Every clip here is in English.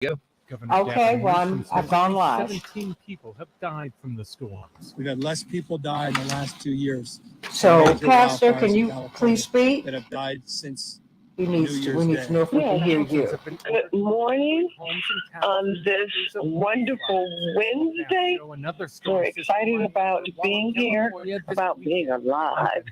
Go. Okay, well, I've gone live. 17 people have died from the storms. We've had less people die in the last 2 years. So, Pastor, can you please speak? That have died since We need to know if we can hear you. Good morning on this wonderful Wednesday. We're excited about being here, about being alive.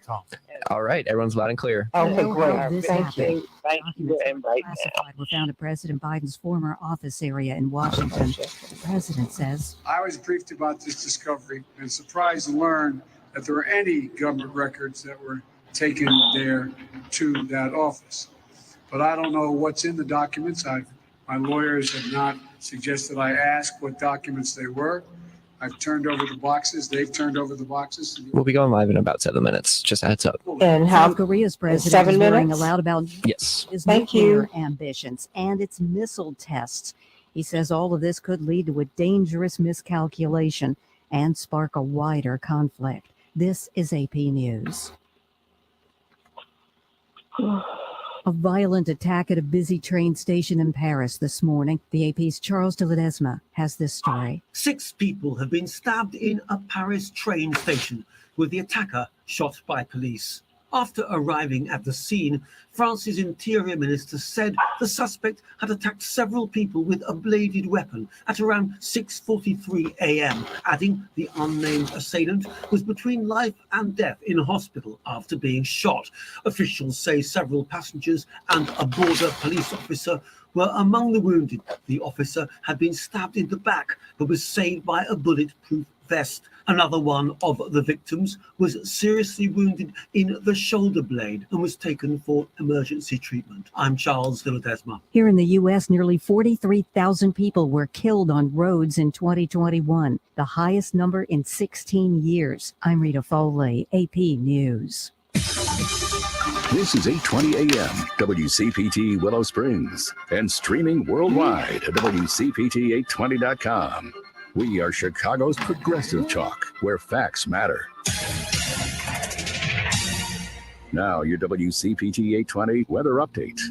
All right, everyone's loud and clear. Okay, great. Thank you. Thank you. And right now. Classified were found at President Biden's former office area in Washington. The president says, I was briefed about this discovery and surprised to learn that there were any government records that were taken there to that office. But I don't know what's in the documents. My lawyers have not suggested I ask what documents they were. I've turned over the boxes. They've turned over the boxes. We'll be going live in about 7 minutes. Just a heads up. And how? South Korea's president 7 is worrying minutes? aloud about Yes. his Thank nuclear you. ambitions and its missile tests. He says all of this could lead to a dangerous miscalculation and spark a wider conflict. This is AP News. A violent attack at a busy train station in Paris this morning. The AP's Charles de Ledesma has this story. 6 people have been stabbed in a Paris train station, with the attacker shot by police. After arriving at the scene, France's Interior Minister said the suspect had attacked several people with a bladed weapon at around 6:43 a.m., adding the unnamed assailant was between life and death in a hospital after being shot. Officials say several passengers and a border police officer were among the wounded. The officer had been stabbed in the back but was saved by a bulletproof vest. Another one of the victims was seriously wounded in the shoulder blade and was taken for emergency treatment. I'm Charles de Ledesma. Here in the U.S., nearly 43,000 people were killed on roads in 2021, the highest number in 16 years. I'm Rita Foley, AP News. This is 8:20 a.m. WCPT Willow Springs and streaming worldwide at WCPT820.com. We are Chicago's progressive talk, where facts matter. Now, your WCPT 820 weather update.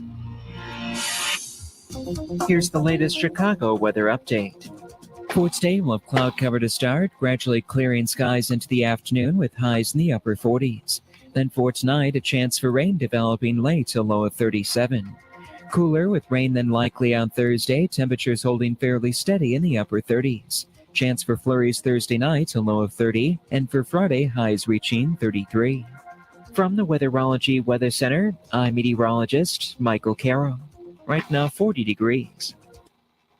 Here's the latest Chicago weather update. For today, we'll have cloud cover to start, gradually clearing skies into the afternoon with highs in the upper 40s. Then for tonight, a chance for rain developing late, a low of 37. Cooler with rain then likely on Thursday, temperatures holding fairly steady in the upper 30s. Chance for flurries Thursday night, a low of 30, and for Friday, highs reaching 33. From the Weatherology Weather Center, I'm meteorologist Michael Caro. Right now, 40 degrees.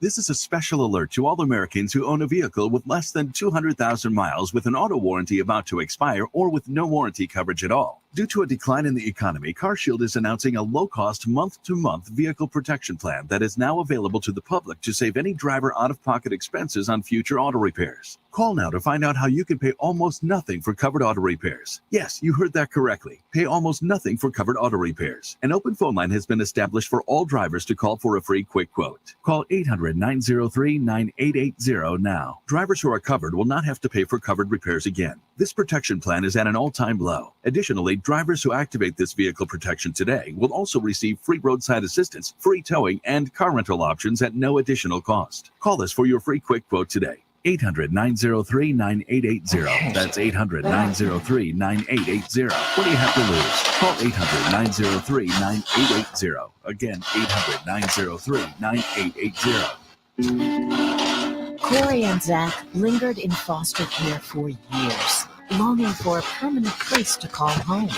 This is a special alert to all Americans who own a vehicle with less than 200,000 miles with an auto warranty about to expire or with no warranty coverage at all. Due to a decline in the economy, CarShield is announcing a low-cost month-to-month vehicle protection plan that is now available to the public to save any driver out-of-pocket expenses on future auto repairs. Call now to find out how you can pay almost nothing for covered auto repairs. Yes, you heard that correctly. Pay almost nothing for covered auto repairs. An open phone line has been established for all drivers to call for a free quick quote. Call 800-903-9880 now. Drivers who are covered will not have to pay for covered repairs again. This protection plan is at an all-time low. Additionally, drivers who activate this vehicle protection today will also receive free roadside assistance, free towing, and car rental options at no additional cost. Call us for your free quick quote today. 800-903-9880. That's 800-903-9880. What do you have to lose? Call 800-903-9880. Again, 800-903-9880. Corey and Zach lingered in foster care for years, longing for a permanent place to call home.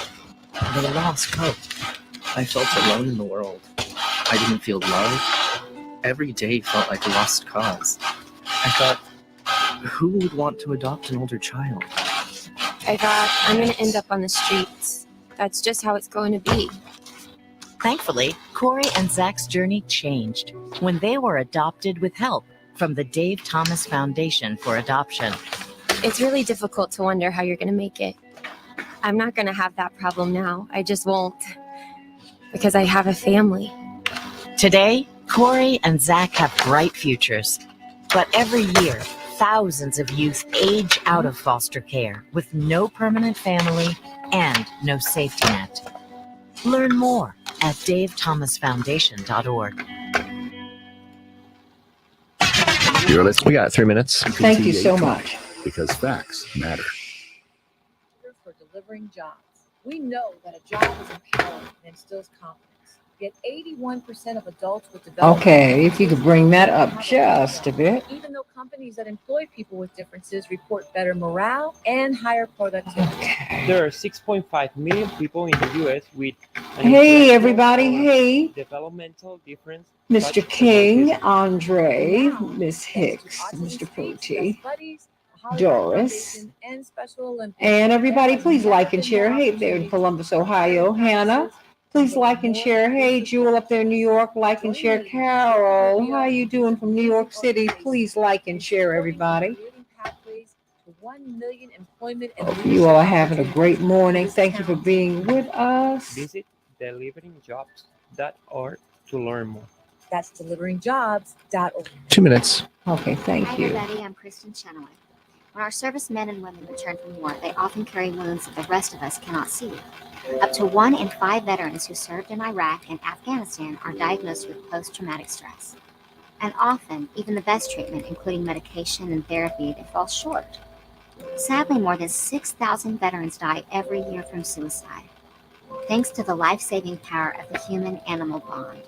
They lost hope. I felt alone in the world. I didn't feel loved. Every day felt like a lost cause. I thought, who would want to adopt an older child? I thought, I'm going to end up on the streets. That's just how it's going to be. Thankfully, Corey and Zach's journey changed when they were adopted with help from the Dave Thomas Foundation for Adoption. It's really difficult to wonder how you're going to make it. I'm not going to have that problem now. I just won't, because I have a family. Today, Corey and Zach have bright futures. But every year, thousands of youth age out of foster care with no permanent family and no safety net. Learn more at davethomasfoundation.org. You're listening. We got 3 minutes. Thank you so much. Because facts matter. For delivering jobs. We know that a job is empowering and instills confidence. Yet 81% of adults with developmental Okay, if you could bring that up just a bit. Even though companies that employ people with differences report better morale and higher productivity. There are 6.5 million people in the U.S. with an Hey, intellectual everybody. or Hey, developmental difference. Mr. such as King, autism. Andre, Miss Hicks, Mr. Pooty, Doris, and Special Olympics. and everybody, please like and share. Hey, there in Columbus, Ohio, Hannah. Please like and share. Hey, Jewel up there in New York, like and share. Carol, how you doing from New York City? Please like and share, everybody. Pathways to 1 million employment and Hope you all are having a great morning. Thank you for being with us. Visit deliveringjobs.org to learn more. That's deliveringjobs.org. 2 minutes. Okay, thank you. Hi, everybody. I'm Kristen Chenoweth. When our servicemen and women return from war, they often carry wounds that the rest of us cannot see. Up to 1 in 5 veterans who served in Iraq and Afghanistan are diagnosed with post-traumatic stress. And often, even the best treatment, including medication and therapy, they fall short. Sadly, more than 6,000 veterans die every year from suicide. Thanks to the life-saving power of the human-animal bond,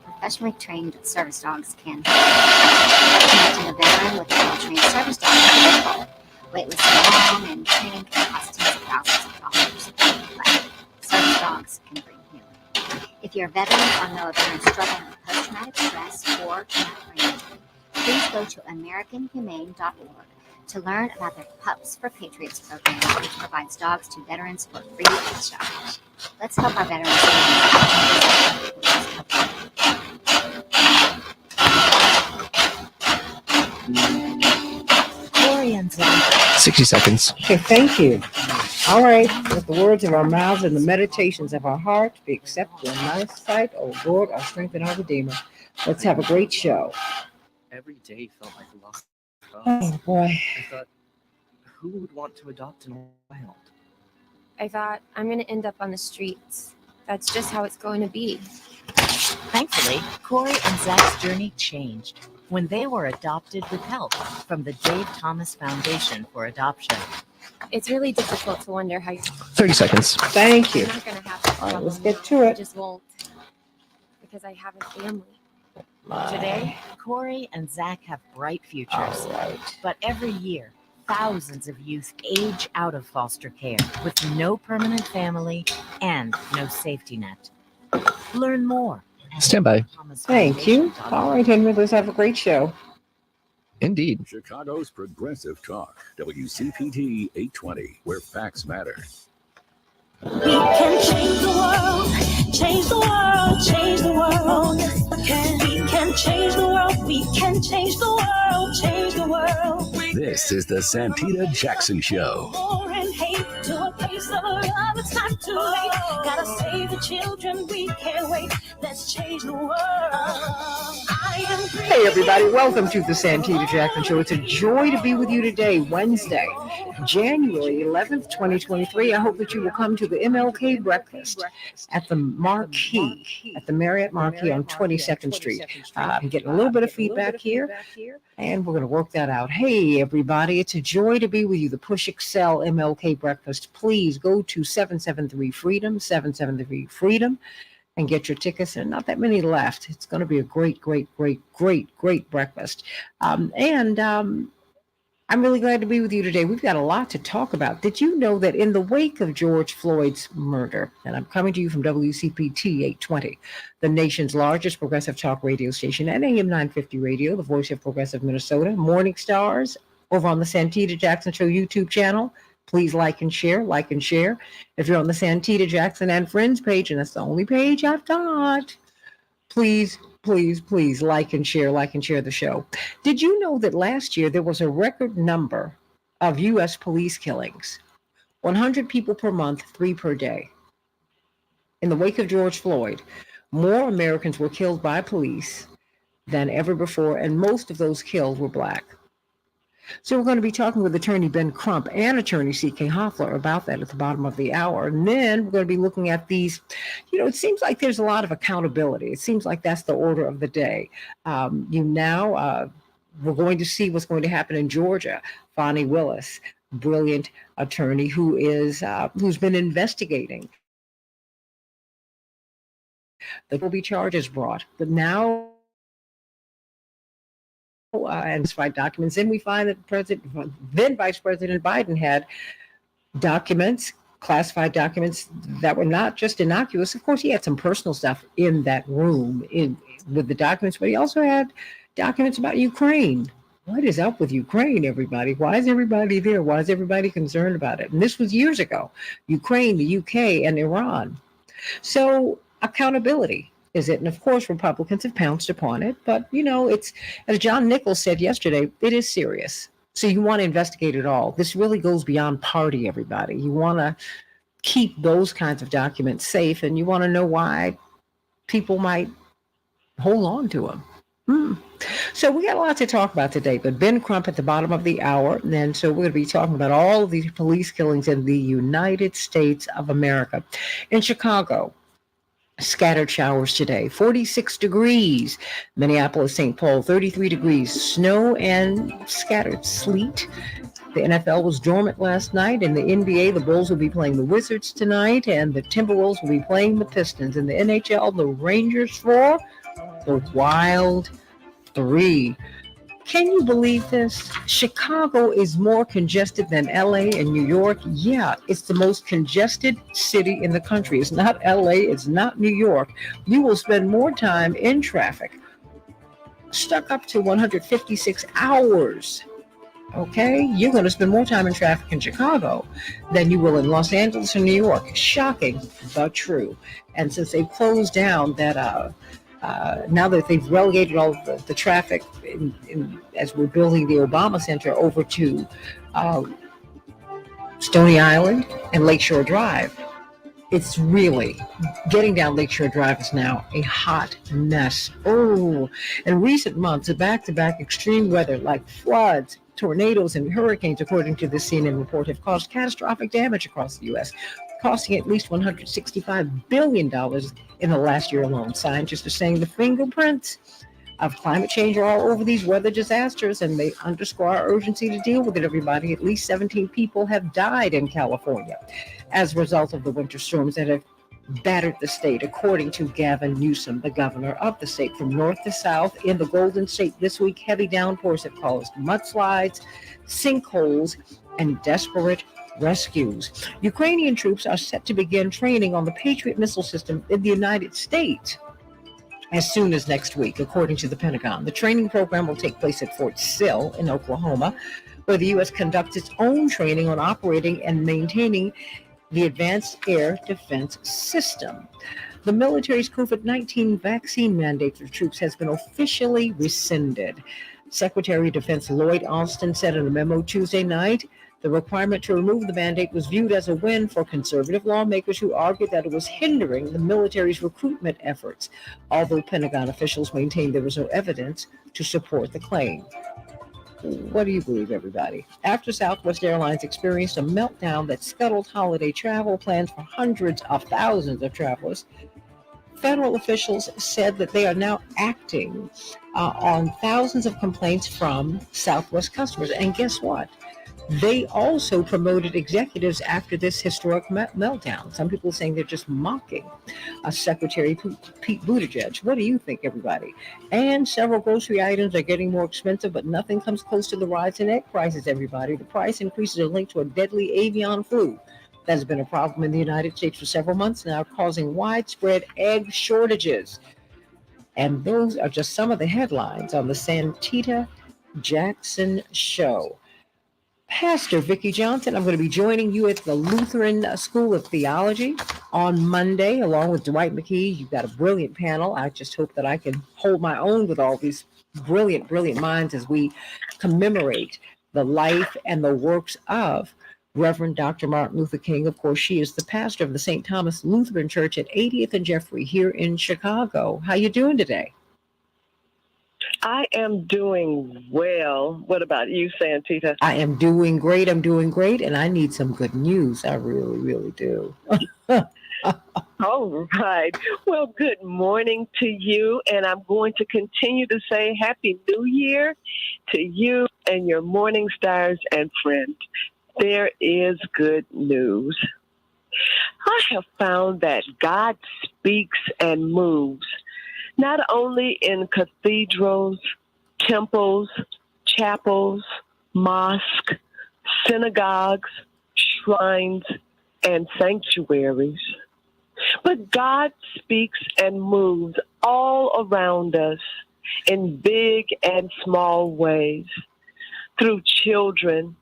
professionally trained service dogs can connecting a veteran with a well-trained service dog is difficult. Waitlist is long and training can cost tens of thousands of dollars. But service dogs can bring healing. If you're a veteran or know a veteran struggling with post-traumatic stress or traumatic brain injury, please go to AmericanHumane.org to learn about their Pups for Patriots program, which provides dogs to veterans for free of charge. Let's help our veterans. Corey and Zach. 60 seconds. Okay, thank you. All right, with the words of our mouths and the meditations of our heart be accepted in thy sight, O Lord, our strength and our Redeemer. Let's have a great show. Every day felt like a lost cause. Oh, boy. I thought, who would want to adopt an child? I thought, I'm going to end up on the streets. That's just how it's going to be. Thankfully, Corey and Zach's journey changed when they were adopted with help from the Dave Thomas Foundation for Adoption. It's really difficult to wonder how you're 30 seconds. Thank you. I'm not going to have that All right, let's problem get to now. I it. just won't, because I have a family. Today, Corey and Zach have bright futures. All right. But every year, thousands of youth age out of foster care with no permanent family and no safety net. Learn more. Stand by. Thank you. All right, Henry, let's have a great show. Indeed. Chicago's Progressive Talk, WCPT 820, where facts matter. We can change the world, change the world, change the world. Oh, yes, we can. We can change the world, we can change the world, change the world. This is the Santita Jackson Show. War and hate to a place of love, it's not too late. Gotta save the children, we can't wait. Let's change the world. Hey, everybody, welcome to the Santita Jackson Show. It's a joy to be with you today, Wednesday, January 11th, 2023. I hope that you will come to the MLK breakfast at the Marquee, at the Marriott Marquee on 22nd Street. I'm getting a little bit of feedback here, and we're going to work that out. Hey, everybody, it's a joy to be with you. The Push Excel MLK breakfast. Please go to 773 Freedom, 773 Freedom. And get your tickets. And not that many left. It's going to be a great breakfast. I'm really glad to be with you today. We've got a lot to talk about. Did you know that in the wake of George Floyd's murder, and I'm coming to you from WCPT 820, the nation's largest progressive talk radio station, and AM 950 radio, the voice of progressive Minnesota, Morning Stars, over on the Santita Jackson Show YouTube channel. Please like and share, like and share. If you're on the Santita Jackson and Friends page, and that's the only page I've got, please like and share the show. Did you know that last year there was a record number of U.S. police killings? 100 people per month, 3 per day. In the wake of George Floyd, more Americans were killed by police than ever before, and most of those killed were Black. So we're going to be talking with Attorney Ben Crump and Attorney C.K. Hoffler about that at the bottom of the hour. And then we're going to be looking at these, it seems like there's a lot of accountability. It seems like that's the order of the day. we're going to see what's going to happen in Georgia. Fonnie Willis, brilliant attorney who's been investigating. There will be charges brought, but now and classified documents. Then we find that then Vice President Biden had documents, classified documents that were not just innocuous. Of course, he had some personal stuff in that room with the documents, but he also had documents about Ukraine. What is up with Ukraine, everybody? Why is everybody there? Why is everybody concerned about it? And this was years ago. Ukraine, the UK, and Iran. So accountability is it? And of course, Republicans have pounced upon it. But, it's, as John Nichols said yesterday, it is serious. So you want to investigate it all. This really goes beyond party, everybody. You want to keep those kinds of documents safe, and you want to know why people might hold on to them. So we got a lot to talk about today, but Ben Crump at the bottom of the hour. And so we're going to be talking about all of these police killings in the United States of America. In Chicago, scattered showers today, 46 degrees. Minneapolis, St. Paul, 33 degrees. Snow and scattered sleet. The NFL was dormant last night. In the NBA, the Bulls will be playing the Wizards tonight, and the Timberwolves will be playing the Pistons. In the NHL, the Rangers for the Wild 3. Can you believe this? Chicago is more congested than LA and New York. Yeah, it's the most congested city in the country. It's not LA, it's not New York. You will spend more time in traffic, stuck up to 156 hours. Okay, you're going to spend more time in traffic in Chicago than you will in Los Angeles or New York. Shocking, but true. And since they've closed down that now that they've relegated all of the traffic as we're building the Obama Center over to Stony Island and Lakeshore Drive, it's really getting down Lakeshore Drive is now a hot mess. Oh, in recent months, back-to-back extreme weather like floods, tornadoes, and hurricanes, according to the CNN report, have caused catastrophic damage across the U.S., costing at least $165 billion in the last year alone. Scientists are saying the fingerprints of climate change are all over these weather disasters, and they underscore our urgency to deal with it, everybody. At least 17 people have died in California as a result of the winter storms that have battered the state, according to Gavin Newsom, the governor of the state. From north to south in the Golden State this week, heavy downpours have caused mudslides, sinkholes, and desperate rescues. Ukrainian troops are set to begin training on the Patriot missile system in the United States as soon as next week, according to the Pentagon. The training program will take place at Fort Sill in Oklahoma, where the U.S. conducts its own training on operating and maintaining the Advanced Air Defense System. The military's COVID-19 vaccine mandate for troops has been officially rescinded. Secretary of Defense Lloyd Austin said in a memo Tuesday night, the requirement to remove the mandate was viewed as a win for conservative lawmakers who argued that it was hindering the military's recruitment efforts, although Pentagon officials maintained there was no evidence to support the claim. What do you believe, everybody? After Southwest Airlines experienced a meltdown that scuttled holiday travel plans for hundreds of thousands of travelers, federal officials said that they are now acting on thousands of complaints from Southwest customers. And guess what? They also promoted executives after this historic meltdown. Some people are saying they're just mocking Secretary Pete Buttigieg. What do you think, everybody? And several grocery items are getting more expensive, but nothing comes close to the rise in egg prices, everybody. The price increases are linked to a deadly avian flu that has been a problem in the United States for several months now, causing widespread egg shortages. And those are just some of the headlines on the Santita Jackson Show. Pastor Vicki Johnson, I'm going to be joining you at the Lutheran School of Theology on Monday, along with Dwight McKee. You've got a brilliant panel. I just hope that I can hold my own with all these brilliant, brilliant minds as we commemorate the life and the works of Reverend Dr. Martin Luther King. Of course, she is the pastor of the St. Thomas Lutheran Church at 80th and Jeffrey here in Chicago. How you doing today? I am doing well. What about you, Santita? I am doing great. And I need some good news. I really, really do. All right. Well, good morning to you. And I'm going to continue to say Happy New Year to you and your morning stars and friends. There is good news. I have found that God speaks and moves, not only in cathedrals, temples, chapels, mosques, synagogues, shrines, and sanctuaries, but God speaks and moves all around us in big and small ways through children,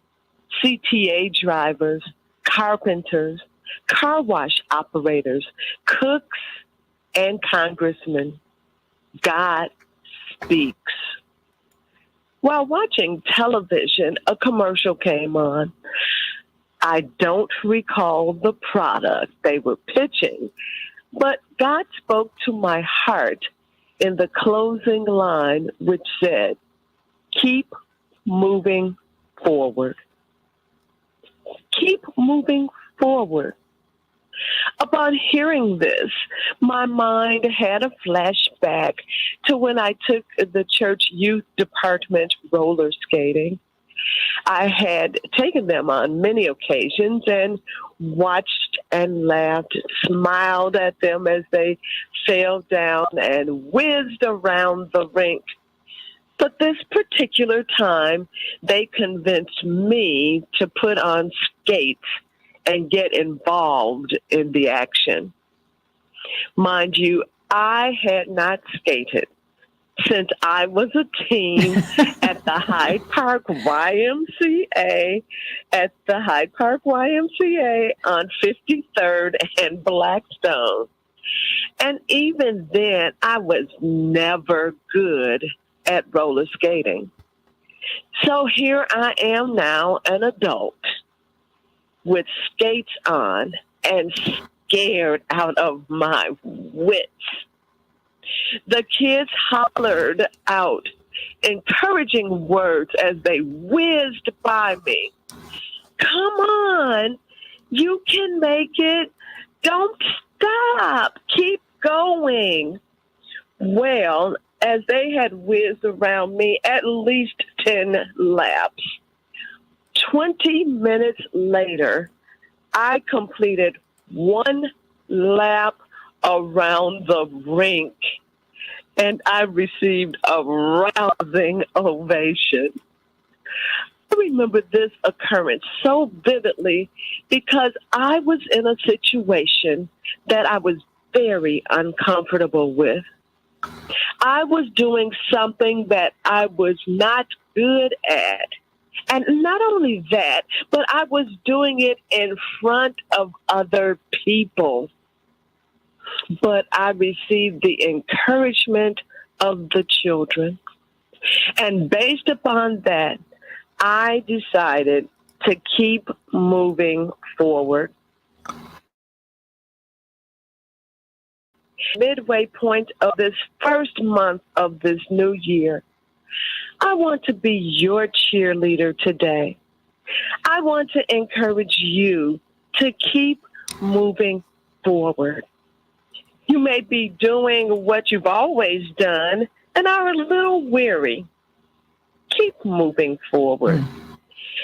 CTA drivers, carpenters, car wash operators, cooks, and congressmen. God speaks. While watching television, a commercial came on. I don't recall the product they were pitching, but God spoke to my heart in the closing line, which said, "Keep moving forward." Keep moving forward. Upon hearing this, my mind had a flashback to when I took the church youth department roller skating. I had taken them on many occasions and watched and laughed, smiled at them as they sailed down and whizzed around the rink. But this particular time, they convinced me to put on skates and get involved in the action. Mind you, I had not skated since I was a teen at the Hyde Park YMCA, on 53rd and Blackstone. And even then, I was never good at roller skating. So here I am now, an adult, with skates on and scared out of my wits. The kids hollered out encouraging words as they whizzed by me. "Come on, you can make it. Don't stop. Keep going." Well, as they had whizzed around me at least 10 laps, 20 minutes later, I completed one lap around the rink, and I received a rousing ovation. I remember this occurrence so vividly because I was in a situation that I was very uncomfortable with. I was doing something that I was not good at. And not only that, but I was doing it in front of other people. But I received the encouragement of the children. And based upon that, I decided to keep moving forward. Midway point of this first month of this new year, I want to be your cheerleader today. I want to encourage you to keep moving forward. You may be doing what you've always done and are a little weary. Keep moving forward.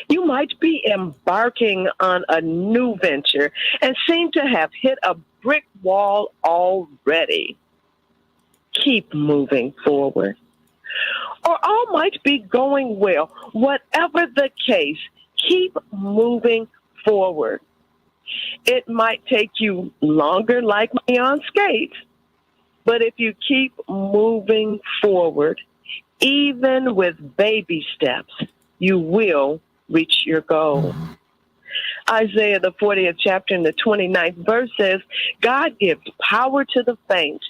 You might be embarking on a new venture and seem to have hit a brick wall already. Keep moving forward. Or all might be going well. Whatever the case, keep moving forward. It might take you longer, like me on skates, but if you keep moving forward, even with baby steps, you will reach your goal. Isaiah, the 40th chapter and the 29th verse says, God gives power to the faint,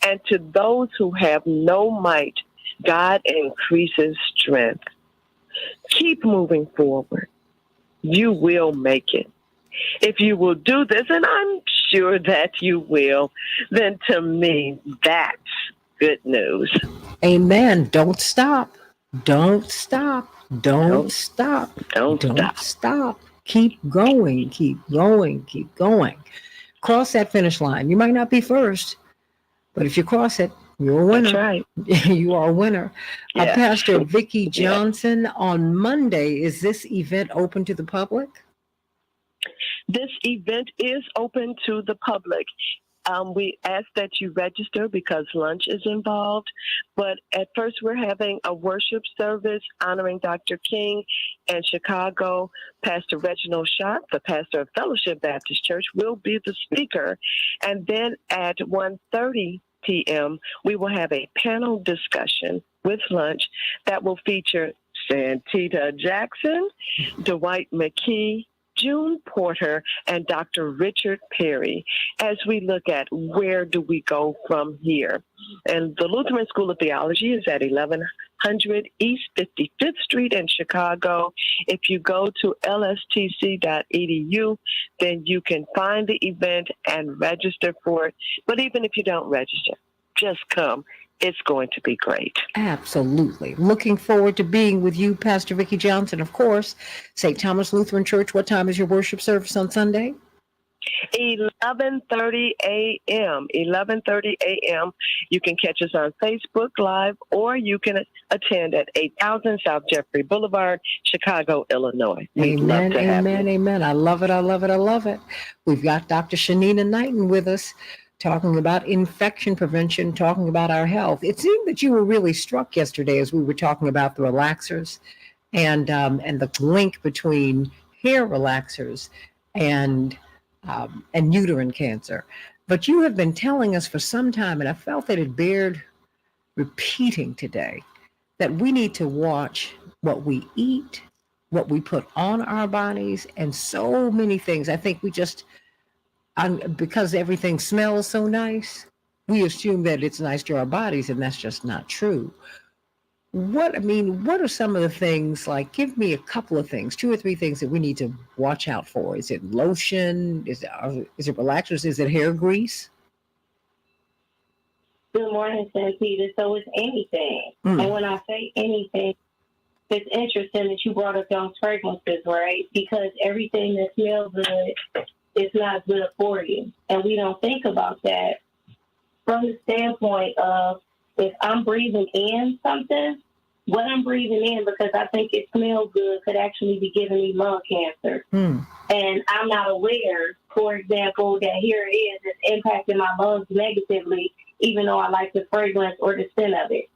and to those who have no might, God increases strength. Keep moving forward. You will make it. If you will do this, and I'm sure that you will, then to me, that's good news. Amen. Don't stop. Don't stop. Don't stop. Don't stop. Stop. Keep going. Keep going. Keep going. cross that finish line. You might not be first, but if you cross it, you're a winner. That's right. You are a winner. Yes. Pastor Vicki Yes. Johnson, on Monday, is this event open to the public? This event is open to the public. We ask that you register because lunch is involved. But at first, we're having a worship service honoring Dr. King. And Chicago, Pastor Reginald Schott, the pastor of Fellowship Baptist Church, will be the speaker. And then at 1:30 p.m., we will have a panel discussion with lunch that will feature Santita Jackson, Dwight McKee, June Porter, and Dr. Richard Perry, as we look at where do we go from here. And the Lutheran School of Theology is at 1100 East 55th Street in Chicago. If you go to lstc.edu, then you can find the event and register for it. But even if you don't register, just come. It's going to be great. Absolutely. Looking forward to being with you, Pastor Vicki Johnson. Of course, St. Thomas Lutheran Church. What time is your worship service on Sunday? 11:30 a.m. 11:30 a.m. You can catch us on Facebook Live, or you can attend at 8000 South Jeffrey Boulevard, Chicago, Illinois. We'd love Amen, to have amen, you. amen. I love it, I love it, I love it. We've got Dr. Shanina Knighton with us, talking about infection prevention, talking about our health. It seemed that you were really struck yesterday as we were talking about the relaxers and the link between hair relaxers and uterine cancer. But you have been telling us for some time, and I felt that it bared repeating today, that we need to watch what we eat, what we put on our bodies, and so many things. I think we just, because everything smells so nice, we assume that it's nice to our bodies, and that's just not true. What are some of the things, like, give me a couple of things, 2 or 3 things that we need to watch out for? Is it lotion? Is it relaxers? Is it hair grease? Good morning, Santita. So it's anything. And when I say anything, it's interesting that you brought up those fragrances, right? Because everything that smells good is not good for you. And we don't think about that from the standpoint of, if I'm breathing in something, what I'm breathing in because I think it smells good could actually be giving me lung cancer. And I'm not aware, for example, that here it is, it's impacting my lungs negatively, even though I like the fragrance or the scent of it.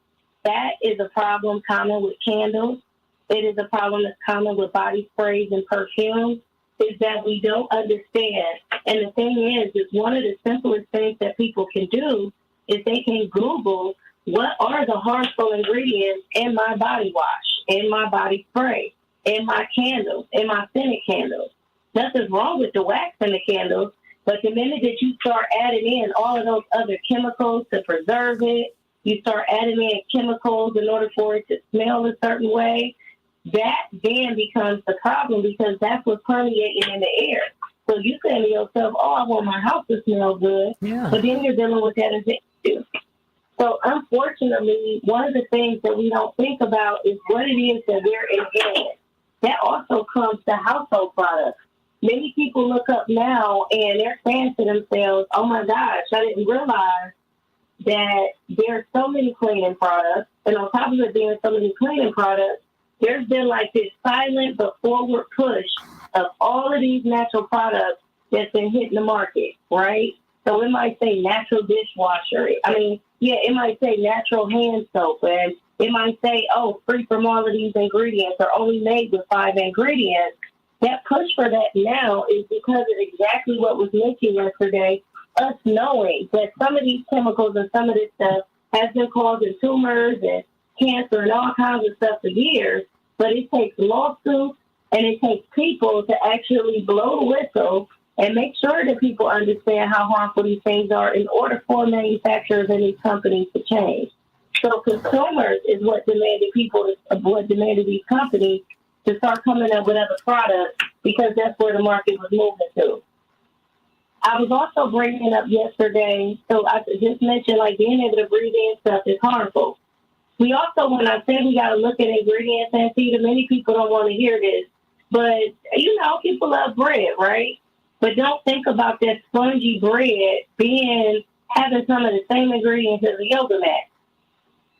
That is a problem common with candles. It is a problem that's common with body sprays and perfumes, is that we don't understand. And the thing is one of the simplest things that people can do is they can Google what are the harmful ingredients in my body wash, in my body spray, in my candles, in my scented candles. Nothing's wrong with the wax in the candles, but the minute that you start adding in all of those other chemicals to preserve it, you start adding in chemicals in order for it to smell a certain way, that then becomes the problem, because that's what's permeating in the air. So you say to yourself, oh, I want my house to smell good, but then you're dealing with that as an issue. So unfortunately, one of the things that we don't think about is what it is that we're inhaling. That also comes to household products. Many people look up now and they're saying to themselves, oh my gosh, I didn't realize that there are so many cleaning products. And on top of it being so many cleaning products, there's been like this silent but forward push of all of these natural products that's been hitting the market, right? So it might say natural dishwasher. It might say natural hand soap, and it might say, oh, free from all of these ingredients, or only made with 5 ingredients. That push for that now is because of exactly what was mentioned yesterday, us knowing that some of these chemicals and some of this stuff has been causing tumors and cancer and all kinds of stuff for years, but it takes lawsuits and it takes people to actually blow the whistle and make sure that people understand how harmful these things are in order for manufacturers and these companies to change. So consumers is what demanded these companies to start coming up with other products, because that's where the market was moving to. I was also bringing up yesterday, so I just mentioned like being able to breathe in stuff is harmful. We also, when I said we got to look at ingredients, and see that many people don't want to hear this, but people love bread, right? But don't think about that spongy bread having some of the same ingredients as a yoga mat.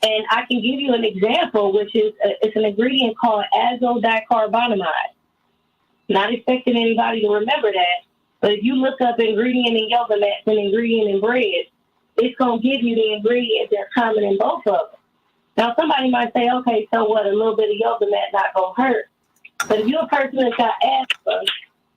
And I can give you an example, which is it's an ingredient called azodicarbonamide. Not expecting anybody to remember that, but if you look up ingredient in yoga mats and ingredient in bread, it's going to give you the ingredients that's common in both of them. Now, somebody might say, okay, so what? A little bit of yoga mat not going to hurt. But if you're a person that's got asthma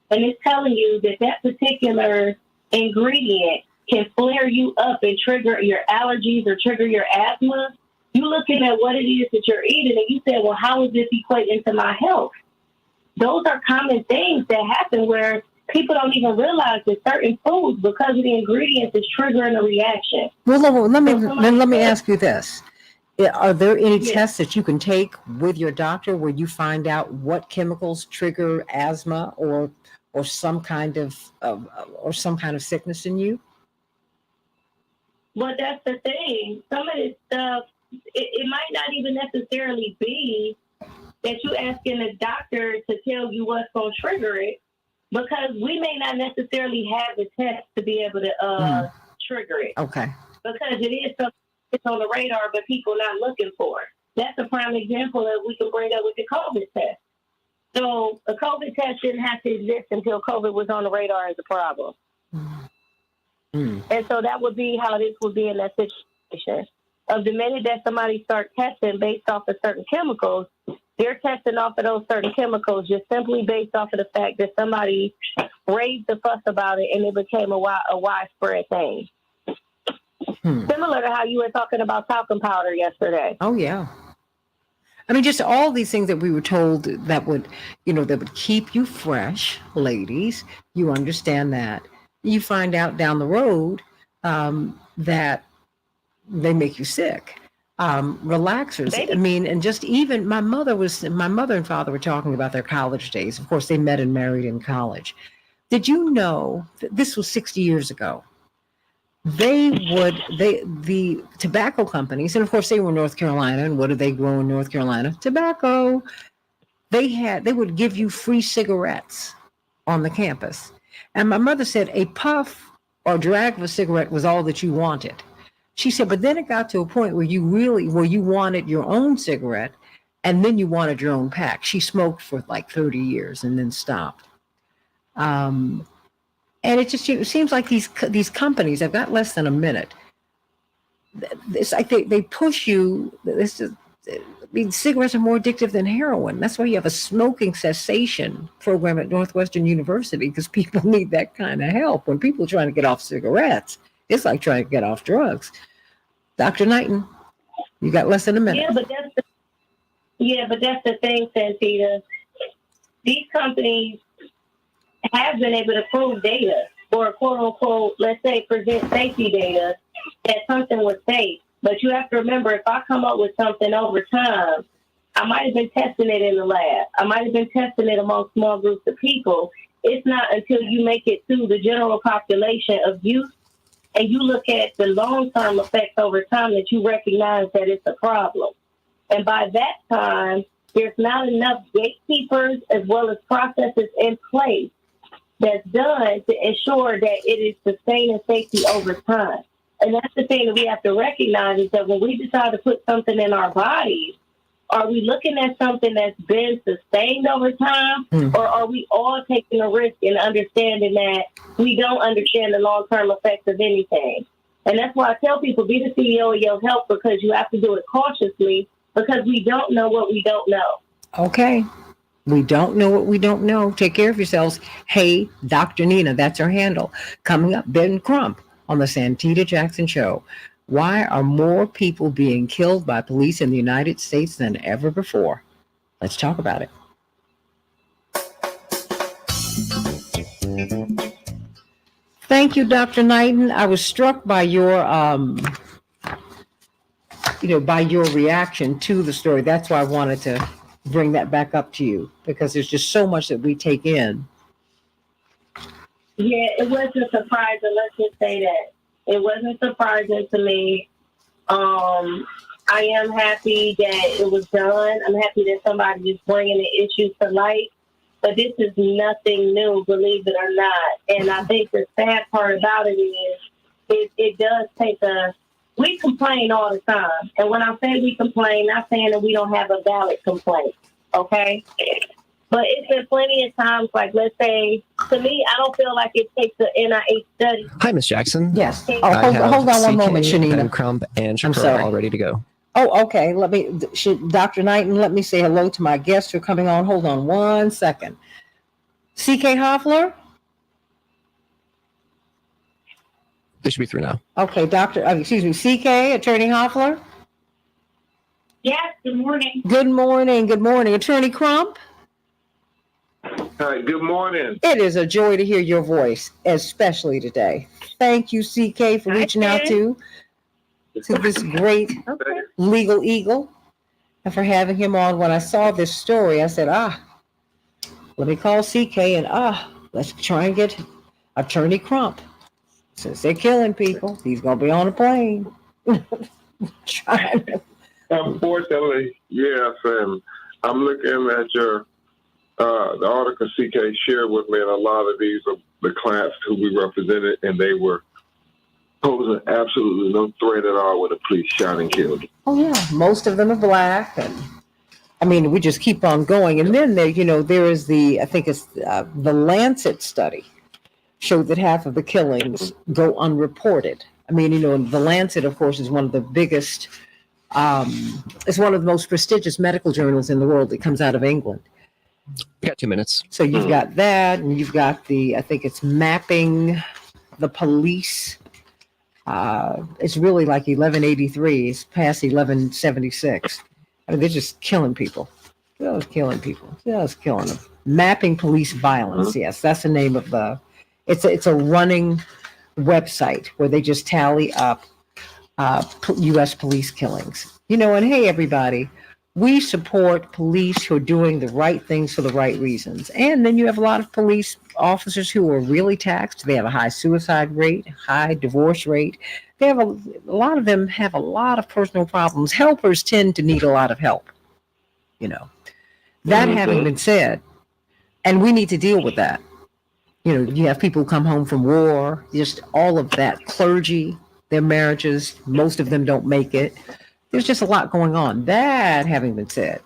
and it's telling you that that particular ingredient can flare you up and trigger your allergies or trigger your asthma, you're looking at what it is that you're eating and you say, well, how does this equate into my health? Those are common things that happen where people don't even realize that certain foods, because of the ingredients, is triggering a reaction. Well, let me ask you this. Are there any tests that you can take with your doctor where you find out what chemicals trigger asthma or some kind of sickness in you? Well, that's the thing. Some of this stuff, it might not even necessarily be that you asking the doctor to tell you what's going to trigger it, because we may not necessarily have the test to be able to trigger it. Okay. Because it is something that's on the radar, but people not looking for. That's a prime example that we can bring up with the COVID test. So a COVID test didn't have to exist until COVID was on the radar as a problem. And so that would be how this would be in that situation. Of the minute that somebody starts testing based off of certain chemicals, they're testing off of those certain chemicals just simply based off of the fact that somebody raised a fuss about it and it became a widespread thing. Similar to how you were talking about talcum powder yesterday. Oh, yeah. I mean, just all these things that we were told that would keep you fresh, ladies. You understand that. You find out down the road that they make you sick. Relaxers. I mean, and just even my mother and father were talking about their college days. Of course, they met and married in college. Did you know that this was 60 years ago? The tobacco companies, and of course they were in North Carolina, and what did they grow in North Carolina? Tobacco. They would give you free cigarettes on the campus. And my mother said a puff or drag of a cigarette was all that you wanted. She said, but then it got to a point where you wanted your own cigarette, and then you wanted your own pack. She smoked for like 30 years and then stopped. And it seems like these companies, I've got less than a minute. It's like they push you. Cigarettes are more addictive than heroin. That's why you have a smoking cessation program at Northwestern University, because people need that kind of help. When people are trying to get off cigarettes, it's like trying to get off drugs. Dr. Knighton, you got less than a minute. Yeah, but that's the thing, Santita. These companies have been able to prove data, or quote unquote, let's say present safety data that something was safe. But you have to remember, if I come up with something over time, I might have been testing it in the lab. I might have been testing it among small groups of people. It's not until you make it to the general population of youth and you look at the long-term effects over time that you recognize that it's a problem. And by that time, there's not enough gatekeepers as well as processes in place that's done to ensure that it is sustaining safety over time. And that's the thing that we have to recognize, is that when we decide to put something in our bodies, are we looking at something that's been sustained over time, or are we all taking a risk and understanding that we don't understand the long-term effects of anything? And that's why I tell people, be the CEO of your health, because you have to do it cautiously, because we don't know what we don't know. Okay. We don't know what we don't know. Take care of yourselves. Hey, Dr. Nina, that's her handle. Coming up, Ben Crump on the Santita Jackson Show. Why are more people being killed by police in the United States than ever before? Let's talk about it. Thank you, Dr. Knighton. I was struck by your, by your reaction to the story. That's why I wanted to bring that back up to you, because there's just so much that we take in. Yeah, it wasn't surprising. Let's just say that. It wasn't surprising to me. I am happy that it was done. I'm happy that somebody is bringing the issue to light. But this is nothing new, believe it or not. And I think the sad part about it is it does take we complain all the time. And when I say we complain, not saying that we don't have a valid complaint, okay? But it's been plenty of times, like, let's say, to me, I don't feel like it takes an NIH study. Hi, Miss Jackson. Yes. Oh, I hold on one CK, moment, Shanina. Ben Crump, and I'm Shapiro sorry. all ready to go. Oh, okay. Dr. Knighton, let me say hello to my guests who are coming on. Hold on one second. CK Hoffler? They should be through now. Okay, CK, Attorney Hoffler? Yes, good morning. Good morning. Good morning. Attorney Crump? Hi, good morning. It is a joy to hear your voice, especially today. Thank you, CK, for reaching out to this great legal eagle and for having him on. When I saw this story, I said, let me call CK and let's try and get Attorney Crump. Since they're killing people, he's going to be on a plane. Unfortunately, yes, and I'm looking at the article CK shared with me, and a lot of these are the clients who we represented, and they were posing absolutely no threat at all when the police shot and killed them. Oh, yeah. Most of them are black. And I mean, we just keep on going. And then there is I think it's the Lancet study showed that half of the killings go unreported. I mean, and the Lancet, of course, is one of the biggest, it's one of the most prestigious medical journals in the world. It comes out of England. We got 2 minutes. So you've got that, and you've got I think it's mapping the police. It's really like 1183. It's past 1176. I mean, they're just killing people. Just killing people. Just killing them. Mapping police violence. Yes, that's the name of it's a running website where they just tally up U.S. police killings. And hey, everybody, we support police who are doing the right things for the right reasons. And then you have a lot of police officers who are really taxed. They have a high suicide rate, high divorce rate. They have a lot of them have a lot of personal problems. Helpers tend to need a lot of help. That having been said, and we need to deal with that. You have people who come home from war, just all of that, clergy, their marriages, most of them don't make it. There's just a lot going on. That having been said,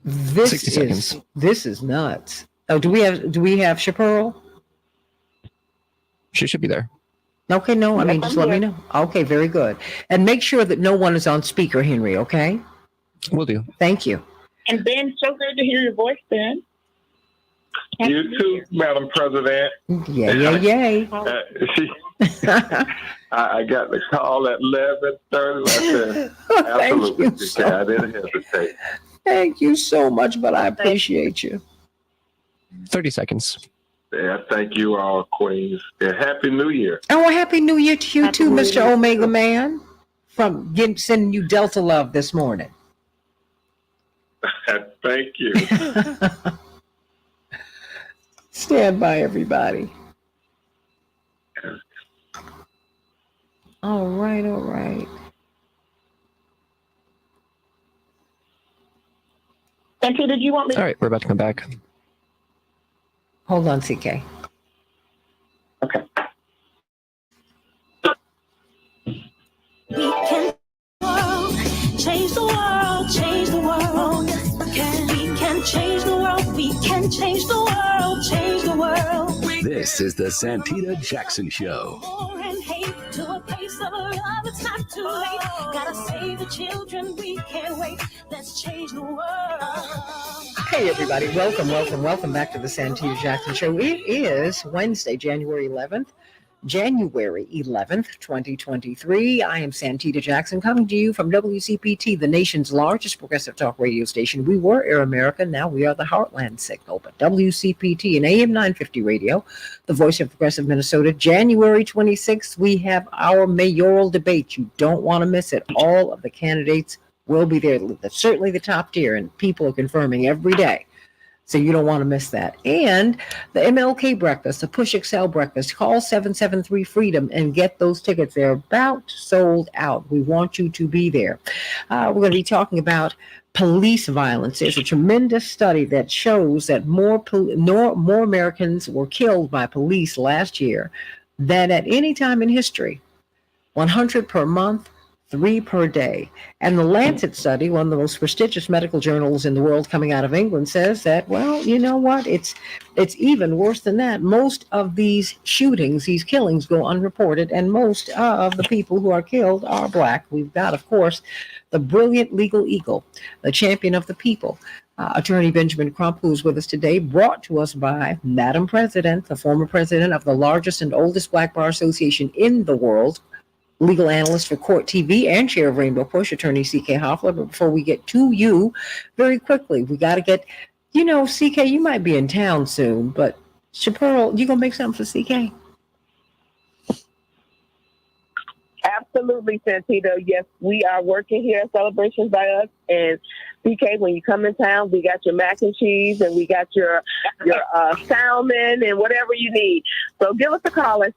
this 60 seconds. This is nuts. Oh, do we have Shapiro? She should be there. Okay, no, I mean, just let me know. Okay, very good. And make sure that no one is on speaker, Henry, okay? Will do. Thank you. And Ben, so good to hear your voice, Ben. You too, Madam President. Yay. I got the call at 11:30. I said, absolutely, I didn't hesitate. Thank you so much, but I appreciate you. 30 seconds. Yeah, thank you all, Queens. And Happy New Year. Oh, Happy New Year to you too, Mr. Omega Man. From sending you Delta love this morning. Thank you. Stand by, everybody. All right. Santita, did you want me? All right, we're about to come back. Hold on, CK. Okay. We can change the world, change the world. We can change the world, we can change the world, change the world. This is the Santita Jackson Show. War and hate to a place of love, it's not too late. Gotta save the children, we can't wait. Let's change the world. Hey, everybody. Welcome back to the Santita Jackson Show. It is Wednesday, January 11th, 2023. I am Santita Jackson, coming to you from WCPT, the nation's largest progressive talk radio station. We were Air America, now we are the Heartland Signal, but WCPT and AM 950 Radio, the voice of progressive Minnesota. January 26th, we have our mayoral debate. You don't want to miss it. All of the candidates will be there. Certainly the top tier, and people are confirming every day. So you don't want to miss that. And the MLK breakfast, the Push Excel breakfast, call 773-FREEDOM and get those tickets. They're about sold out. We want you to be there. We're going to be talking about police violence. There's a tremendous study that shows that more Americans were killed by police last year than at any time in history. 100 per month, 3 per day. And the Lancet study, one of the most prestigious medical journals in the world coming out of England, says that, well, you know what? It's even worse than that. Most of these shootings, these killings go unreported, and most of the people who are killed are Black. We've got, of course, the brilliant legal eagle, the champion of the people, Attorney Benjamin Crump, who's with us today, brought to us by Madam President, the former president of the largest and oldest Black Bar Association in the world, legal analyst for Court TV and chair of Rainbow Push, Attorney C.K. Hoffler. But before we get to you, very quickly, we got to get, C.K., you might be in town soon, but Chaparral, you going to make something for C.K.? Absolutely, Santita. Yes, we are working here at Celebrations by Us. And CK, when you come in town, we got your mac and cheese and we got your salmon and whatever you need. So give us a call at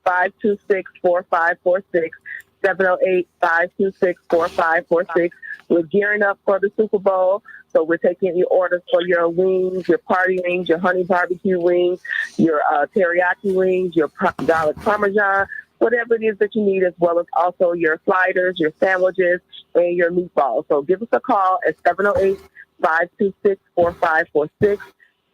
708-526-4546, 708-526-4546. We're gearing up for the Super Bowl. So we're taking your orders for your wings, your party wings, your honey barbecue wings, your teriyaki wings, your garlic parmesan, whatever it is that you need, as well as also your sliders, your sandwiches, and your meatballs. So give us a call at 708-526-4546,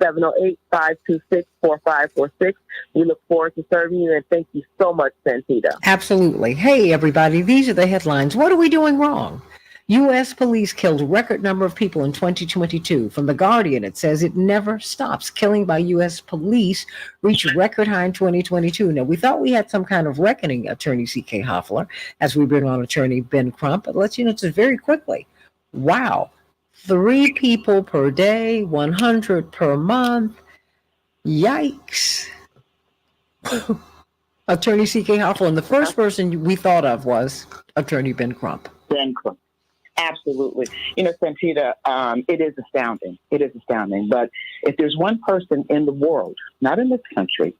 708-526-4546. We look forward to serving you, and thank you so much, Santita. Absolutely. Hey, everybody, these are the headlines. What are we doing wrong? U.S. police killed record number of people in 2022. From The Guardian, it says it never stops. Killing by U.S. police reached record high in 2022. Now, we thought we had some kind of reckoning, Attorney C.K. Hoffler, as we bring on Attorney Ben Crump. But let's, just very quickly. Wow. 3 people per day, 100 per month. Yikes. Attorney C.K. Hoffler, and the first person we thought of was Attorney Ben Crump. Ben Crump. Absolutely. Santita, it is astounding. It is astounding. But if there's one person in the world, not in this country,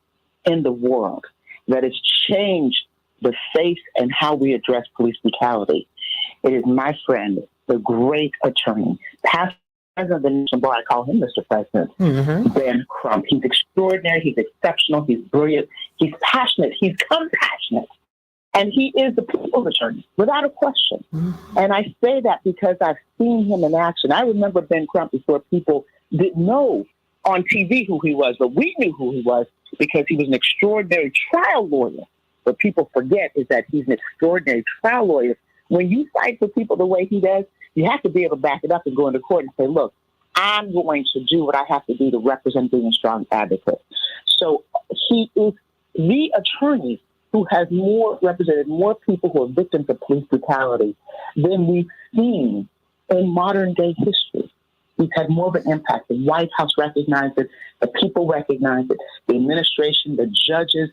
in the world, that has changed the face and how we address police brutality, it is my friend, the great attorney, past president of the National Bar. I call him Mr. President, Ben Crump. He's extraordinary. He's exceptional. He's brilliant. He's passionate. He's compassionate. And he is the people's attorney, without a question. And I say that because I've seen him in action. I remember Ben Crump before people didn't know on TV who he was, but we knew who he was because he was an extraordinary trial lawyer. What people forget is that he's an extraordinary trial lawyer. When you fight for people the way he does, you have to be able to back it up and go into court and say, look, I'm going to do what I have to do to represent being a strong advocate. So he is the attorney who has represented more people who are victims of police brutality than we've seen in modern day history. He's had more of an impact. The White House recognized it. The people recognize it. The administration, the judges,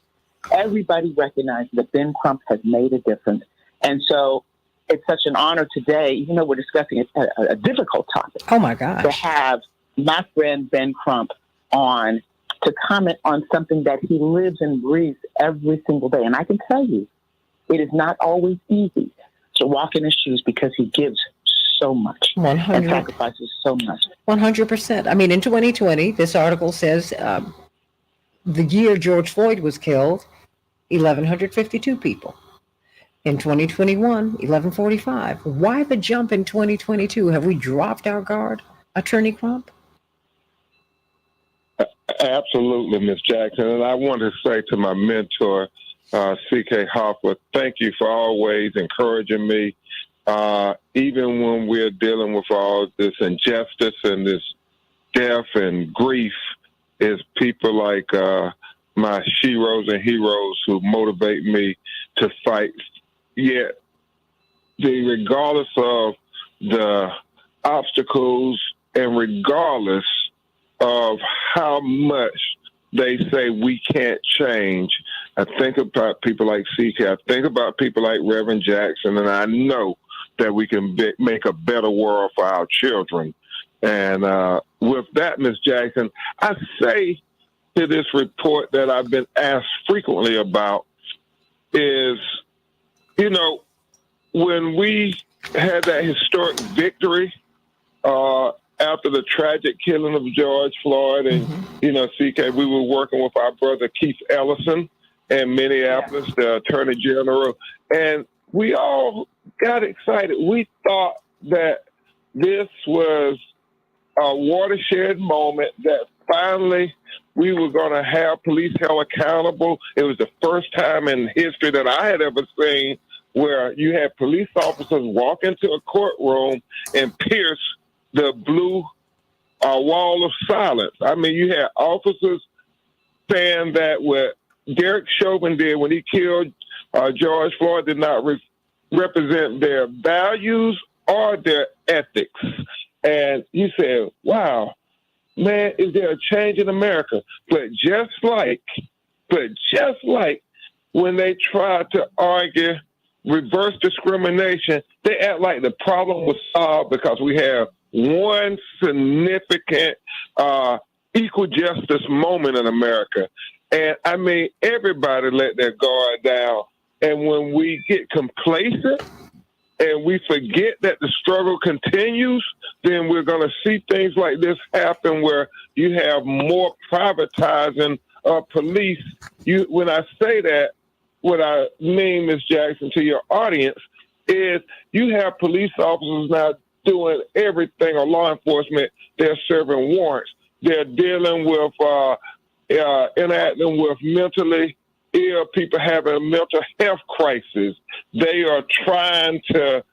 everybody recognizes that Ben Crump has made a difference. And so it's such an honor today, even though we're discussing a difficult topic. Oh, my gosh. To have my friend Ben Crump on to comment on something that he lives and breathes every single day. And I can tell you, it is not always easy to walk in his shoes because he gives so much and sacrifices so much. 100%. I mean, in 2020, this article says the year George Floyd was killed, 1,152 people. In 2021, 1,145. Why the jump in 2022? Have we dropped our guard, Attorney Crump? Absolutely, Ms. Jackson. And I want to say to my mentor, C.K. Hoffler, thank you for always encouraging me, even when we're dealing with all this injustice and this death and grief, is people like my sheroes and heroes who motivate me to fight. Yet, regardless of the obstacles and regardless of how much they say we can't change, I think about people like CK. I think about people like Reverend Jackson, and I know that we can make a better world for our children. And with that, Ms. Jackson, I say to this report that I've been asked frequently about is, when we had that historic victory after the tragic killing of George Floyd and, CK, we were working with our brother Keith Ellison in Minneapolis, the Attorney General, and we all got excited. We thought that this was a watershed moment, that finally we were going to have police held accountable. It was the first time in history that I had ever seen where you had police officers walk into a courtroom and pierce the blue wall of silence. I mean, you had officers saying that what Derek Chauvin did when he killed George Floyd did not represent their values or their ethics. And you said, wow, man, is there a change in America? But just like when they tried to argue reverse discrimination, they act like the problem was solved because we have one significant equal justice moment in America. And I mean, everybody let their guard down. And when we get complacent and we forget that the struggle continues, then we're going to see things like this happen where you have more privatizing of police. When I say that, what I mean, Ms. Jackson, to your audience, is you have police officers now doing everything, or law enforcement. They're serving warrants. They're dealing with, interacting with mentally ill people having a mental health crisis. They are trying to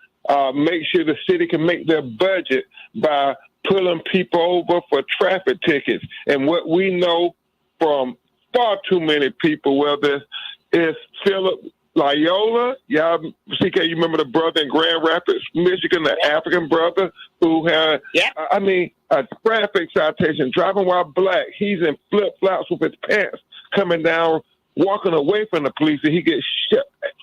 make sure the city can make their budget by pulling people over for traffic tickets. And what we know from far too many people, whether it's Philip Loyola, CK, you remember the brother in Grand Rapids, Michigan, the African brother who had, a traffic citation, driving while black. He's in flip-flops with his pants coming down, walking away from the police, and he gets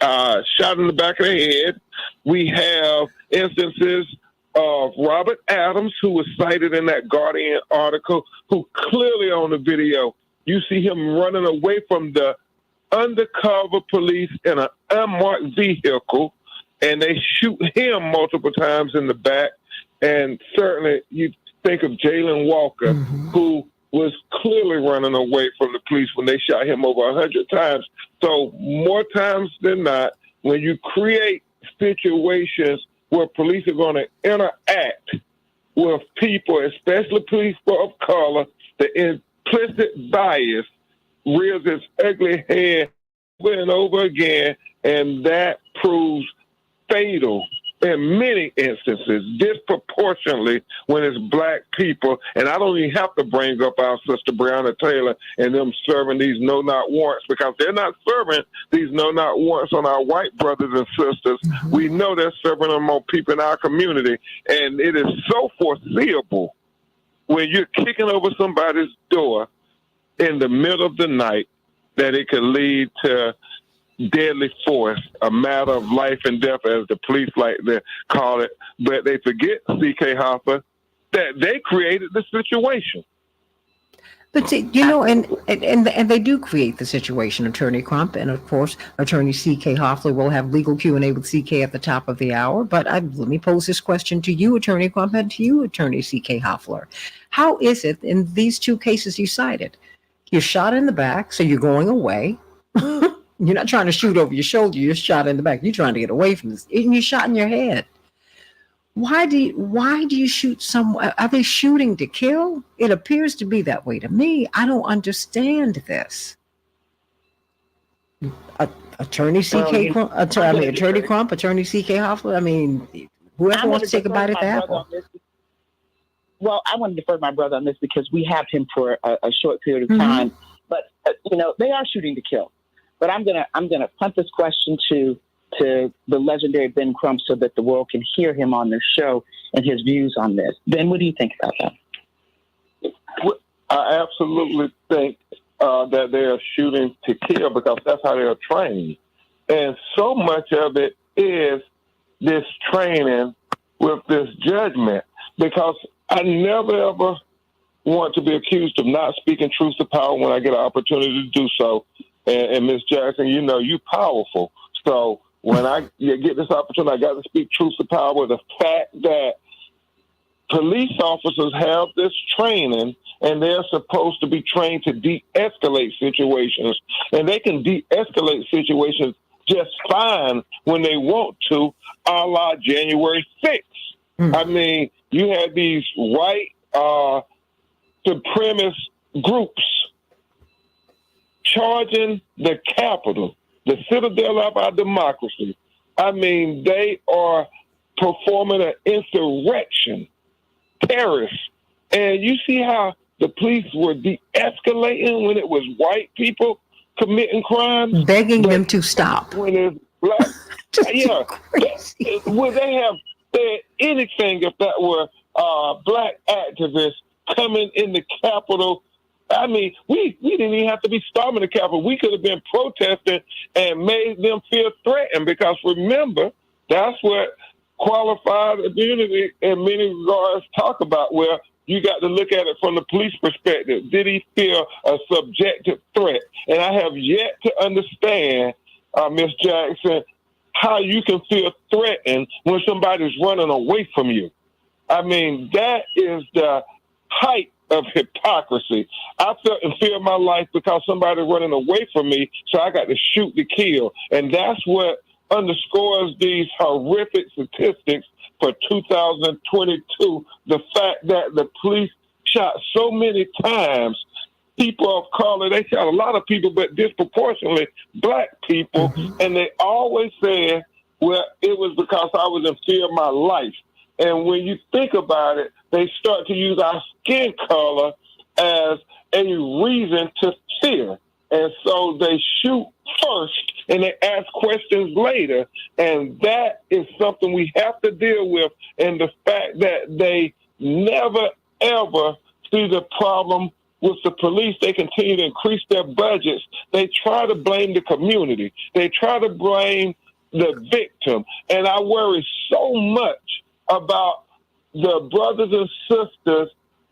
shot in the back of the head. We have instances of Robert Adams, who was cited in that Guardian article, who clearly on the video, you see him running away from the undercover police in an unmarked vehicle, and they shoot him multiple times in the back. And certainly you think of Jalen Walker, who was clearly running away from the police when they shot him over 100 times. So more times than not, when you create situations where police are going to interact with people, especially police of color, the implicit bias rears its ugly head over and over again, and that proves fatal in many instances, disproportionately when it's black people. And I don't even have to bring up our sister Breonna Taylor and them serving these no-knock warrants, because they're not serving these no-knock warrants on our white brothers and sisters. We know they're serving them on people in our community. And it is so foreseeable when you're kicking over somebody's door in the middle of the night that it could lead to deadly force, a matter of life and death, as the police like to call it. But they forget, C.K. Hoffa, that they created the situation. But see, and they do create the situation, Attorney Crump, and of course, Attorney C.K. Hoffler will have legal Q&A with C.K. at the top of the hour. But let me pose this question to you, Attorney Crump, and to you, Attorney C.K. Hoffler. How is it in these two cases you cited? You're shot in the back, so you're going away. You're not trying to shoot over your shoulder. You're shot in the back. You're trying to get away from this. And you're shot in your head. Why do you shoot someone? Are they shooting to kill? It appears to be that way to me. I don't understand this. Attorney C.K. Crump, Attorney Crump, Attorney C.K. Hoffler. I mean, whoever wants to take a bite at the apple. Well, I want to defer to my brother on this because we have him for a short period of time. But they are shooting to kill. But I'm gonna punt this question to the legendary Ben Crump so that the world can hear him on this show and his views on this. Ben, what do you think about that? I absolutely think that they are shooting to kill because that's how they are trained. And so much of it is this training with this judgment, because I never, ever want to be accused of not speaking truth to power when I get an opportunity to do so. And Ms. Jackson, you're powerful. So when I get this opportunity, I got to speak truth to power. The fact that police officers have this training, and they're supposed to be trained to de-escalate situations, and they can de-escalate situations just fine when they want to, a la January 6th. I mean, you had these white supremacist groups charging the Capitol, the citadel of our democracy. I mean, they are performing an insurrection, terrorists. And you see how the police were de-escalating when it was white people committing crimes? Begging them to stop. When it's black, yeah. Would they have said anything if that were black activists coming in the Capitol? I mean, we didn't even have to be storming the Capitol. We could have been protesting and made them feel threatened, because remember, that's what qualified immunity in many regards talk about, where you got to look at it from the police perspective. Did he feel a subjective threat? And I have yet to understand, Ms. Jackson, how you can feel threatened when somebody's running away from you. I mean, that is the height of hypocrisy. I felt in fear of my life because somebody running away from me, so I got to shoot to kill. And that's what underscores these horrific statistics for 2022, the fact that the police shot so many times people of color. They shot a lot of people, but disproportionately black people. And they always said, well, it was because I was in fear of my life. And when you think about it, they start to use our skin color as a reason to fear. And so they shoot first and they ask questions later. And that is something we have to deal with. And the fact that they never, ever see the problem with the police. They continue to increase their budgets. They try to blame the community. They try to blame the victim. And I worry so much about the brothers and sisters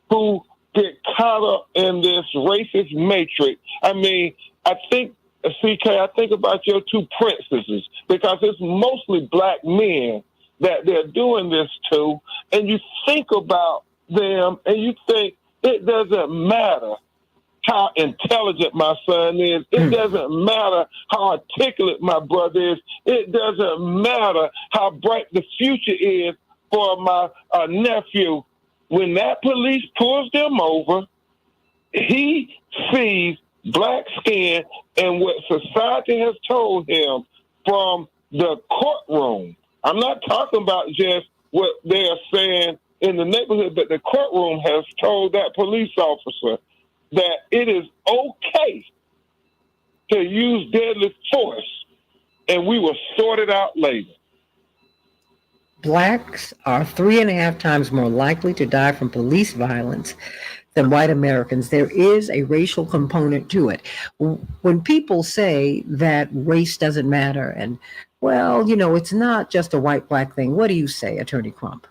who get caught up in this racist matrix. I mean, I think, CK, I think about your two princesses, because it's mostly black men that they're doing this to. And you think about them and you think, it doesn't matter how intelligent my son is. It doesn't matter how articulate my brother is. It doesn't matter how bright the future is for my nephew. When that police pulls them over, he sees black skin, and what society has told him from the courtroom. I'm not talking about just what they're saying in the neighborhood, but the courtroom has told that police officer that it is okay to use deadly force, and we will sort it out later. Blacks are 3.5 times more likely to die from police violence than white Americans. There is a racial component to it. When people say that race doesn't matter, and, well, you know, it's not just a white-black thing, what do you say, Attorney Crump?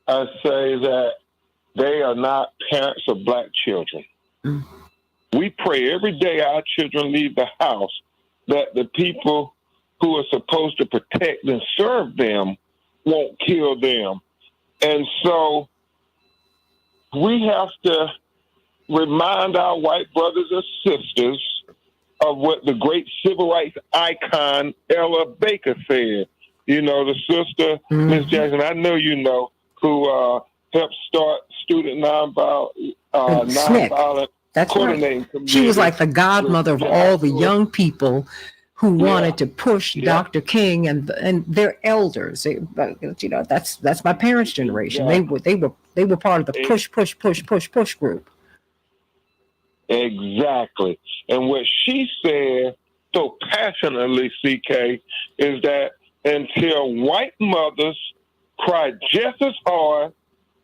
I say that they are not parents of black children. We pray every day our children leave the house that the people who are supposed to protect and serve them won't kill them. And so we have to remind our white brothers and sisters of what the great civil rights icon Ella Baker said. You know, the sister, Miss Jackson, I know you know, who helped start student nonviolent That's coordinating right. community. She was like the godmother of all the young people who wanted to push Dr. King and their elders. You know, that's my parents' generation. They were part of the push group. Exactly. And what she said so passionately, CK, is that until white mothers cry just as hard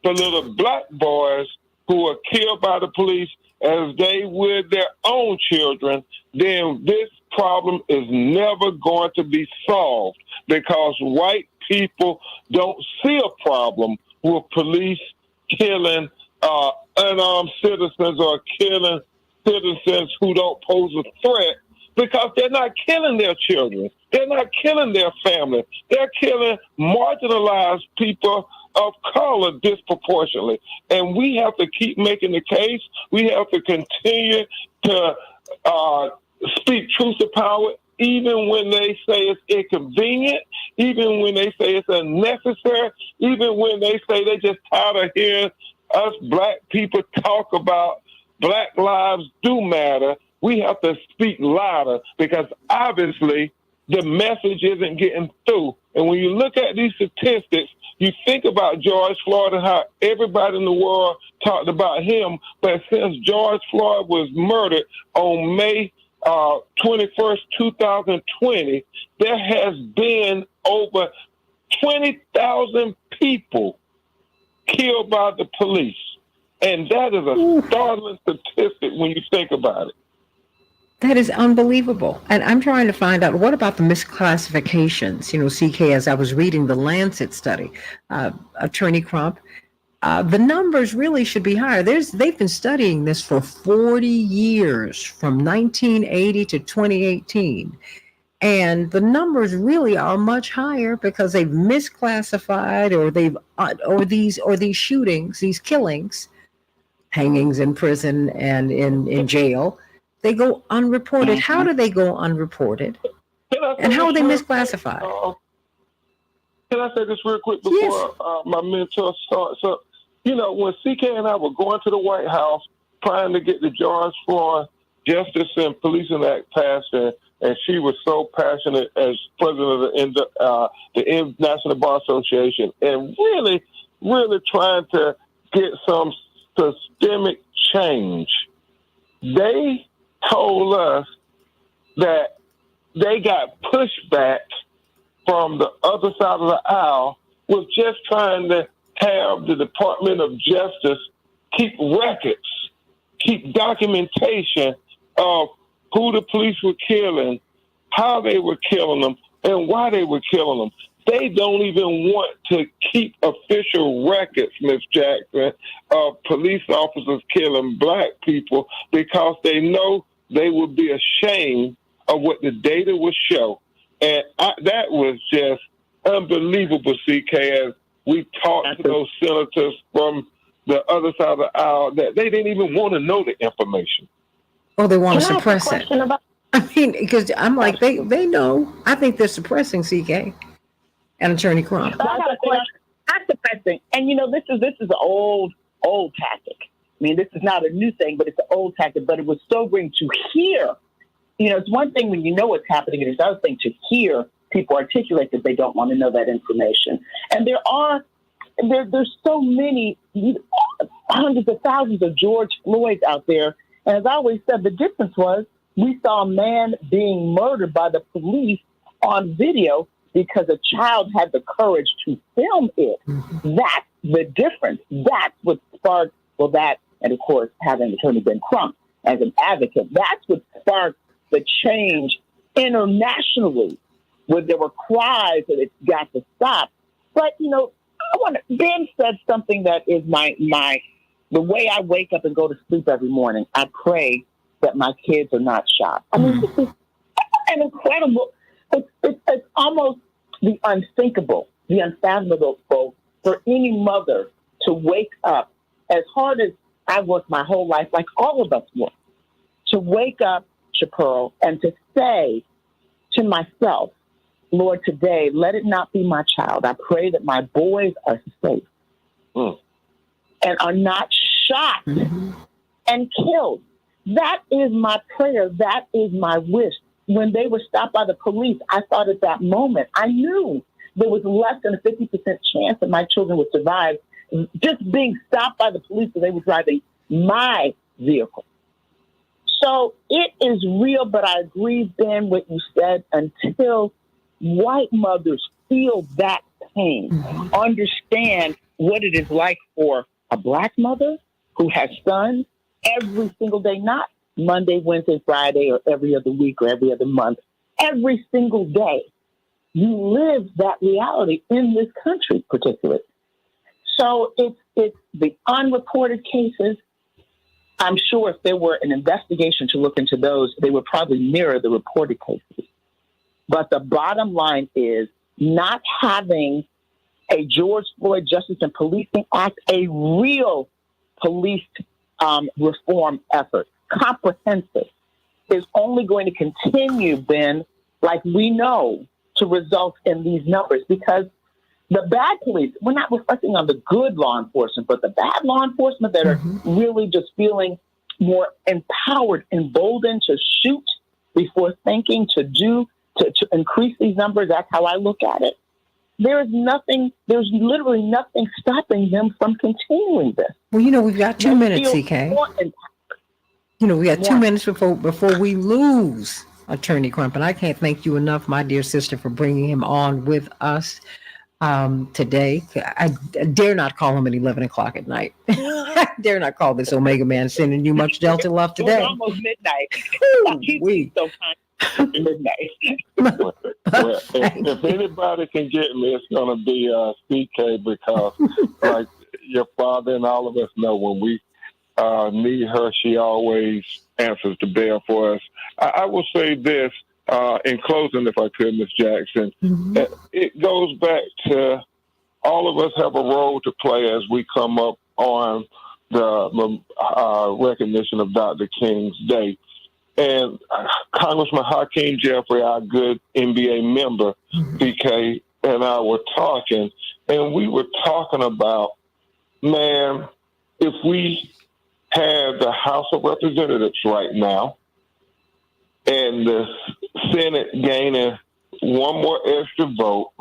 for little black boys who are killed by the police as they would their own children, then this problem is never going to be solved, because white people don't see a problem with police killing unarmed citizens or killing citizens who don't pose a threat, because they're not killing their children. They're not killing their family. They're killing marginalized people of color disproportionately. And we have to keep making the case. We have to continue to speak truth to power, even when they say it's inconvenient, even when they say it's unnecessary, even when they say they just tired of hearing us black people talk about Black lives do matter. We have to speak louder because obviously the message isn't getting through. And when you look at these statistics, you think about George Floyd and how everybody in the world talked about him. But since George Floyd was murdered on May 21st, 2020, there has been over 20,000 people killed by the police. And that is a startling statistic when you think about it. That is unbelievable. And I'm trying to find out, what about the misclassifications? CK, as I was reading the Lancet study, Attorney Crump, the numbers really should be higher. They've been studying this for 40 years, from 1980 to 2018. And the numbers really are much higher because they've misclassified, or these shootings, these killings, hangings in prison and in jail, they go unreported. How do they go unreported? And how are they misclassified? Can I say this real quick before my mentor starts? So, when CK and I were going to the White House trying to get the George Floyd Justice and Policing Act passed, and she was so passionate as president of the International Bar Association, and really, really trying to get some systemic change. They told us that they got pushback from the other side of the aisle with just trying to have the Department of Justice keep records, keep documentation of who the police were killing, how they were killing them, and why they were killing them. They don't even want to keep official records, Ms. Jackson, of police officers killing black people because they know they would be ashamed of what the data would show. And that was just unbelievable, CK, as we talked to those senators from the other side of the aisle, that they didn't even want to know the information. Oh, they want to suppress it. Because I'm like, they know. I think they're suppressing, CK. And Attorney Crump. I got a question. Not suppressing. And this is an old tactic. I mean, this is not a new thing, but it's an old tactic. But it was sobering to hear. It's one thing when you know what's happening, and it's another thing to hear people articulate that they don't want to know that information. And there's so many, hundreds of thousands of George Floyds out there. And as I always said, the difference was we saw a man being murdered by the police on video because a child had the courage to film it. Mm-hmm. That's the difference. That's what sparked, that, and of course, having Attorney Ben Crump as an advocate, that's what sparked the change internationally, where there were cries that it's got to stop. But, Ben said something that is the way I wake up and go to sleep every morning. I pray that my kids are not shot. I mean, this is an incredible, it's almost the unthinkable, the unfathomable for any mother to wake up, as hard as I worked my whole life, like all of us work, to wake up, Chapearl, and to say to myself, Lord, today, let it not be my child. I pray that my boys are safe and are not shot and killed. That is my prayer. That is my wish. When they were stopped by the police, I thought at that moment, I knew there was less than a 50% chance that my children would survive just being stopped by the police when they were driving my vehicle. So it is real, but I agree, Ben, what you said, until white mothers feel that pain, understand what it is like for a black mother who has sons every single day, not Monday, Wednesday, Friday, or every other week or every other month, every single day. You live that reality in this country, particularly. So it's the unreported cases. I'm sure if there were an investigation to look into those, they would probably mirror the reported cases. But the bottom line is not having a George Floyd Justice and Policing Act, a real police reform effort, comprehensive, is only going to continue, Ben, like we know, to result in these numbers, because the bad police, we're not reflecting on the good law enforcement, but the bad law enforcement that are really just feeling more empowered, emboldened to shoot before thinking, to increase these numbers. That's how I look at it. There's literally nothing stopping them from continuing this. Well, we've got 2 minutes, CK. We got 2 minutes before we lose Attorney Crump, and I can't thank you enough, my dear sister, for bringing him on with us today. I dare not call him at 11 o'clock at night. I dare not call this Omega man sending you much Delta love today. It's almost midnight. He's so kind. Midnight. Well, if anybody can get me, it's going to be CK, because like your father and all of us know, when we need her, she always answers the bell for us. I will say this in closing, if I could, Ms. Jackson. It goes back to all of us have a role to play as we come up on the recognition of Dr. King's Day. And Congressman Hakeem Jeffrey, our good NBA member, PK, and I were talking, and we were talking about, man, if we had the House of Representatives right now and the Senate gaining one more extra vote,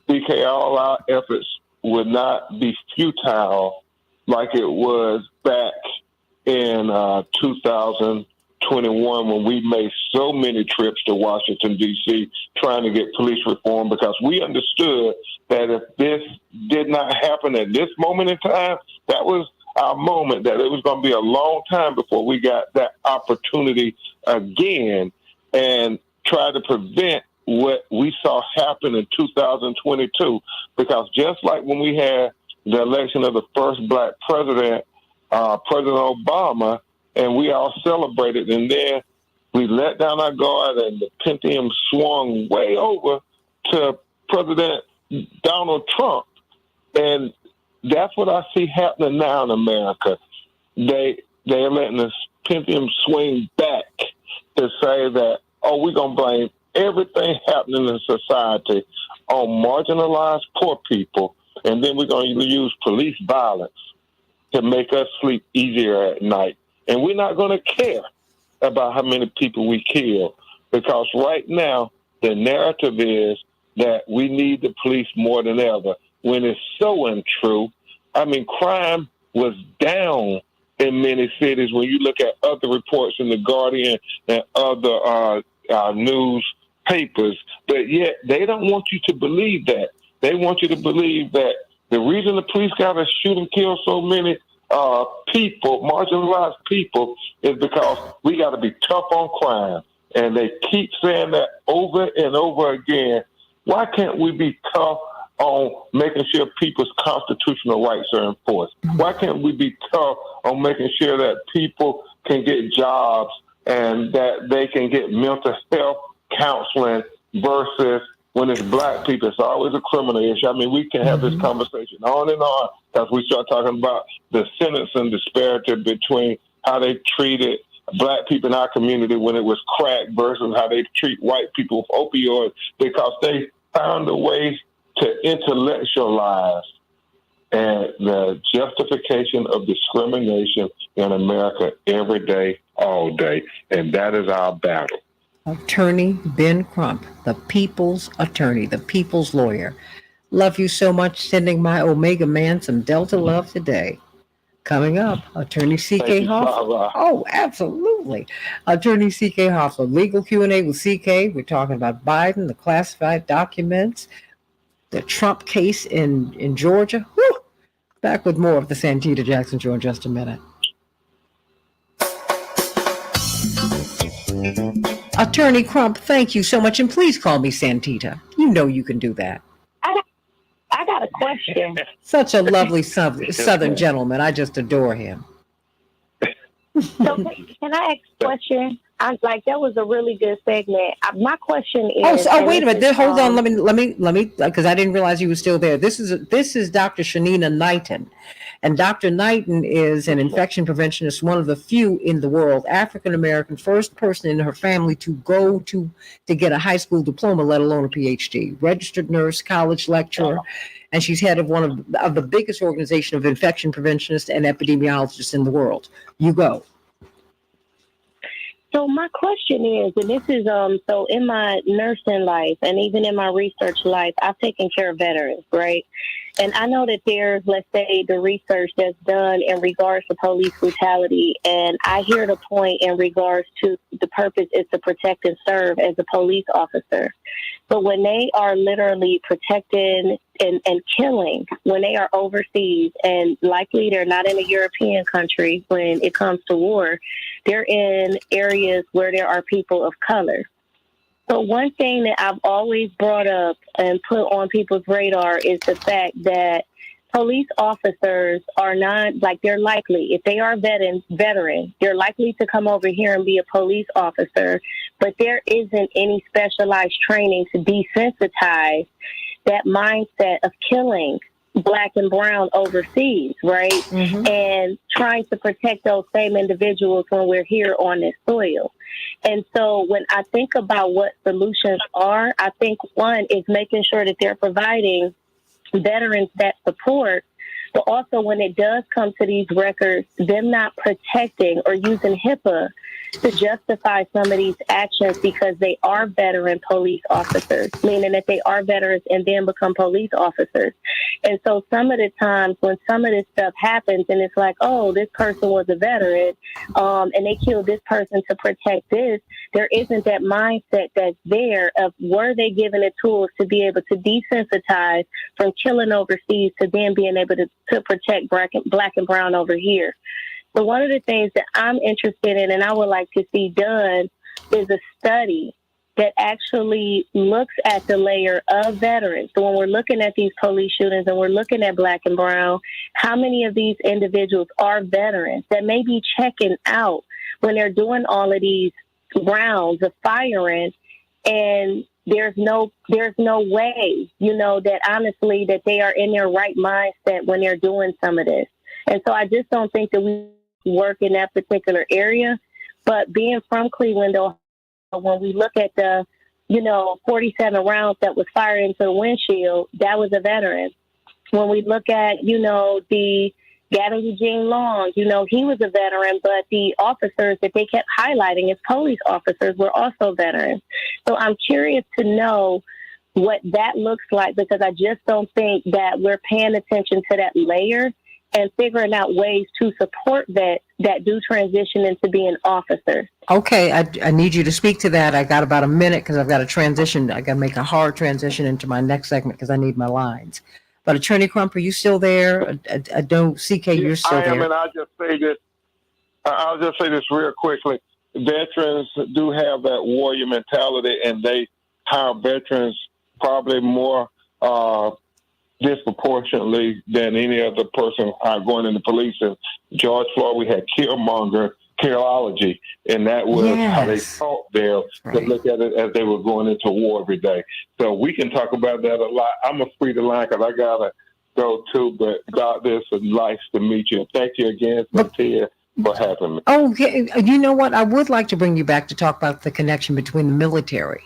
PK, all our efforts would not be futile like it was back in 2021 when we made so many trips to Washington, D.C. trying to get police reform, because we understood that if this did not happen at this moment in time, that was our moment, that it was going to be a long time before we got that opportunity again and try to prevent what we saw happen in 2022. Because just like when we had the election of the first black president, President Obama, and we all celebrated, and then we let down our guard and the pendulum swung way over to President Donald Trump. And that's what I see happening now in America. They're letting this pendulum swing back to say that, we're going to blame everything happening in society on marginalized poor people, and then we're going to use police violence to make us sleep easier at night. And we're not going to care about how many people we kill, because right now the narrative is that we need the police more than ever, when it's so untrue. I mean, crime was down in many cities when you look at other reports in The Guardian and other newspapers, but yet they don't want you to believe that. They want you to believe that the reason the police got to shoot and kill so many people, marginalized people, is because we got to be tough on crime. And they keep saying that over and over again. Why can't we be tough on making sure people's constitutional rights are enforced? Why can't we be tough on making sure that people can get jobs and that they can get mental health counseling, versus when it's black people, it's always a criminal issue? I mean, we can have this conversation on and on, because we start talking about the sentencing disparity between how they treated black people in our community when it was crack versus how they treat white people with opioids, because they found a way to intellectualize and the justification of discrimination in America every day, all day. And that is our battle. Attorney Ben Crump, the people's attorney, the people's lawyer. Love you so much. Sending my Omega man some Delta love today. Coming up, Attorney C.K. Hoffler. Oh, absolutely. Attorney C.K. Hoffler, legal Q&A with C.K. We're talking about Biden, the classified documents, the Trump case in Georgia. Whew. Back with more of the Santita Jackson Show in just a minute. Attorney Crump, thank you so much, and please call me Santita. You know you can do that. I got a question. Such a lovely Southern gentleman. I just adore him. So can I ask a question? that was a really good segment. My question is. Wait a minute. Hold on. Let me, because I didn't realize you were still there. This is Dr. Shanina Knighton, and Dr. Knighton is an infection preventionist, one of the few in the world, African American, first person in her family to go to get a high school diploma, let alone a PhD. Registered nurse, college lecturer, and she's head of one of the biggest organization of infection preventionists and epidemiologists in the world. You go. So my question is, and this is so in my nursing life and even in my research life, I've taken care of veterans, right? And I know that there's, let's say, the research that's done in regards to police brutality, and I hear the point in regards to the purpose is to protect and serve as a police officer. But when they are literally protecting and killing, when they are overseas, and likely they're not in a European country when it comes to war, they're in areas where there are people of color. So one thing that I've always brought up and put on people's radar is the fact that police officers are not, like, they're likely, if they are veterans, they're likely to come over here and be a police officer, but there isn't any specialized training to desensitize that mindset of killing Black and brown overseas, right? Mm-hmm. And trying to protect those same individuals when we're here on this soil. And so when I think about what solutions are, I think one is making sure that they're providing veterans that support, but also when it does come to these records, them not protecting or using HIPAA to justify some of these actions because they are veteran police officers, meaning that they are veterans and then become police officers. And so some of the times when some of this stuff happens and it's like, oh, this person was a veteran and they killed this person to protect this, there isn't that mindset that's there of were they given the tools to be able to desensitize from killing overseas to then being able to protect Black and brown over here. So one of the things that I'm interested in and I would like to see done is a study that actually looks at the layer of veterans. So when we're looking at these police shootings and we're looking at Black and brown, how many of these individuals are veterans that may be checking out when they're doing all of these rounds of firing, and there's no way, that honestly that they are in their right mindset when they're doing some of this. And so I just don't think that we work in that particular area. But being from Cleveland, Ohio, when we look at the, 47 rounds that was fired into the windshield, that was a veteran. When we look at, the Gavin Eugene Long, he was a veteran, but the officers that they kept highlighting as police officers were also veterans. So I'm curious to know what that looks like, because I just don't think that we're paying attention to that layer and figuring out ways to support that do transition into being officers. Okay, I need you to speak to that. I got about a minute because I've got to transition. I got to make a hard transition into my next segment because I need my lines. But Attorney Crump, are you still there? I don't, CK, you're still there. I am, and I'll just say this real quickly. Veterans do have that warrior mentality, and they hire veterans probably more disproportionately than any other person going in the police. And George Floyd, we had Careology, and that was how they taught there to look at it as they were going into war every day. So we can talk about that a lot. I'm a free to line because I got to go too, but Doctor, it's nice to meet you. Thank you again, Santita, for having me. Okay, you know what? I would like to bring you back to talk about the connection between the military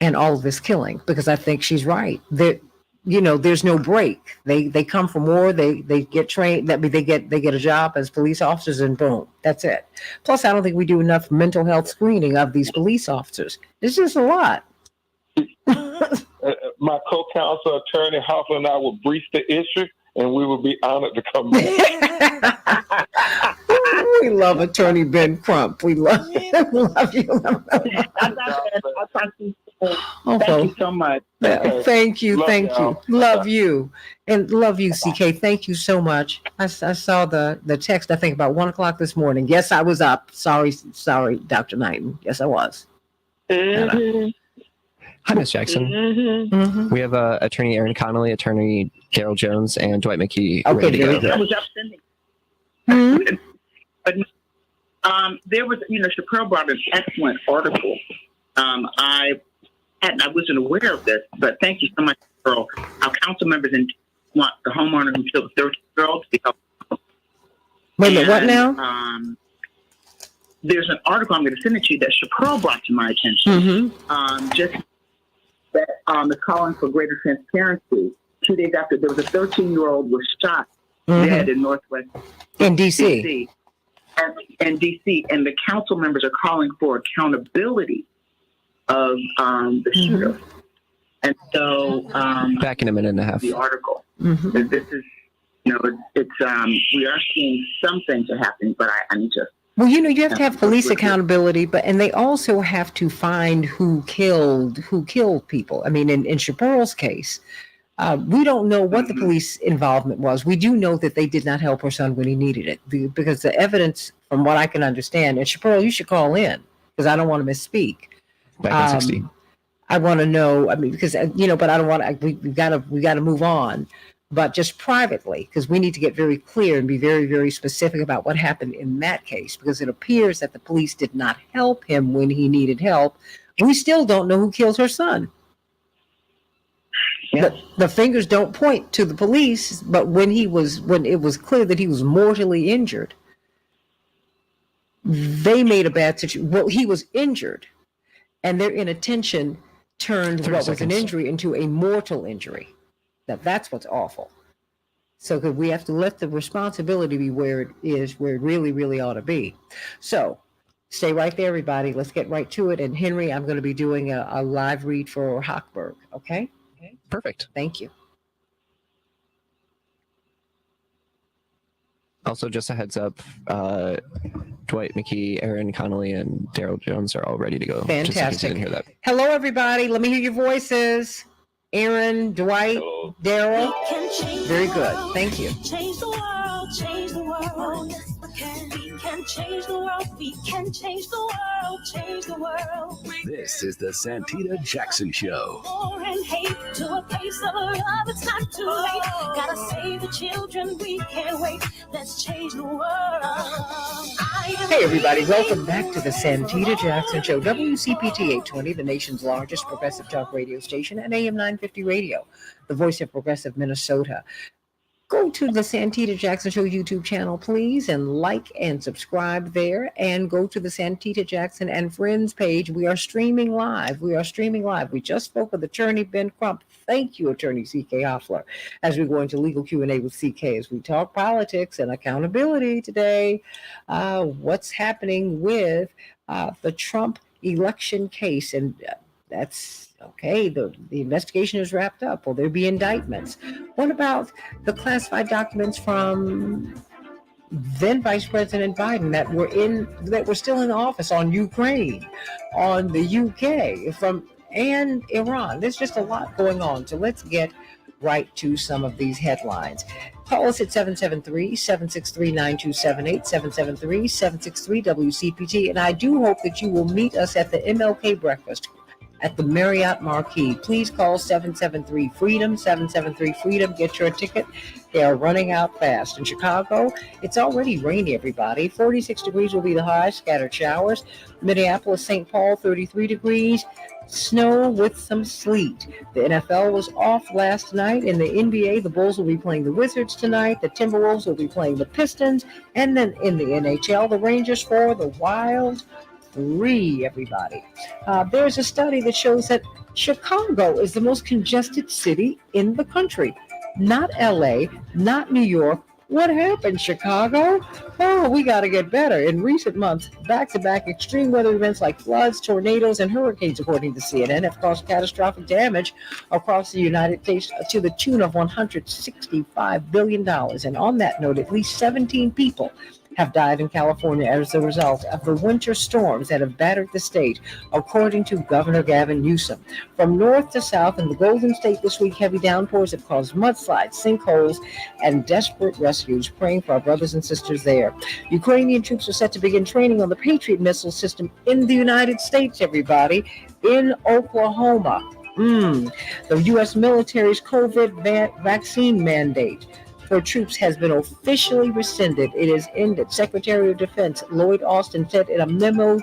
and all of this killing, because I think she's right. There's no break. They come from war. They get trained. That means they get a job as police officers, and boom, that's it. Plus, I don't think we do enough mental health screening of these police officers. It's just a lot. My co-counsel, Attorney Hoffman, and I will brief the issue, and we will be honored to come back. We love Attorney Ben Crump. We love you. Love you. I'll talk to you soon. Thank you so much. Thank you. Thank you. Love you. And love you, CK. Thank you so much. I saw the text, I think, about 1 o'clock this morning. Yes, I was up. Sorry, Dr. Knighton. Yes, I was. Mm-hmm. Hi, Ms. Jackson. Mm-hmm. Mm-hmm. We have Attorney Aaron Connolly, Attorney Daryl Jones, and Dwight McKee. Okay, ready to there go. we go. I was up sending. There was, Chappelle brought an excellent article. I wasn't aware of this, but thank you so much, Earl. Our council members want the homeowner who killed the 13-year-old to be held. Wait a minute, what now? There's an article I'm going to send it to you that Chappelle brought to my attention. Just that is calling for greater transparency. 2 days after, there was a 13-year-old was shot dead in Northwest in D.C. In D.C., and the council members are calling for accountability of the shooter. And so, back in a minute and a half. The article. This is, we are seeing some things are happening, but I need to. Well, you have to have police accountability, and they also have to find who killed people. I mean, in Chappelle's case, we don't know what the police involvement was. We do know that they did not help her son when he needed it, because the evidence, from what I can understand, and Chappelle, you should call in because I don't want to misspeak. Back in 60. I want to know. I mean, because but I don't want to. We got to move on. But just privately, because we need to get very clear and be very, very specific about what happened in that case, because it appears that the police did not help him when he needed help. We still don't know who killed her son. Yeah. The fingers don't point to the police, but when it was clear that he was mortally injured, they made a bad situation. Well, he was injured, and their inattention turned what was an injury into a mortal injury. That's what's awful. So we have to let the responsibility be where it is, where it really, really ought to be. So stay right there, everybody. Let's get right to it. And Henry, I'm going to be doing a live read for Hochberg. Okay? Perfect. Thank you. Also, just a heads up, Dwight McKee, Aaron Connolly, and Daryl Jones are all ready to go. Fantastic. Just in case you didn't hear that. Hello, everybody. Let me hear your voices. Aaron, Dwight, Daryl. Very good. Thank you. Change the world, change the world. We can change the world. We can change the world, change the world. This is the Santita Jackson Show. War and hate to a place of love. It's not too late. Gotta save the children. We can't wait. Let's change the world. Hey, everybody. Welcome back to the Santita Jackson Show. WCPT 820, the nation's largest progressive talk radio station, and AM 950 radio, the voice of progressive Minnesota. Go to the Santita Jackson Show YouTube channel, please, and like and subscribe there. And go to the Santita Jackson and Friends page. We are streaming live. We just spoke with Attorney Ben Crump. Thank you, Attorney C.K. Hoffler, as we go into legal Q&A with C.K. as we talk politics and accountability today. What's happening with the Trump election case? And that's okay. The investigation is wrapped up. Will there be indictments? What about the classified documents from then Vice President Biden that were still in office on Ukraine, on the UK, and Iran? There's just a lot going on. So let's get right to some of these headlines. Call us at 773-763-9278, 773-763-WCPT. And I do hope that you will meet us at the MLK breakfast at the Marriott Marquis. Please call 773-FREEDOM, 773-FREEDOM. Get your ticket. They are running out fast. In Chicago, it's already rainy, everybody. 46 degrees will be the high, scattered showers. Minneapolis, St. Paul, 33 degrees. Snow with some sleet. The NFL was off last night. In the NBA, the Bulls will be playing the Wizards tonight. The Timberwolves will be playing the Pistons. And then in the NHL, the Rangers for the Wild 3, everybody. There's a study that shows that Chicago is the most congested city in the country. Not LA, not New York. What happened, Chicago? Oh, we got to get better. In recent months, back-to-back extreme weather events like floods, tornadoes, and hurricanes, according to CNN, have caused catastrophic damage across the United States to the tune of $165 billion. And on that note, at least 17 people have died in California as a result of the winter storms that have battered the state, according to Governor Gavin Newsom. From north to south in the Golden State this week, heavy downpours have caused mudslides, sinkholes, and desperate rescues, praying for our brothers and sisters there. Ukrainian troops are set to begin training on the Patriot missile system in the United States, everybody, in Oklahoma. The U.S. military's COVID vaccine mandate. for troops has been officially rescinded. It is ended. Secretary of Defense Lloyd Austin said in a memo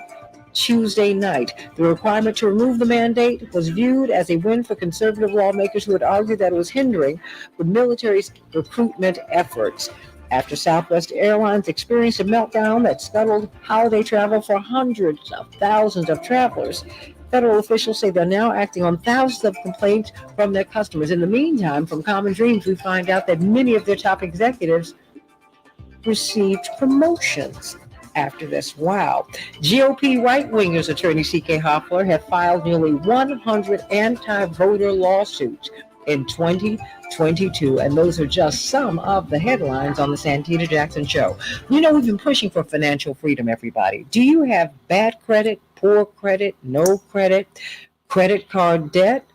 Tuesday night. The requirement to remove the mandate was viewed as a win for conservative lawmakers who had argued that it was hindering the military's recruitment efforts. After Southwest Airlines experienced a meltdown that scuttled holiday travel for hundreds of thousands of travelers, federal officials say they're now acting on thousands of complaints from their customers. In the meantime, from Common Dreams, we find out that many of their top executives received promotions after this. Wow. GOP right-wingers attorney C.K. Hoffler have filed nearly 100 anti-voter lawsuits in 2022, and those are just some of the headlines on the Santita Jackson Show. You know, we've been pushing for financial freedom, everybody. Do you have bad credit, poor credit, no credit, credit card debt?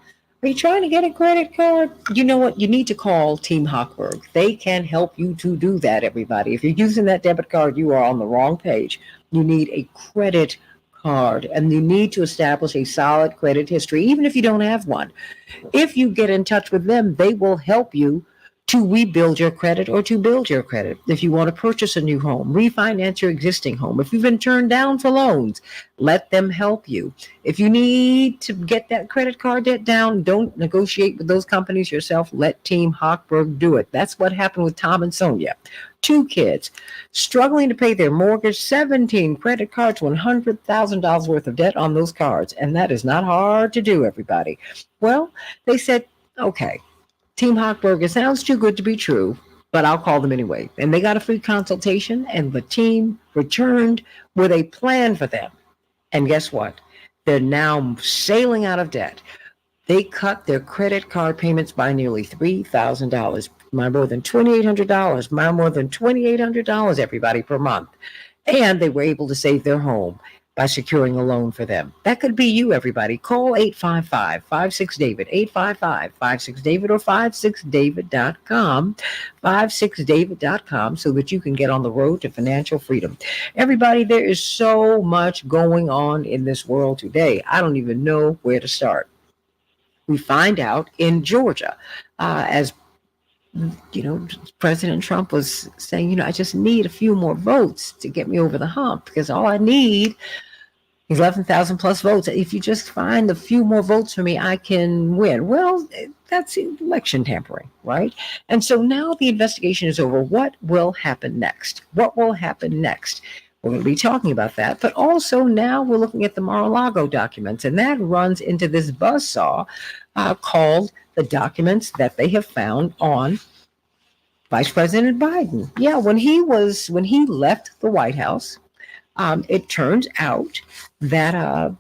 Are you trying to get a credit card? You know what? You need to call Team Hochberg. They can help you to do that, everybody. If you're using that debit card, you are on the wrong page. You need a credit card, and you need to establish a solid credit history, even if you don't have one. If you get in touch with them, they will help you to rebuild your credit or to build your credit. If you want to purchase a new home, refinance your existing home. If you've been turned down for loans, let them help you. If you need to get that credit card debt down, don't negotiate with those companies yourself. Let Team Hochberg do it. That's what happened with Tom and Sonia. 2 kids struggling to pay their mortgage, 17 credit cards, $100,000 worth of debt on those cards. And that is not hard to do, everybody. Well, they said, okay, Team Hochberg, it sounds too good to be true, but I'll call them anyway. And they got a free consultation, and the team returned with a plan for them. And guess what? They're now sailing out of debt. They cut their credit card payments by nearly $3,000, my more than $2,800, my more than $2,800, everybody, per month. And they were able to save their home by securing a loan for them. That could be you, everybody. Call 855-56-DAVID, 855-56-DAVID, or 56david.com, 56david.com, so that you can get on the road to financial freedom. Everybody, there is so much going on in this world today. I don't even know where to start. We find out in Georgia, as you know, President Trump was saying, you know, I just need a few more votes to get me over the hump, because all I need is 11,000 plus votes. If you just find a few more votes for me, I can win. Well, that's election tampering, right? And so now the investigation is over. What will happen next? What will happen next? We're going to be talking about that. But also now we're looking at the Mar-a-Lago documents, and that runs into this buzzsaw called the documents that they have found on Vice President Biden. Yeah, when he left the White House, it turns out that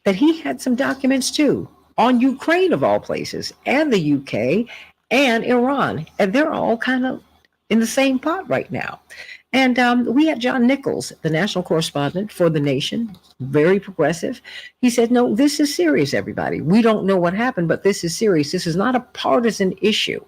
that he had some documents too on Ukraine, of all places, and the UK and Iran, and they're all kind of in the same pot right now. And we had John Nichols, the national correspondent for The Nation, very progressive. He said, no, this is serious, everybody. We don't know what happened, but this is serious. This is not a partisan issue.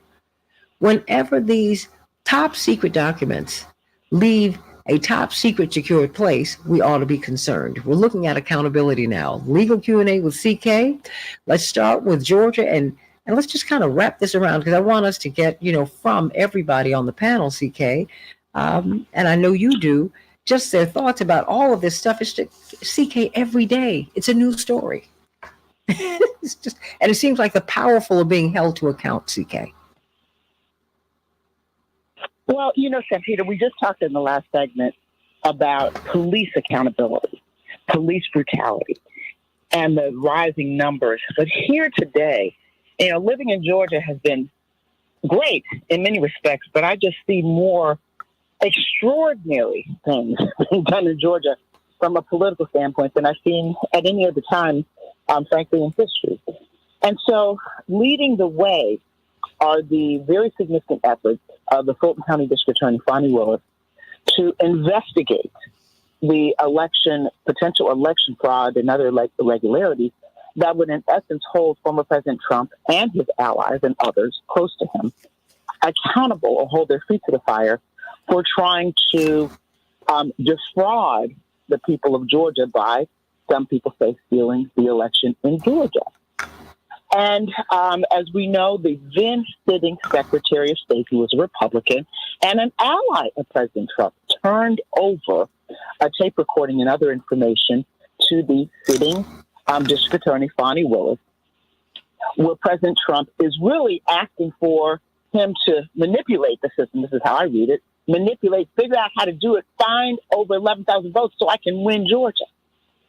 Whenever these top secret documents leave a top secret secured place, we ought to be concerned. We're looking at accountability now. Legal Q&A with CK. Let's start with Georgia, and let's just kind of wrap this around, because I want us to get, you know, from everybody on the panel, CK, and I know you do, just their thoughts about all of this stuff. It's just, CK, every day, it's a new story. It's just, and it seems like the powerful are being held to account, CK. Well, you know, Santita, we just talked in the last segment about police accountability, police brutality, and the rising numbers. But here today, you know, living in Georgia has been great in many respects, but I just see more extraordinary things being done in Georgia from a political standpoint than I've seen at any other time, frankly, in history. And so leading the way are the very significant efforts of the Fulton County District Attorney, Fonnie Willis, to investigate the potential election fraud and other irregularities that would, in essence, hold former President Trump and his allies and others close to him accountable or hold their feet to the fire for trying to defraud the people of Georgia by, some people say, stealing the election in Georgia. And as we know, the then sitting Secretary of State, who was a Republican and an ally of President Trump, turned over a tape recording and other information to the sitting District Attorney, Fonnie Willis, where President Trump is really asking for him to manipulate the system. This is how I read it. Manipulate, figure out how to do it, find over 11,000 votes so I can win Georgia.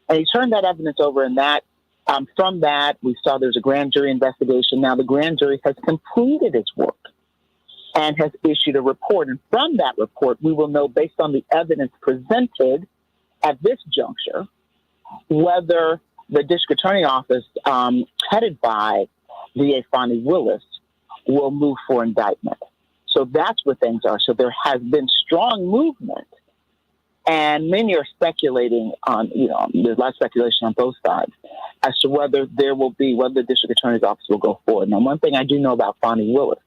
And he turned that evidence over, and that from that, we saw there's a grand jury investigation. Now the grand jury has completed its work and has issued a report. And from that report, we will know, based on the evidence presented at this juncture, whether the district attorney office headed by DA Fonnie Willis will move for indictment. So that's where things are. So there has been strong movement. And many are speculating on, there's a lot of speculation on both sides as to whether whether the district attorney's office will go forward. Now, one thing I do know about Fonnie Willis,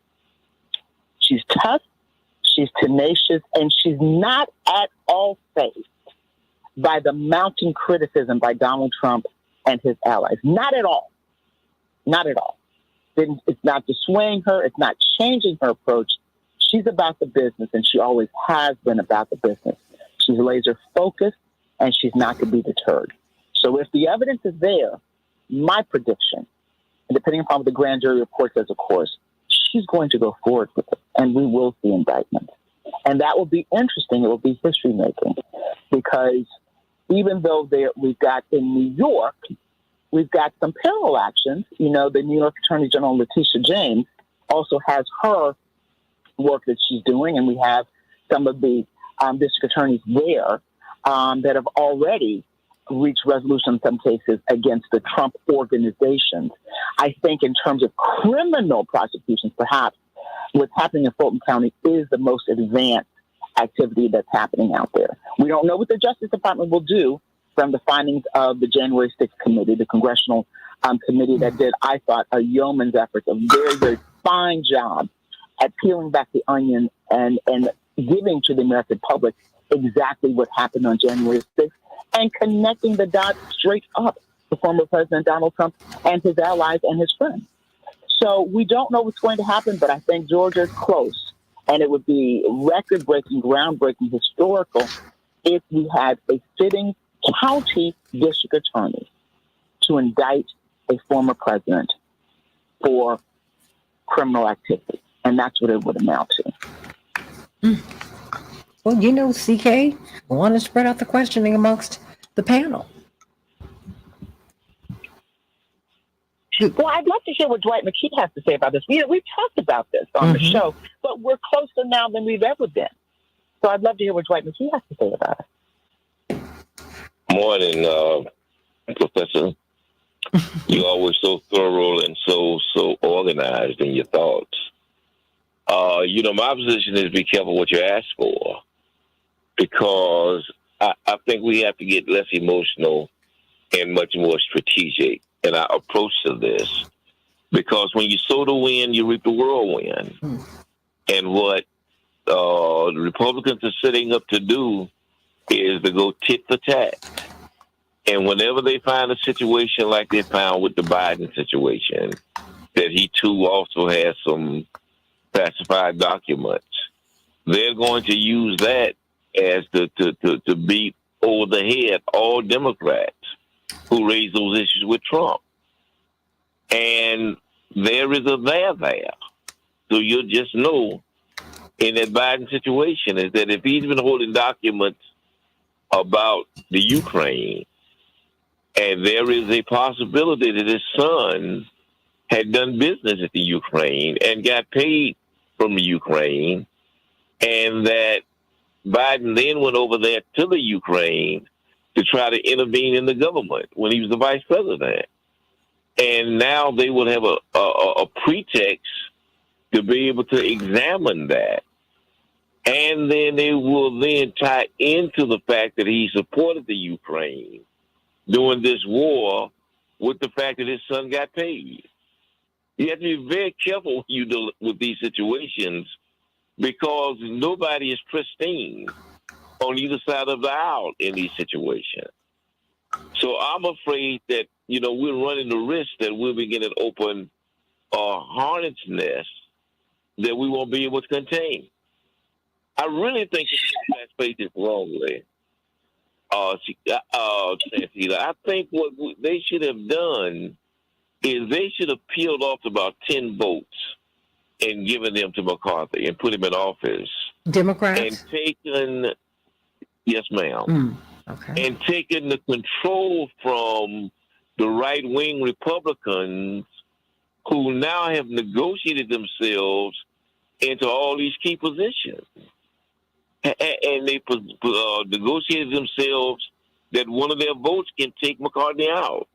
she's tough, she's tenacious, and she's not at all fazed by the mounting criticism by Donald Trump and his allies. Not at all. Not at all. It's not dissuading her. It's not changing her approach. She's about the business, and she always has been about the business. She's laser focused, and she's not to be deterred. So if the evidence is there, my prediction, and depending upon what the grand jury report says, of course, she's going to go forward with it, and we will see indictment. And that will be interesting. It will be history making, because even though we've got in New York, we've got some parallel actions. The New York Attorney General Letitia James also has her work that she's doing, and we have some of the district attorneys there that have already reached resolution in some cases against the Trump organizations. I think in terms of criminal prosecutions, perhaps what's happening in Fulton County is the most advanced activity that's happening out there. We don't know what the Justice Department will do from the findings of the January 6th committee, the congressional committee that did, I thought, a yeoman's effort, a very, very fine job at peeling back the onion and giving to the American public exactly what happened on January 6th and connecting the dots straight up to former President Donald Trump and his allies and his friends. So we don't know what's going to happen, but I think Georgia's close. And it would be record-breaking, groundbreaking, historical if we had a sitting county district attorney to indict a former president for criminal activity. And that's what it would amount to. Well, CK, we want to spread out the questioning amongst the panel. Well, I'd love to hear what Dwight McKee has to say about this. We've talked about this on the show, but we're closer now than we've ever been. So I'd love to hear what Dwight McKee has to say about it. Morning, Professor. You're always so thorough and so organized in your thoughts. My position is be careful what you ask for, because I think we have to get less emotional and much more strategic in our approach to this. Because when you sow the wind, you reap the whirlwind. And what the Republicans are setting up to do is to go tit for tat. And whenever they find a situation like they found with the Biden situation, that he too also has some classified documents, they're going to use that as to beat over the head all Democrats who raise those issues with Trump. And there is a there. So you'll just know in that Biden situation is that if he's been holding documents about the Ukraine, and there is a possibility that his son had done business at the Ukraine and got paid from the Ukraine, and that Biden then went over there to the Ukraine to try to intervene in the government when he was the vice president. And now they will have a pretext to be able to examine that. And then they will then tie into the fact that he supported the Ukraine during this war with the fact that his son got paid. You have to be very careful when you deal with these situations, because nobody is pristine on either side of the aisle in these situations. So I'm afraid that, we're running the risk that we'll begin to open a hornet's nest that we won't be able to contain. I really think the classified it wrongly. Santita, I think what they should have done is they should have peeled off about 10 votes and given them to McCarthy and put him in office. Democrats? And taken, yes, ma'am. Okay. And taken the control from the right-wing Republicans who now have negotiated themselves into all these key positions. And they negotiated themselves that one of their votes can take McCarthy out.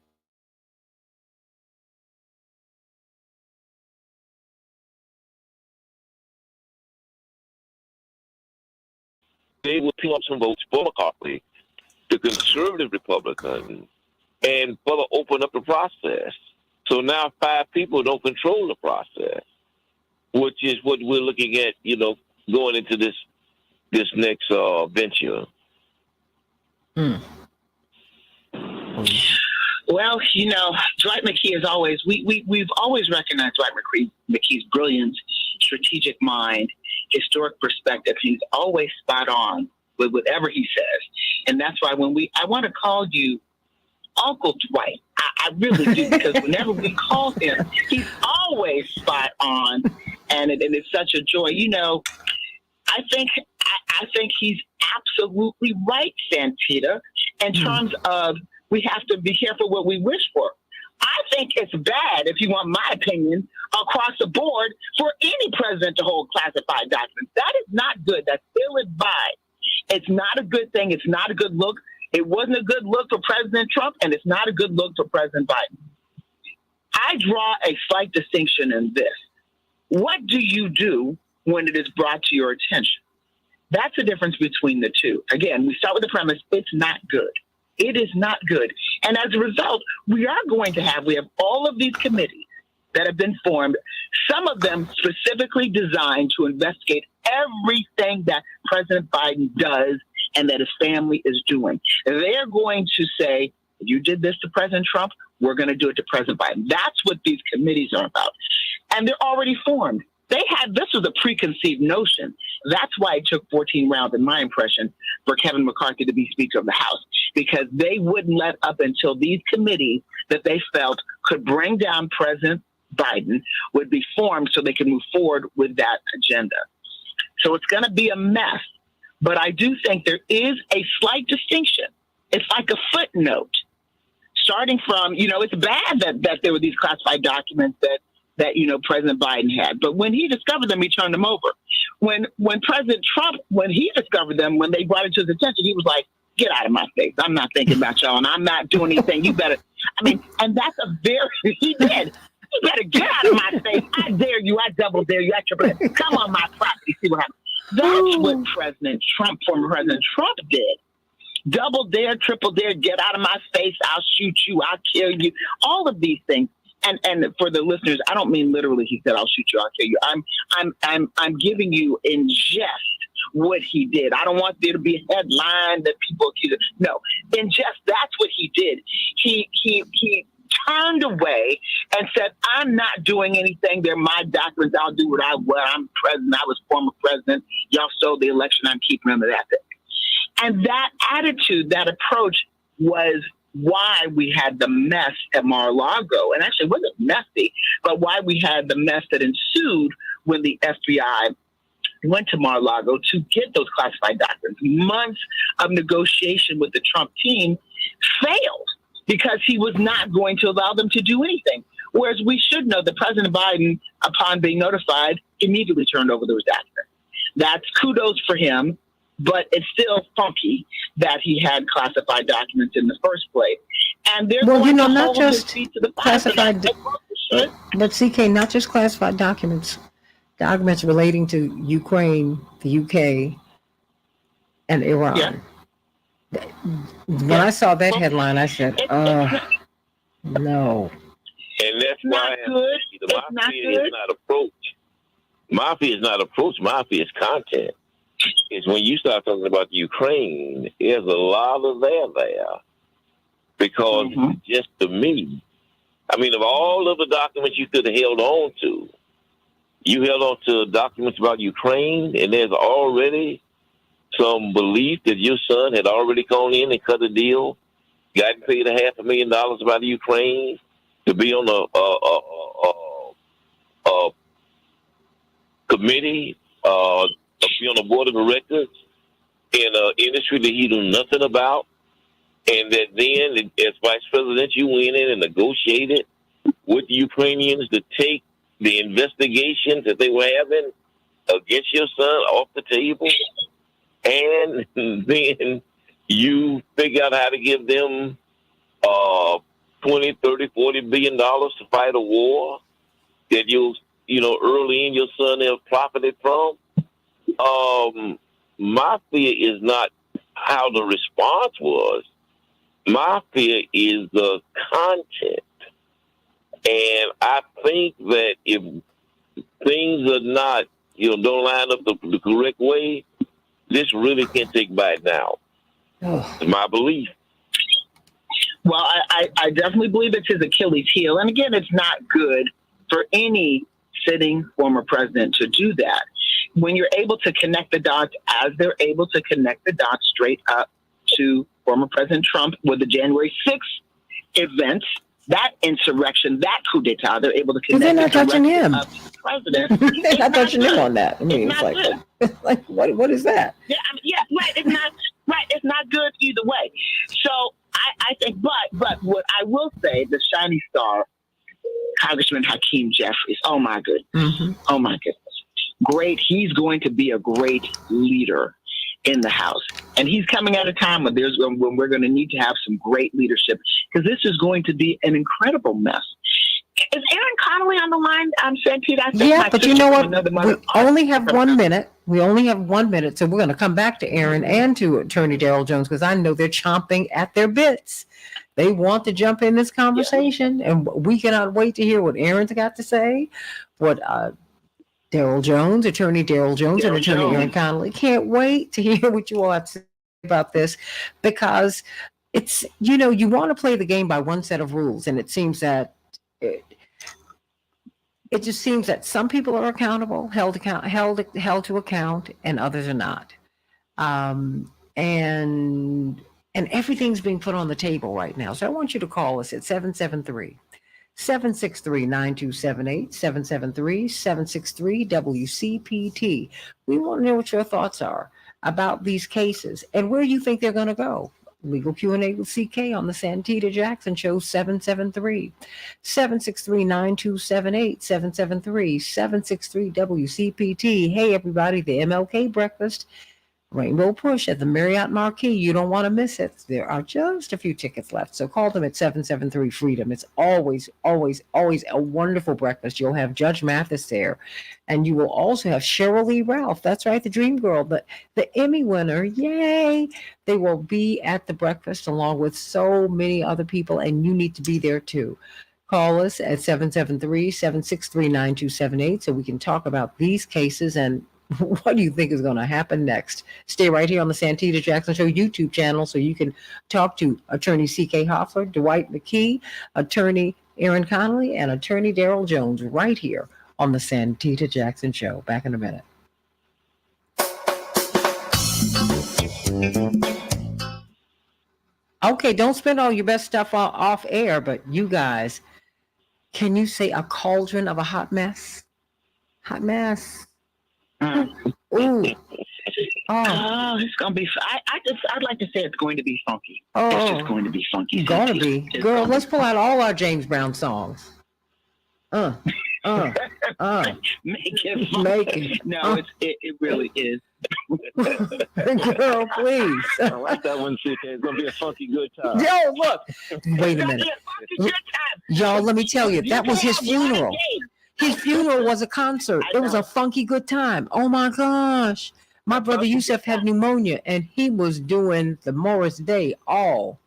They will pick up some votes for McCarthy, the conservative Republicans, and further open up the process. So now 5 people don't control the process, which is what we're looking at, going into this next venture. Well, Dwight McKee is always, we've always recognized Dwight McKee's brilliance, strategic mind, historic perspective. He's always spot on with whatever he says. And that's why I want to call you Uncle Dwight. I really do, because whenever we call him, he's always spot on. And it's such a joy. I think he's absolutely right, Santita, in terms of we have to be careful what we wish for. I think it's bad, if you want my opinion, across the board for any president to hold classified documents. That is not good. That's ill-advised. It's not a good thing. It's not a good look. It wasn't a good look for President Trump, and it's not a good look for President Biden. I draw a slight distinction in this. What do you do when it is brought to your attention? That's the difference between the two. Again, we start with the premise, it's not good. It is not good. And as a result, we have all of these committees that have been formed, some of them specifically designed to investigate everything that President Biden does and that his family is doing. They're going to say, you did this to President Trump, we're going to do it to President Biden. That's what these committees are about. And they're already formed. This was a preconceived notion. That's why it took 14 rounds, in my impression, for Kevin McCarthy to be Speaker of the House, because they wouldn't let up until these committees that they felt could bring down President Biden would be formed so they could move forward with that agenda. So it's going to be a mess. But I do think there is a slight distinction. It's like a footnote. Starting from, it's bad that there were these classified documents that President Biden had. But when he discovered them, he turned them over. When President Trump, when he discovered them, when they brought it to his attention, he was like, get out of my face. I'm not thinking about y'all, and I'm not doing anything. You better, and that's he did. You better get out of my face. I dare you. I double dare you. I triple dare. Come on my property. See what happens. That's what former President Trump did. Double dare, triple dare, get out of my face. I'll shoot you. I'll kill you. All of these things. And for the listeners, I don't mean literally. He said, "I'll shoot you, I'll kill you." I'm giving you in jest what he did. I don't want there to be a headline that people accuse it. No, in jest, that's what he did. He turned away and said, "I'm not doing anything. They're my documents. I'll do what I want. I'm president. I was former president. Y'all stole the election. I'm keeping them." That's it. And that attitude, that approach, was why we had the mess at Mar-a-Lago. And actually, it wasn't messy, but why we had the mess that ensued when the FBI went to Mar-a-Lago to get those classified documents. Months of negotiation with the Trump team failed because he was not going to allow them to do anything. Whereas we should know that President Biden, upon being notified, immediately turned over those documents. That's kudos for him. But it's still funky that he had classified documents in the first place. And they're going to not hold just his feet to the classified, but CK, not just classified documents relating to Ukraine, the UK, and Iran. Yeah. When I saw that headline, I said, no. And that's why the mafia is not approach. Mafia is not approach. Mafia is content. Is when you start talking about Ukraine, there's a lot of there. because just to me, I mean, of all of the documents you could have held on to, you held on to documents about Ukraine, and there's already some belief that your son had already gone in and cut a deal, gotten paid $500,000 by the Ukraine to be on a committee, be on the board of directors in an industry that he knew nothing about, and that then, as vice president, you went in and negotiated with the Ukrainians to take the investigations that they were having against your son off the table, and then you figure out how to give them 20, 30, 40 billion dollars to fight a war that early in your son have profited from. My fear is not how the response was. My fear is the content. And I think that if things are not, don't line up the correct way, this really can take bite now. It's my belief. Well, I definitely believe it's his Achilles heel. And again, it's not good for any sitting former president to do that. When you're able to connect the dots, as they're able to connect the dots straight up to former President Trump with the January 6th events, that insurrection, that coup d'etat, they're able to connect. They're not touching him. President. They're not touching him on that. I mean, it's like what is that? Yeah, right. It's not right. It's not good either way. So I think, but what I will say, the shiny star, Congressman Hakeem Jeffries. Oh my goodness. Oh my goodness. Great. He's going to be a great leader in the House. And he's coming at a time when we're going to need to have some great leadership, because this is going to be an incredible mess. Is Aaron Connolly on the line? Santita? Yeah, but you know what? We only have 1 minute. We only have 1 minute. So we're going to come back to Aaron and to Attorney Daryl Jones, because I know they're chomping at their bits. They want to jump in this conversation, and we cannot wait to hear what Aaron's got to say, what Daryl Jones, Attorney Daryl Jones, and Attorney Aaron Connolly. Can't wait to hear what you all have to say about this, because it's, you want to play the game by one set of rules, and it seems that it just seems that some people are accountable, held to account, and others are not. And everything's being put on the table right now. So I want you to call us at 773-763-9278, 773-763-WCPT. We want to know what your thoughts are about these cases and where you think they're going to go. Legal Q&A with CK on the Santita Jackson Show, 773-763-9278, 773-763-WCPT. Hey, everybody, the MLK Breakfast Rainbow Push at the Marriott Marquis. You don't want to miss it. There are just a few tickets left, so call them at 773-FREEDOM. It's always, always, always a wonderful breakfast. You'll have Judge Mathis there, and you will also have Cheryl Lee Ralph. That's right, the Dream Girl, the Emmy winner. Yay! They will be at the breakfast along with so many other people, and you need to be there too. Call us at 773-763-9278 so we can talk about these cases and what do you think is going to happen next? Stay right here on the Santita Jackson Show YouTube channel so you can talk to Attorney C.K. Hoffler, Dwight McKee, Attorney Aaron Connolly, and Attorney Daryl Jones right here on the Santita Jackson Show. Back in a minute. Okay, don't spend all your best stuff off air, but you guys, can you say a cauldron of a hot mess? Hot mess. Ooh. It's gonna be. I'd like to say it's going to be funky. Oh, it's just going to be funky. Gotta be, girl. Let's pull out all our James Brown songs. Make it funky. Make it. No, it really is. Girl, please. I like that one, CK. It's gonna be a funky good time. Yo, look. Wait a minute, y'all. Let me tell you, that was his funeral. His funeral was a concert. It was a funky good time. Oh my gosh. My brother Yusuf had pneumonia and he was doing the Morris Day all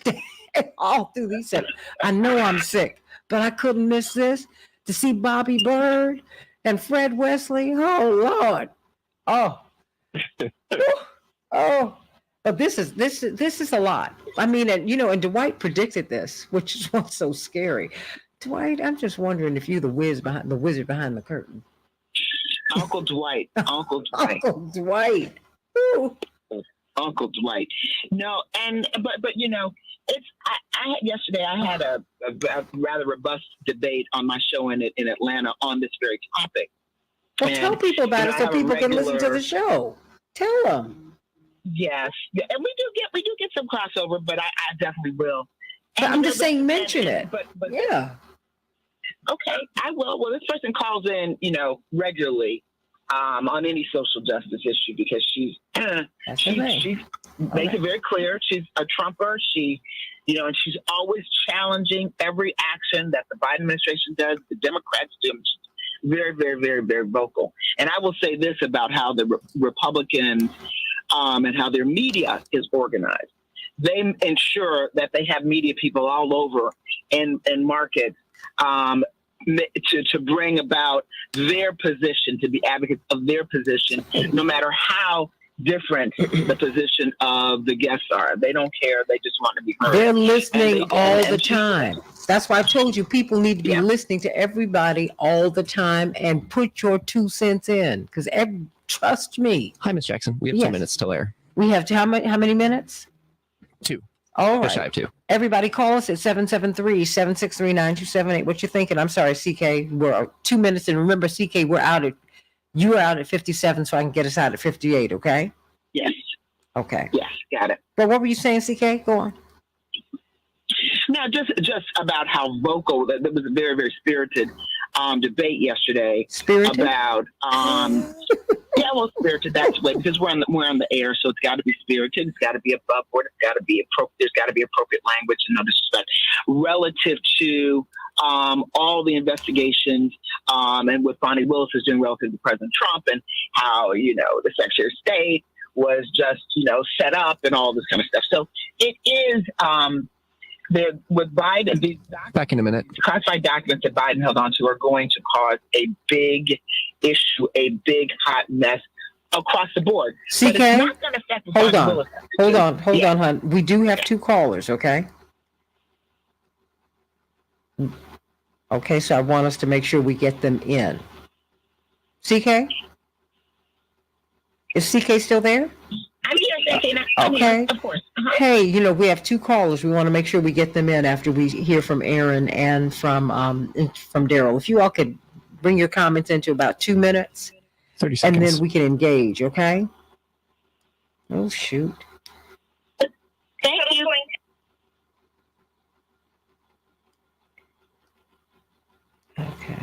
through. He said, I know I'm sick, but I couldn't miss this. To see Bobby Bird and Fred Wesley. Oh Lord. Oh. But this is a lot. I mean, and Dwight predicted this, which is what's so scary. Dwight, I'm just wondering if you're the wizard behind the curtain. Uncle Dwight. Uncle Dwight. Uncle Dwight. Ooh. Uncle Dwight. No, but yesterday I had a rather robust debate on my show in Atlanta on this very topic. Well, tell people about it so people can listen to the show. Tell them. Yes, and we do get some crossover, but I definitely will. But I'm just saying, mention it. But yeah. Okay, I will. Well, this person calls in, regularly on any social justice issue because she makes it very clear she's a Trumper. She, and she's always challenging every action that the Biden administration does, the Democrats do. She's very, very, very, very vocal. And I will say this about how the Republicans and how their media is organized. They ensure that they have media people all over in markets to bring about their position, to be advocates of their position, no matter how different the position of the guests are. They don't care. They just want to be heard. They're listening all the time. That's why I told you people need to be listening to everybody all the time and put your 2 cents in. Because trust me. Hi, Miss Jackson. We have 2 minutes till air. We have how many minutes? 2. All right. Just shy of 2. Everybody call us at 773-763-9278. What you thinking? I'm sorry, CK. We're 2 minutes. And remember, CK, you're out at 57, so I can get us out at 58, okay? Yes. Okay. Yes, got it. But what were you saying, CK? Go on. No, just about how vocal, that was a very, very spirited debate yesterday. Spirited? About, spirited that way, because we're on the air, so it's got to be spirited. It's got to be above board. It's got to be there's got to be appropriate language and no disrespect relative to all the investigations and what Bonnie Willis is doing relative to President Trump and how, the Secretary of State was just, set up and all this kind of stuff. So it is with Biden, these back in a minute. Classified documents that Biden held on to are going to cause a big issue, a big hot mess across the board. CK, but it's not going to affect hold on, Willis. hon. We do have 2 callers, okay? Okay, so I want us to make sure we get them in. CK? Is CK still there? I'm here, Santita. Okay. Of course. Hey, we have 2 callers. We want to make sure we get them in after we hear from Aaron and from Daryl. If you all could bring your comments into about 2 minutes. 30 seconds. And then we can engage, okay? Oh, shoot. Thank you. Okay.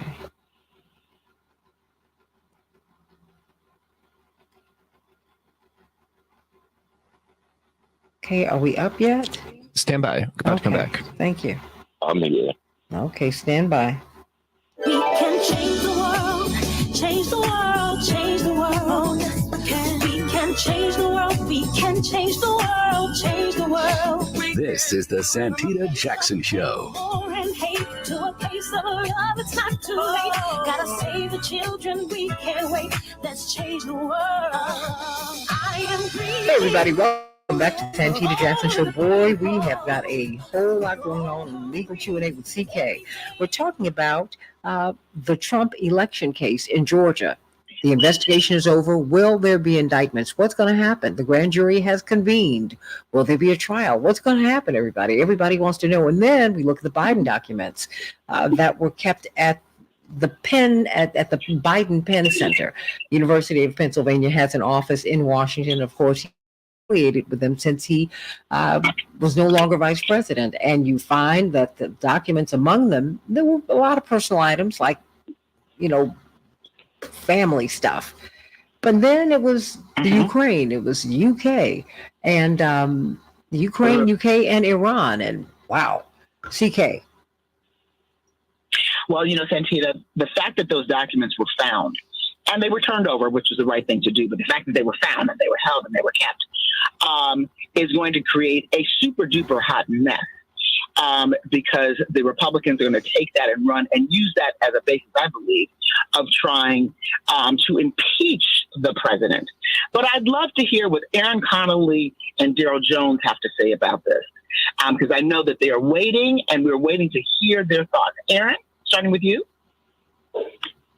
Okay, are we up yet? Stand by. About to come back. Thank you. I'm here. Okay, stand by. We can change the world, change the world, change the world. We can change the world, we can change the world, change the world. This is the Santita Jackson Show. War and hate to a place of love, it's not too late. Gotta save the children, we can't wait. Let's change the world. I am green. Hey, everybody, welcome back to the Santita Jackson Show. Boy, we have got a whole lot going on in legal Q&A with CK. We're talking about the Trump election case in Georgia. The investigation is over. Will there be indictments? What's going to happen? The grand jury has convened. Will there be a trial? What's going to happen, everybody? Everybody wants to know. And then we look at the Biden documents that were kept at the the Biden Penn Center. University of Pennsylvania has an office in Washington. Of course, he affiliated with them since he was no longer vice president. And you find that the documents among them, there were a lot of personal items like, family stuff. But then it was the Ukraine, it was UK and Ukraine, UK and Iran. And wow, CK. Well, Santita, the fact that those documents were found and they were turned over, which was the right thing to do, but the fact that they were found and they were held and they were kept is going to create a super duper hot mess. because the Republicans are going to take that and run and use that as a basis, I believe, of trying to impeach the president. But I'd love to hear what Aaron Connolly and Daryl Jones have to say about this, because I know that they are waiting, and we're waiting to hear their thoughts. Aaron, starting with you.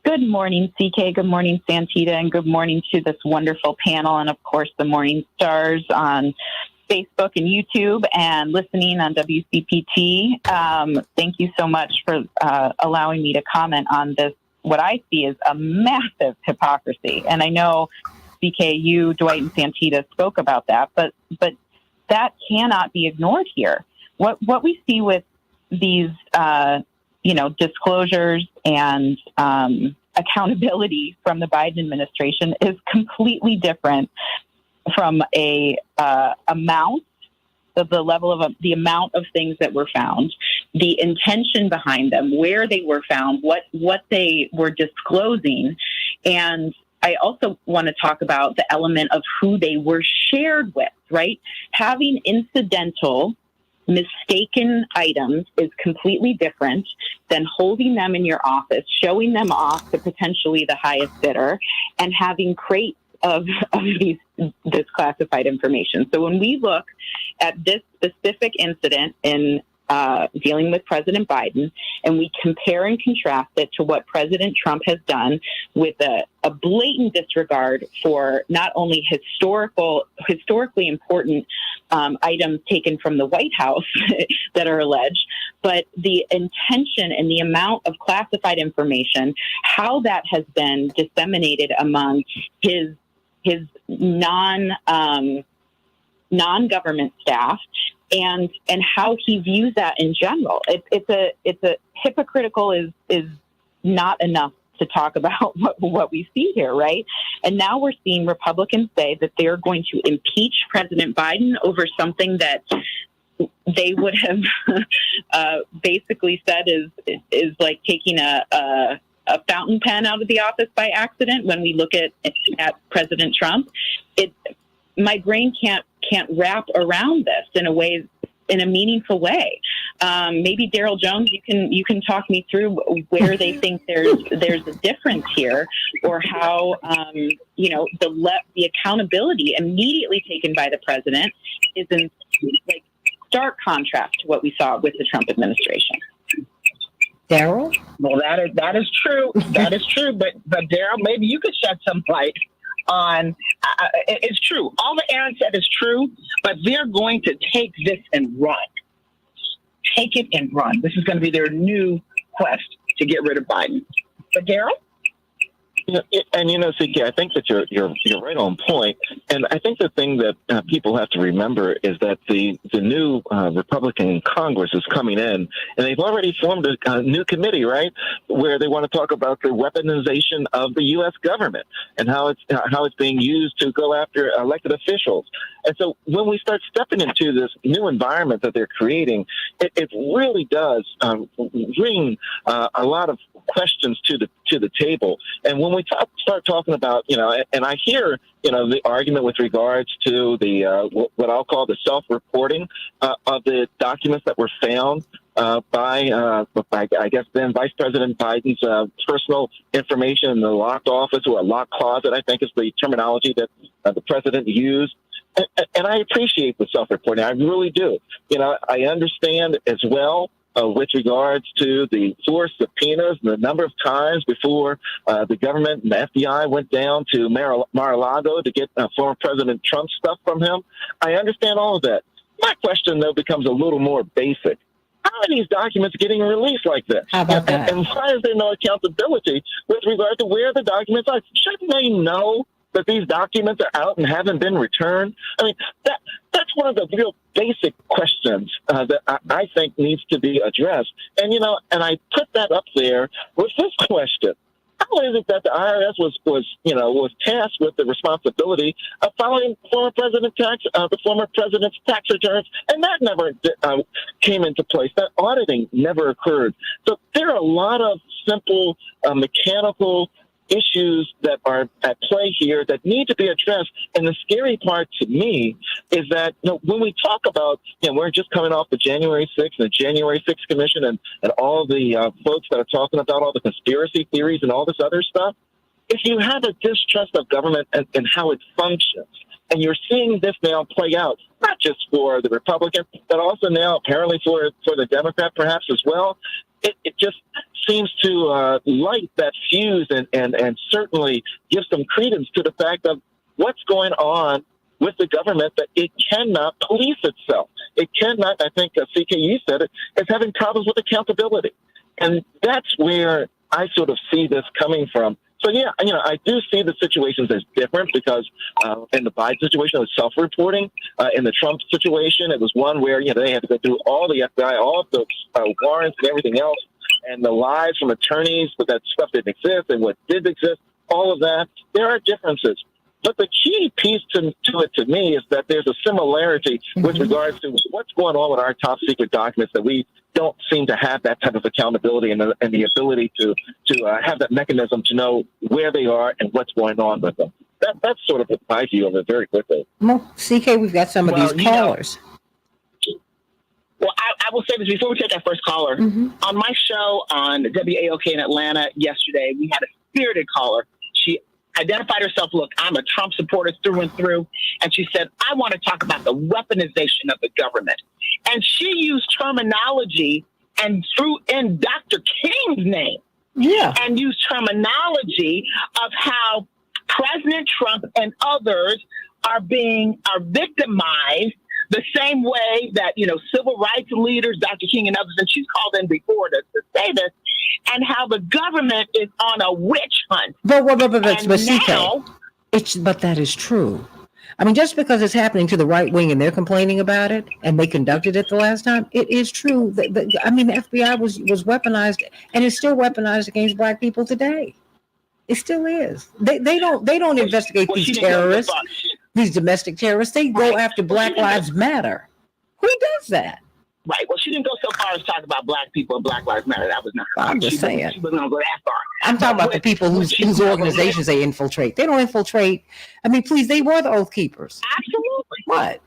Good morning, CK. Good morning, Santita, and good morning to this wonderful panel, and of course the Morning Stars on Facebook and YouTube and listening on WCPT. Thank you so much for allowing me to comment on this, what I see is a massive hypocrisy. And I know, CK, you, Dwight, and Santita spoke about that, but that cannot be ignored here. What we see with these disclosures and accountability from the Biden administration is completely different from the level of the amount of things that were found, the intention behind them, where they were found, what they were disclosing. And I also want to talk about the element of who they were shared with, right? Having incidental, mistaken items is completely different than holding them in your office, showing them off to potentially the highest bidder, and having crates of this classified information. So when we look at this specific incident in dealing with President Biden, and we compare and contrast it to what President Trump has done with a blatant disregard for not only historically important items taken from the White House that are alleged, but the intention and the amount of classified information, how that has been disseminated among his non-government staff, and how he views that in general. It's a hypocritical is not enough to talk about what we see here, right? And now we're seeing Republicans say that they're going to impeach President Biden over something that they would have basically said is like taking a fountain pen out of the office by accident. When we look at President Trump, my brain can't wrap around this in a meaningful way. Maybe Daryl Jones, you can talk me through where they think there's a difference here, or how the accountability immediately taken by the president is in like stark contrast to what we saw with the Trump administration. Daryl? Well, that is true. That is true. But Daryl, maybe you could shed some light on. It's true. All that Aaron said is true, but they're going to take this and run. Take it and run. This is going to be their new quest to get rid of Biden. But Daryl? CK, I think that you're right on point, and I think the thing that people have to remember is that the new Republican Congress is coming in, and they've already formed a new committee, right, where they want to talk about the weaponization of the U.S. government and how it's being used to go after elected officials. And so when we start stepping into this new environment that they're creating, it really does bring a lot of questions to the table. And when we start talking about, and I hear, the argument with regards to the what I'll call the self-reporting of the documents that were found by I guess then Vice President Biden's personal information in the locked office, or a locked closet, I think is the terminology that the president used. And I appreciate the self-reporting. I really do. I understand as well with regards to the source subpoenas and the number of times before the government and the FBI went down to Mar-a-Lago to get former President Trump's stuff from him. I understand all of that. My question, though, becomes a little more basic. How are these documents getting released like this? How about that? And why is there no accountability with regard to where the documents are? Shouldn't they know that these documents are out and haven't been returned? I mean, that's one of the real basic questions that I think needs to be addressed. And, and I put that up there with this question. How is it that the IRS was tasked with the responsibility of following the former president's tax returns, and that never came into place? That auditing never occurred. So there are a lot of simple mechanical issues that are at play here that need to be addressed. And the scary part to me is that, when we talk about, we're just coming off the January 6th and the January 6th Commission and all the folks that are talking about all the conspiracy theories and all this other stuff. If you have a distrust of government and how it functions, and you're seeing this now play out, not just for the Republican, but also now apparently for the Democrat perhaps as well, it just seems to light that fuse and certainly give some credence to the fact of what's going on with the government, that it cannot police itself. It cannot, I think CKU said it, is having problems with accountability. And that's where I sort of see this coming from. So, yeah, I do see the situations as different because in the Biden situation, it was self-reporting. In the Trump situation, it was one where, they had to go through all the FBI, all of the warrants and everything else, and the lies from attorneys, but that stuff didn't exist and what did exist, all of that. There are differences. But the key piece to it to me is that there's a similarity with regards to what's going on with our top secret documents, that we don't seem to have that type of accountability and the ability to have that mechanism to know where they are and what's going on with them. That's sort of my view of it very quickly. Well, CK, we've got some of these callers. Well, I will say this before we take our first caller. On my show on WAOK in Atlanta yesterday, we had a spirited caller. She identified herself, look, I'm a Trump supporter through and through. And she said, I want to talk about the weaponization of the government. And she used terminology and threw in Dr. King's name. Yeah. And used terminology of how President Trump and others are victimized the same way that, civil rights leaders, Dr. King and others, and she's called in before to say this, and how the government is on a witch hunt. But that is true. I mean, just because it's happening to the right wing and they're complaining about it and they conducted it the last time, it is true. The FBI was weaponized and is still weaponized against black people today. It still is. They don't investigate these terrorists, these domestic terrorists. They go after Black Lives Matter. Who does that? Right. Well, she didn't go so far as talk about black people and Black Lives Matter. That was not her. I'm just saying. She wasn't going to go that far. I'm talking about the people whose organizations they infiltrate. They don't infiltrate. I mean, please, they were the Oath Keepers. Absolutely. What?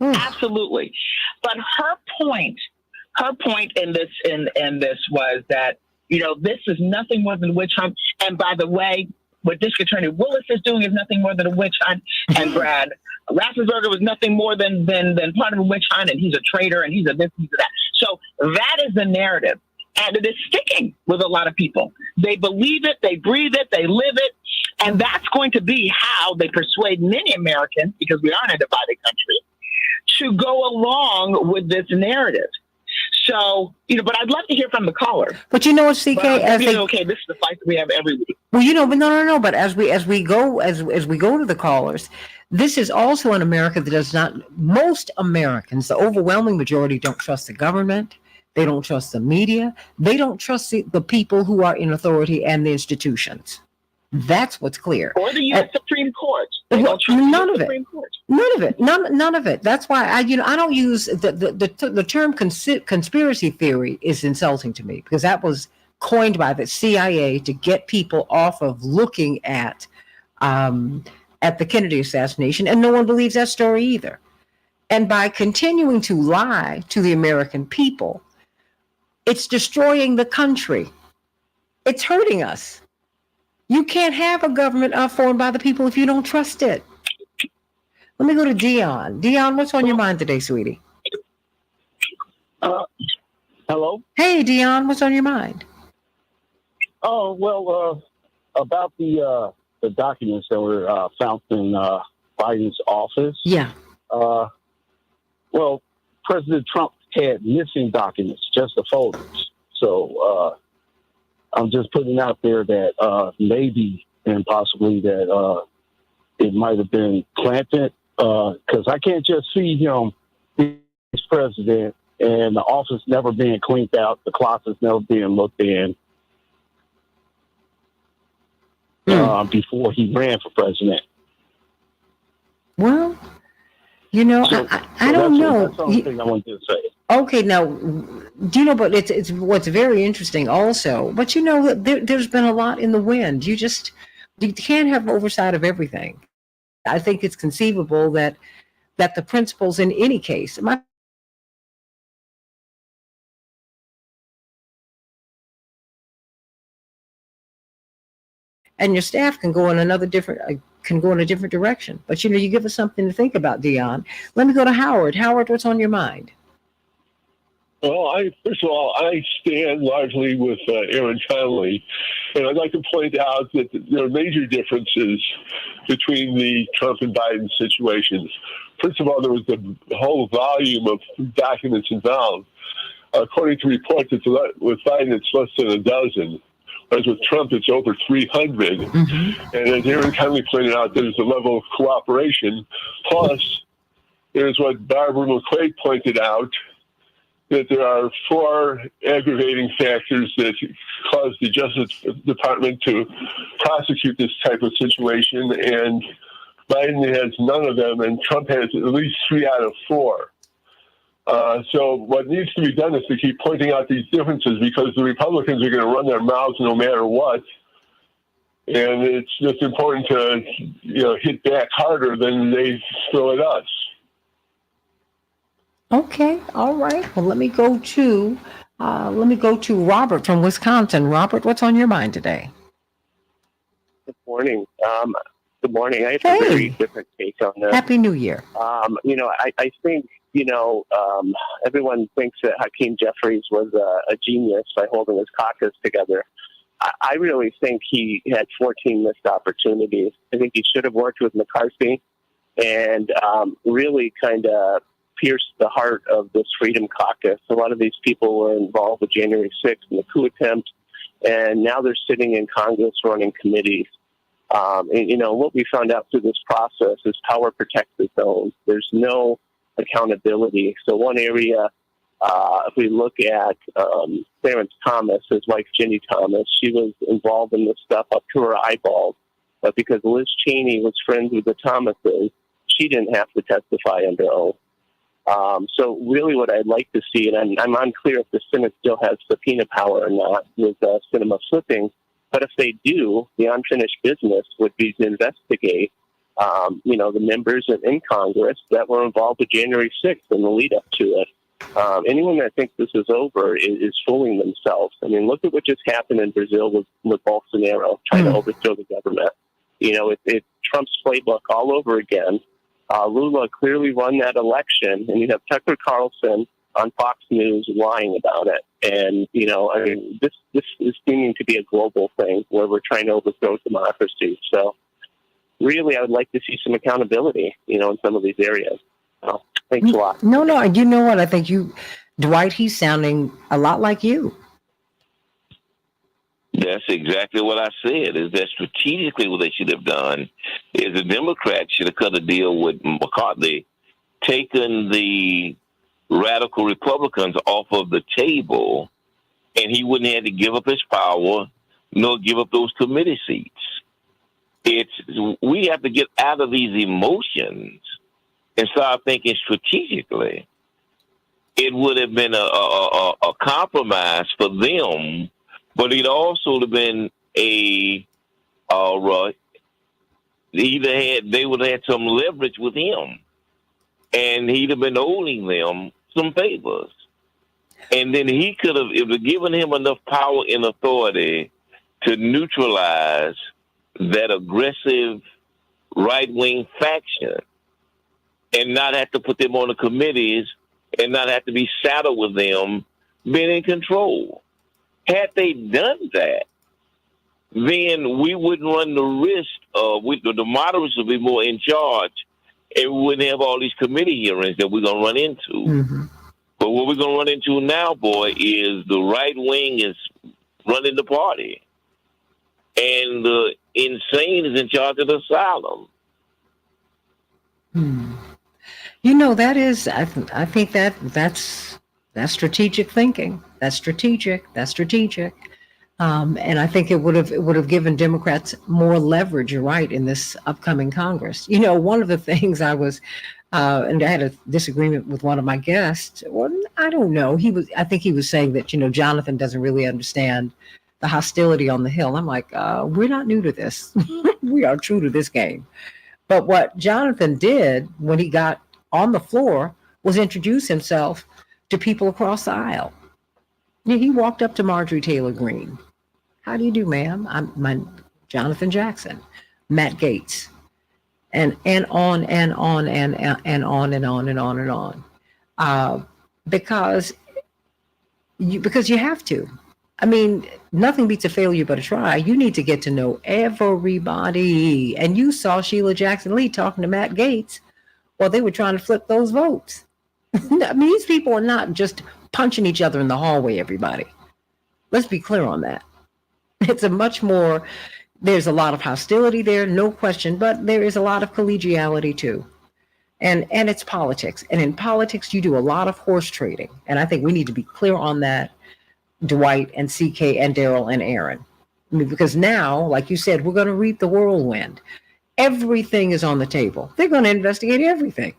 Absolutely. But her point in this was that, this is nothing more than a witch hunt. And by the way, what District Attorney Willis is doing is nothing more than a witch hunt. And Brad Raffensperger was nothing more than part of a witch hunt, and he's a traitor, and he's a this, he's a that. So that is the narrative, and it is sticking with a lot of people. They believe it, they breathe it, they live it, and that's going to be how they persuade many Americans, because we are in a divided country, to go along with this narrative. So, but I'd love to hear from the caller. But you know what, CK? Okay, this is the fight that we have every week. Well, but no. But as we go to the callers, this is also an America that does not. Most Americans, the overwhelming majority, don't trust the government. They don't trust the media. They don't trust the people who are in authority and the institutions. That's what's clear. Or the U.S. Supreme Court. None of it. None of it. That's why I don't use the term conspiracy theory is insulting to me, because that was coined by the CIA to get people off of looking at the Kennedy assassination, and no one believes that story either. And by continuing to lie to the American people, it's destroying the country. It's hurting us. You can't have a government formed by the people if you don't trust it. Let me go to Dion. Dion, what's on your mind today, sweetie? Hello? Hey, Dion, what's on your mind? Oh, well, about the documents that were found in Biden's office. Yeah. Well, President Trump had missing documents, just the folders. So I'm just putting out there that maybe and possibly that it might have been planted, because I can't just see him as president and the office never being cleaned out, the closets never being looked in before he ran for president. Well, I don't know. That's the only thing I wanted to say. Okay, now, do you know, but it's what's very interesting also, but you know, there's been a lot in the wind. You can't have oversight of everything. I think it's conceivable that the principals in any case, and your staff can go in can go in a different direction. But you know, you give us something to think about, Dion. Let me go to Howard. Howard, what's on your mind? Well, first of all, I stand largely with Aaron Connolly, and I'd like to point out that there are major differences between the Trump and Biden situations. First of all, there was the whole volume of documents involved. According to reports, with Biden, it's less than a dozen. Whereas with Trump, it's over 300. And as Aaron Connolly pointed out, there's a level of cooperation. Plus, there's what Barbara McQuaid pointed out, that there are 4 aggravating factors that cause the Justice Department to prosecute this type of situation, and Biden has none of them, and Trump has at least 3 out of 4. So what needs to be done is to keep pointing out these differences, because the Republicans are going to run their mouths no matter what, and it's just important to hit back harder than they throw at us. Okay, all right. Well, let me go to Robert from Wisconsin. Robert, what's on your mind today? Good morning. Good morning. I have a very different take on this. Happy New Year. I think everyone thinks that Hakeem Jeffries was a genius by holding his caucus together. I really think he had 14 missed opportunities. I think he should have worked with McCarthy and really kind of pierced the heart of this Freedom Caucus. A lot of these people were involved with January 6th and the coup attempt, and now they're sitting in Congress running committees. What we found out through this process is power protects its own. There's no accountability. So one area, if we look at Clarence Thomas, his wife Ginny Thomas, she was involved in this stuff up to her eyeballs. But because Liz Cheney was friends with the Thomases, she didn't have to testify under oath. So really what I'd like to see, and I'm unclear if the Senate still has subpoena power or not with cinema flipping, but if they do, the unfinished business would be to investigate, the members in Congress that were involved with January 6th and the lead up to it. Anyone that thinks this is over is fooling themselves. I mean, look at what just happened in Brazil with Bolsonaro trying to overthrow the government. It's Trump's playbook all over again. Lula clearly won that election, and you have Tucker Carlson on Fox News lying about it. And, this is seeming to be a global thing where we're trying to overthrow democracy. So really, I would like to see some accountability, in some of these areas. So, thanks a lot. No, you know what? I think Dwight, he's sounding a lot like you. That's exactly what I said, is that strategically what they should have done is the Democrats should have cut a deal with McCarthy, taken the radical Republicans off of the table, and he wouldn't have to give up his power nor give up those committee seats. We have to get out of these emotions and start thinking strategically. It would have been a compromise for them, but it also would have been they would have had some leverage with him, and he'd have been owing them some favors. And then he could have, it would have given him enough power and authority to neutralize that aggressive right-wing faction and not have to put them on the committees and not have to be saddled with them being in control. Had they done that, then we wouldn't run the risk of the moderates would be more in charge, and we wouldn't have all these committee hearings that we're going to run into. Mm-hmm. But what we're going to run into now, boy, is the right wing is running the party, and the insane is in charge of the asylum. That is, I think that's strategic thinking. That's strategic. And I think it would have given Democrats more leverage, you're right, in this upcoming Congress. One of the things I was And I had a disagreement with one of my guests. Well, I don't know. I think he was saying that, Jonathan doesn't really understand the hostility on the Hill. I'm like, we're not new to this. We are true to this game. But what Jonathan did when he got on the floor was introduce himself to people across the aisle. He walked up to Marjorie Taylor Greene. How do you do, ma'am? I'm Jonathan Jackson, Matt Gaetz, and on and on and on and on and on and on, because you have to. I mean, nothing beats a failure but a try. You need to get to know everybody. And you saw Sheila Jackson Lee talking to Matt Gaetz while they were trying to flip those votes. I mean, these people are not just punching each other in the hallway, everybody. Let's be clear on that. It's there's a lot of hostility there, no question, but there is a lot of collegiality too. And it's politics. And in politics, you do a lot of horse trading. And I think we need to be clear on that. Dwight and CK and Daryl and Aaron. I mean, because now, like you said, we're going to reap the whirlwind. Everything is on the table. They're going to investigate everything.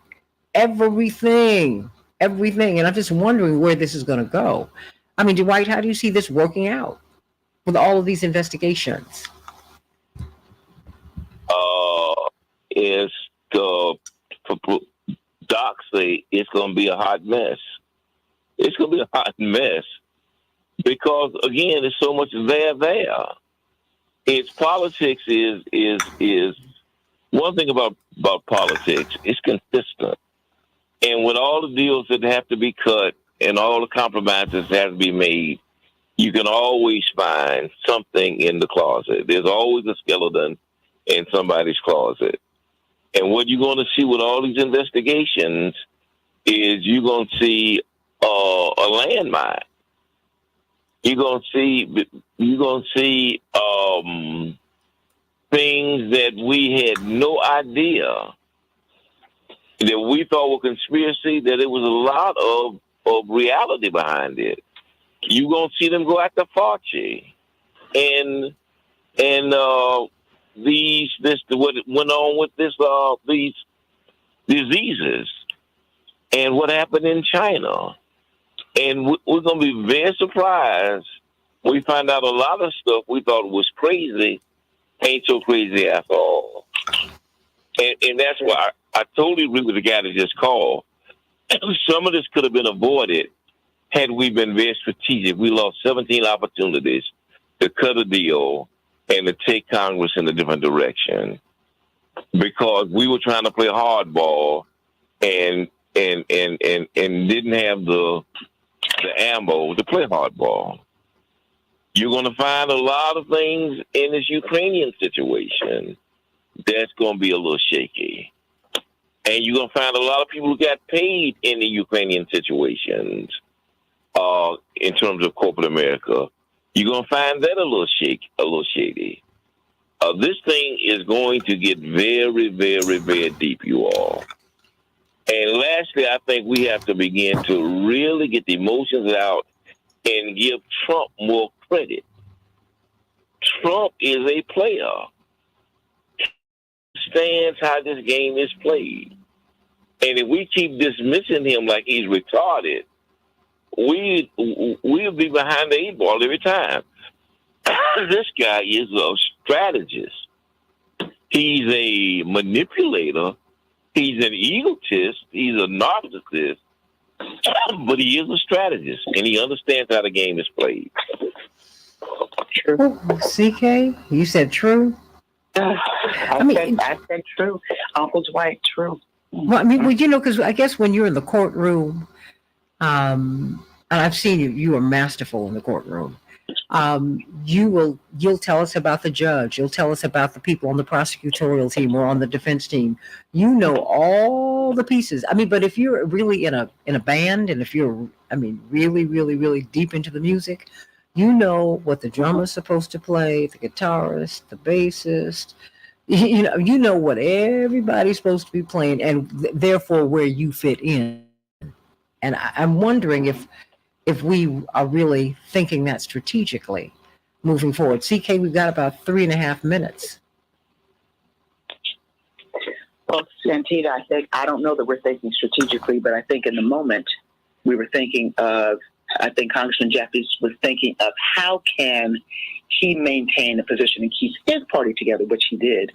Everything. And I'm just wondering where this is going to go. I mean, Dwight, how do you see this working out with all of these investigations? Is the Doc say it's going to be a hot mess. It's going to be a hot mess. Because again, there's so much there. It's politics is one thing about politics. It's consistent, and with all the deals that have to be cut and all the compromises that have to be made, you can always find something in the closet. There's always a skeleton in somebody's closet, and what you're going to see with all these investigations is you're going to see a landmine. You're gonna see things that we had no idea that we thought were conspiracy. That it was a lot of reality behind it. You're gonna see them go after Fauci and what went on with these diseases and what happened in China. And we're going to be very surprised when we find out a lot of stuff we thought was crazy ain't so crazy after all. And that's why I totally agree with the guy that just called. Some of this could have been avoided had we been very strategic. We lost 17 opportunities to cut a deal and to take Congress in a different direction because we were trying to play hardball and didn't have the ammo to play hardball. You're going to find a lot of things in this Ukrainian situation that's going to be a little shaky. And you're going to find a lot of people who got paid in the Ukrainian situations in terms of corporate America. You're going to find that a little shady. This thing is going to get very, very, very deep, you all. And lastly, I think we have to begin to really get the emotions out and give Trump more credit. Trump is a player. He understands how this game is played. And if we keep dismissing him like he's retarded, we'll be behind the eight ball every time. This guy is a strategist. He's a manipulator. He's an egotist. He's a narcissist. But he is a strategist, and he understands how the game is played. True. CK, you said true? I said true. Uncle Dwight, true. Well, I mean, because I guess when you're in the courtroom, and I've seen you are masterful in the courtroom. You'll tell us about the judge. You'll tell us about the people on the prosecutorial team or on the defense team. You know all the pieces. I mean, but if you're really in a band, and if you're, really, really, really deep into the music, you know what the drummer's supposed to play, the guitarist, the bassist. You know what everybody's supposed to be playing, and therefore where you fit in. And I'm wondering if we are really thinking that strategically moving forward. CK, we've got about 3.5 minutes. Well, Santita, I don't know that we're thinking strategically, but I think in the moment we were thinking of, I think Congressman Jeffries was thinking of how can he maintain a position and keep his party together, which he did.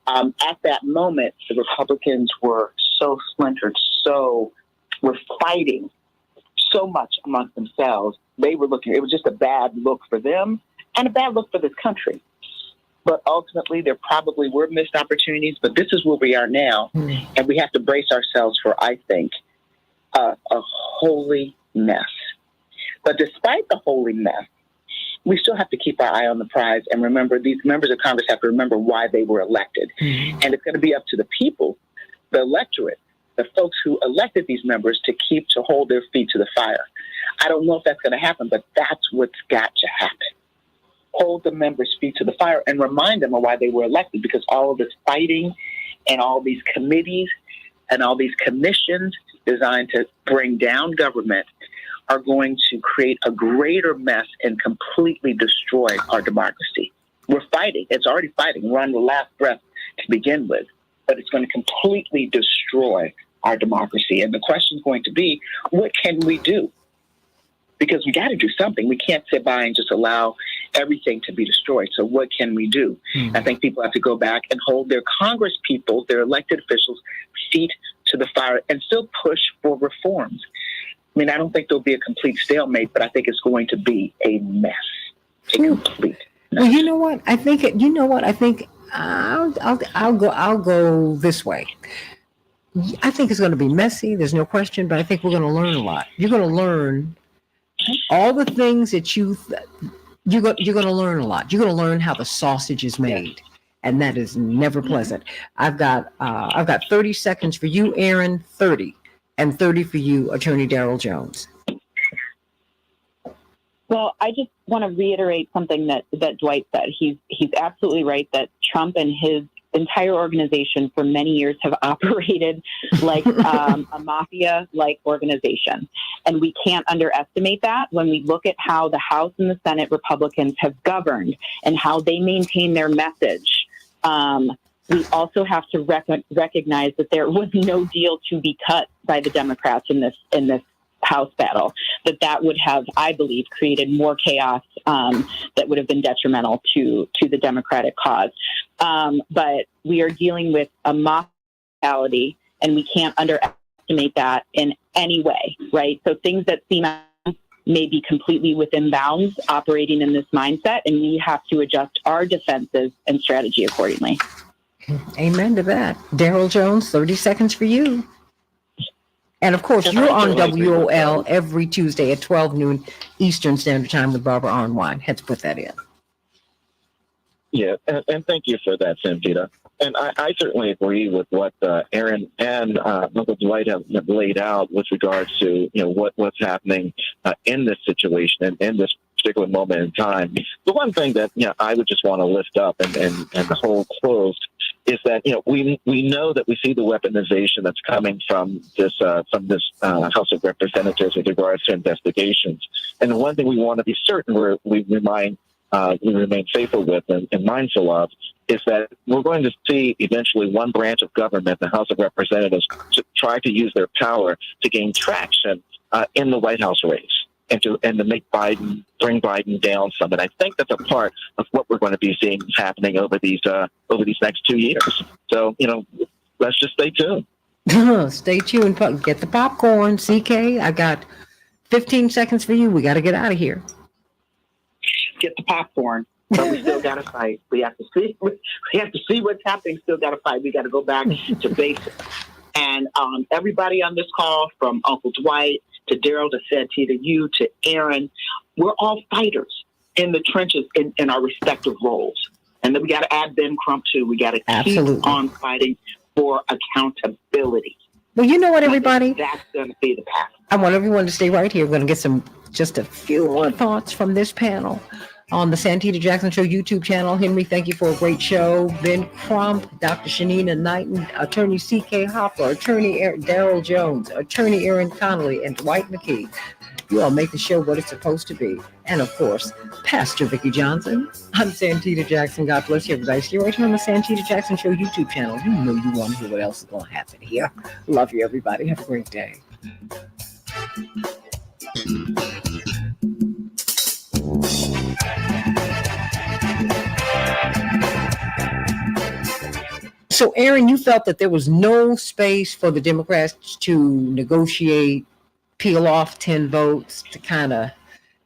At that moment, the Republicans were so splintered, were fighting so much amongst themselves. They were looking, it was just a bad look for them and a bad look for this country. But ultimately, there probably were missed opportunities, but this is where we are now. And we have to brace ourselves for, I think, a holy mess. But despite the holy mess, we still have to keep our eye on the prize and remember these members of Congress have to remember why they were elected. And it's going to be up to the people, the electorate, the folks who elected these members to hold their feet to the fire. I don't know if that's going to happen, but that's what's got to happen. Hold the members' feet to the fire and remind them of why they were elected, because all of this fighting and all these committees and all these commissions designed to bring down government are going to create a greater mess and completely destroy our democracy. We're fighting. It's already fighting. We're on the last breath to begin with, but it's going to completely destroy our democracy. And the question is going to be, what can we do? Because we got to do something. We can't sit by and just allow everything to be destroyed. So what can we do? I think people have to go back and hold their Congress people, their elected officials, feet to the fire and still push for reforms. I mean, I don't think there'll be a complete stalemate, but I think it's going to be a mess. A complete mess. Well, you know what? I think I'll go this way. I think it's going to be messy. There's no question, but I think we're going to learn a lot. You're going to learn all the things that you're going to learn a lot. You're going to learn how the sausage is made, and that is never pleasant. I've got 30 seconds for you, Aaron. 30, and 30 for you, Attorney Daryl Jones. Well, I just want to reiterate something that Dwight said. He's absolutely right that Trump and his entire organization for many years have operated like a mafia-like organization. And we can't underestimate that when we look at how the House and the Senate Republicans have governed and how they maintain their message. We also have to recognize that there was no deal to be cut by the Democrats in this House battle, that would have, I believe, created more chaos that would have been detrimental to the Democratic cause. But we are dealing with a mob mentality, and we can't underestimate that in any way, right? So things that seem may be completely within bounds operating in this mindset, and we have to adjust our defenses and strategy accordingly. Amen to that. Daryl Jones, 30 seconds for you. And of course, you're on WOL every Tuesday at 12 noon Eastern Standard Time with Barbara Arnwine. Had to put that in. Yeah, and thank you for that, Santita. And I certainly agree with what Aaron and Uncle Dwight have laid out with regards to what's happening in this situation and in this particular moment in time. The one thing that I would just want to lift up and hold close is that we know that we see the weaponization that's coming from this House of Representatives with regards to investigations. And the one thing we want to be certain we remain faithful with and mindful of is that we're going to see eventually one branch of government, the House of Representatives, to try to use their power to gain traction in the White House race and to make bring Biden down some. And I think that's a part of what we're going to be seeing happening over these next 2 years. So let's just stay tuned. Stay tuned. Get the popcorn, CK. I got 15 seconds for you. We got to get out of here. Get the popcorn, but we still got to fight. We have to see. We have to see what's happening. Still got to fight. We got to go back to basics. And everybody on this call, from Uncle Dwight to Daryl to Santita, you to Aaron, we're all fighters in the trenches in our respective roles. And then we got to add Ben Crump too. We got to keep on fighting for accountability. Well, you know what, everybody? That's going to be the path. I want everyone to stay right here. We're going to get just a few more thoughts from this panel on the Santita Jackson Show YouTube channel. Henry, thank you for a great show. Ben Crump, Dr. Shanina Knighton, Attorney C.K. Hopper, Attorney Daryl Jones, Attorney Aaron Connolly, and Dwight McKee. You all make the show what it's supposed to be. And of course, Pastor Vicki Johnson. I'm Santita Jackson. God bless you, everybody. Stay right here on the Santita Jackson Show YouTube channel. You know you want to hear what else is going to happen here. Love you, everybody. Have a great day. So, Aaron, you felt that there was no space for the Democrats to negotiate, peel off 10 votes to kind of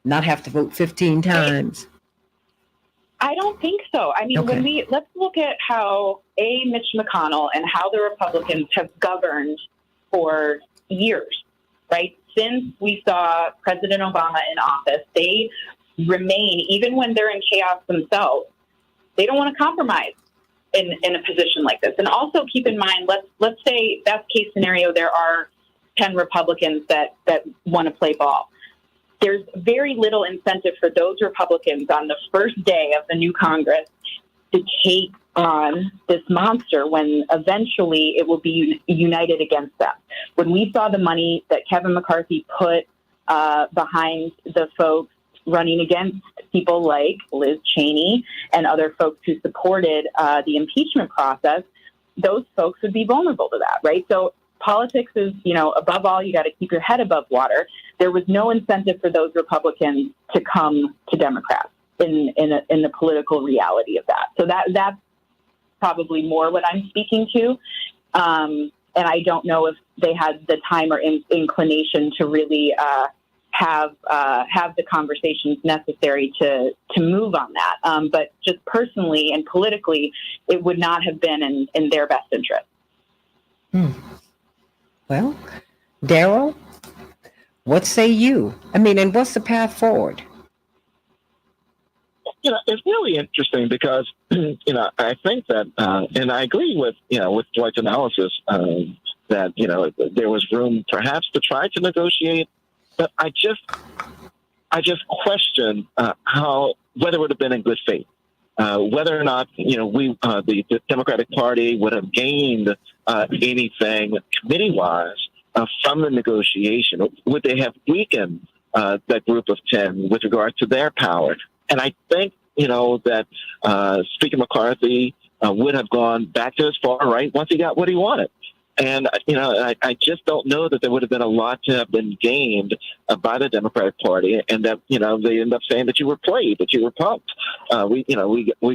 not have to vote 15 times? I don't think so. I mean, let's look at how Mitch McConnell and how the Republicans have governed for years, right? Since we saw President Obama in office, they remain, even when they're in chaos themselves, they don't want to compromise in a position like this. And also keep in mind, let's say best case scenario, there are 10 Republicans that want to play ball. There's very little incentive for those Republicans on the first day of the new Congress to take on this monster when eventually it will be united against them. When we saw the money that Kevin McCarthy put behind the folks running against people like Liz Cheney and other folks who supported the impeachment process, those folks would be vulnerable to that, right? So politics is, above all, you got to keep your head above water. There was no incentive for those Republicans to come to Democrats in the political reality of that. So that's probably more what I'm speaking to. And I don't know if they had the time or inclination to really have the conversations necessary to move on that. But just personally and politically, it would not have been in their best interest. Well, Daryl, what say you? I mean, and what's the path forward? It's really interesting because, I think that, and I agree with Dwight's analysis that, there was room perhaps to try to negotiate, but I just question whether it would have been in good faith, whether or not, the Democratic Party would have gained anything committee-wise from the negotiation. Would they have weakened that group of 10 with regard to their power? And I think, that Speaker McCarthy would have gone back to his far right once he got what he wanted. And, I just don't know that there would have been a lot to have been gained by the Democratic Party, and that, they end up saying that you were played, that you were pumped. We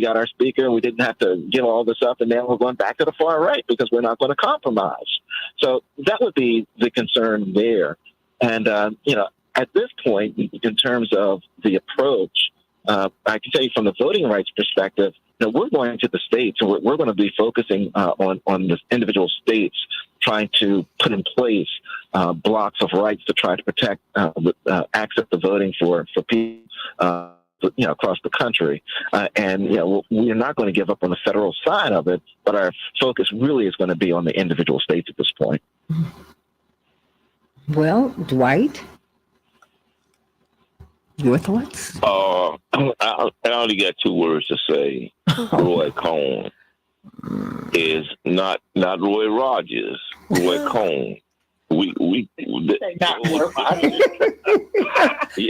got our speaker, and we didn't have to give all this up, and now we're going back to the far right because we're not going to compromise. So that would be the concern there. And, at this point, in terms of the approach, I can tell you from the voting rights perspective, we're going to the states, and we're going to be focusing on the individual states, trying to put in place blocks of rights to try to protect access to voting for people across the country. And we're not going to give up on the federal side of it, but our focus really is going to be on the individual states at this point. Well, Dwight, your thoughts? I only got two words to say. Roy Cohn is not Roy Rogers. Roy Cohn.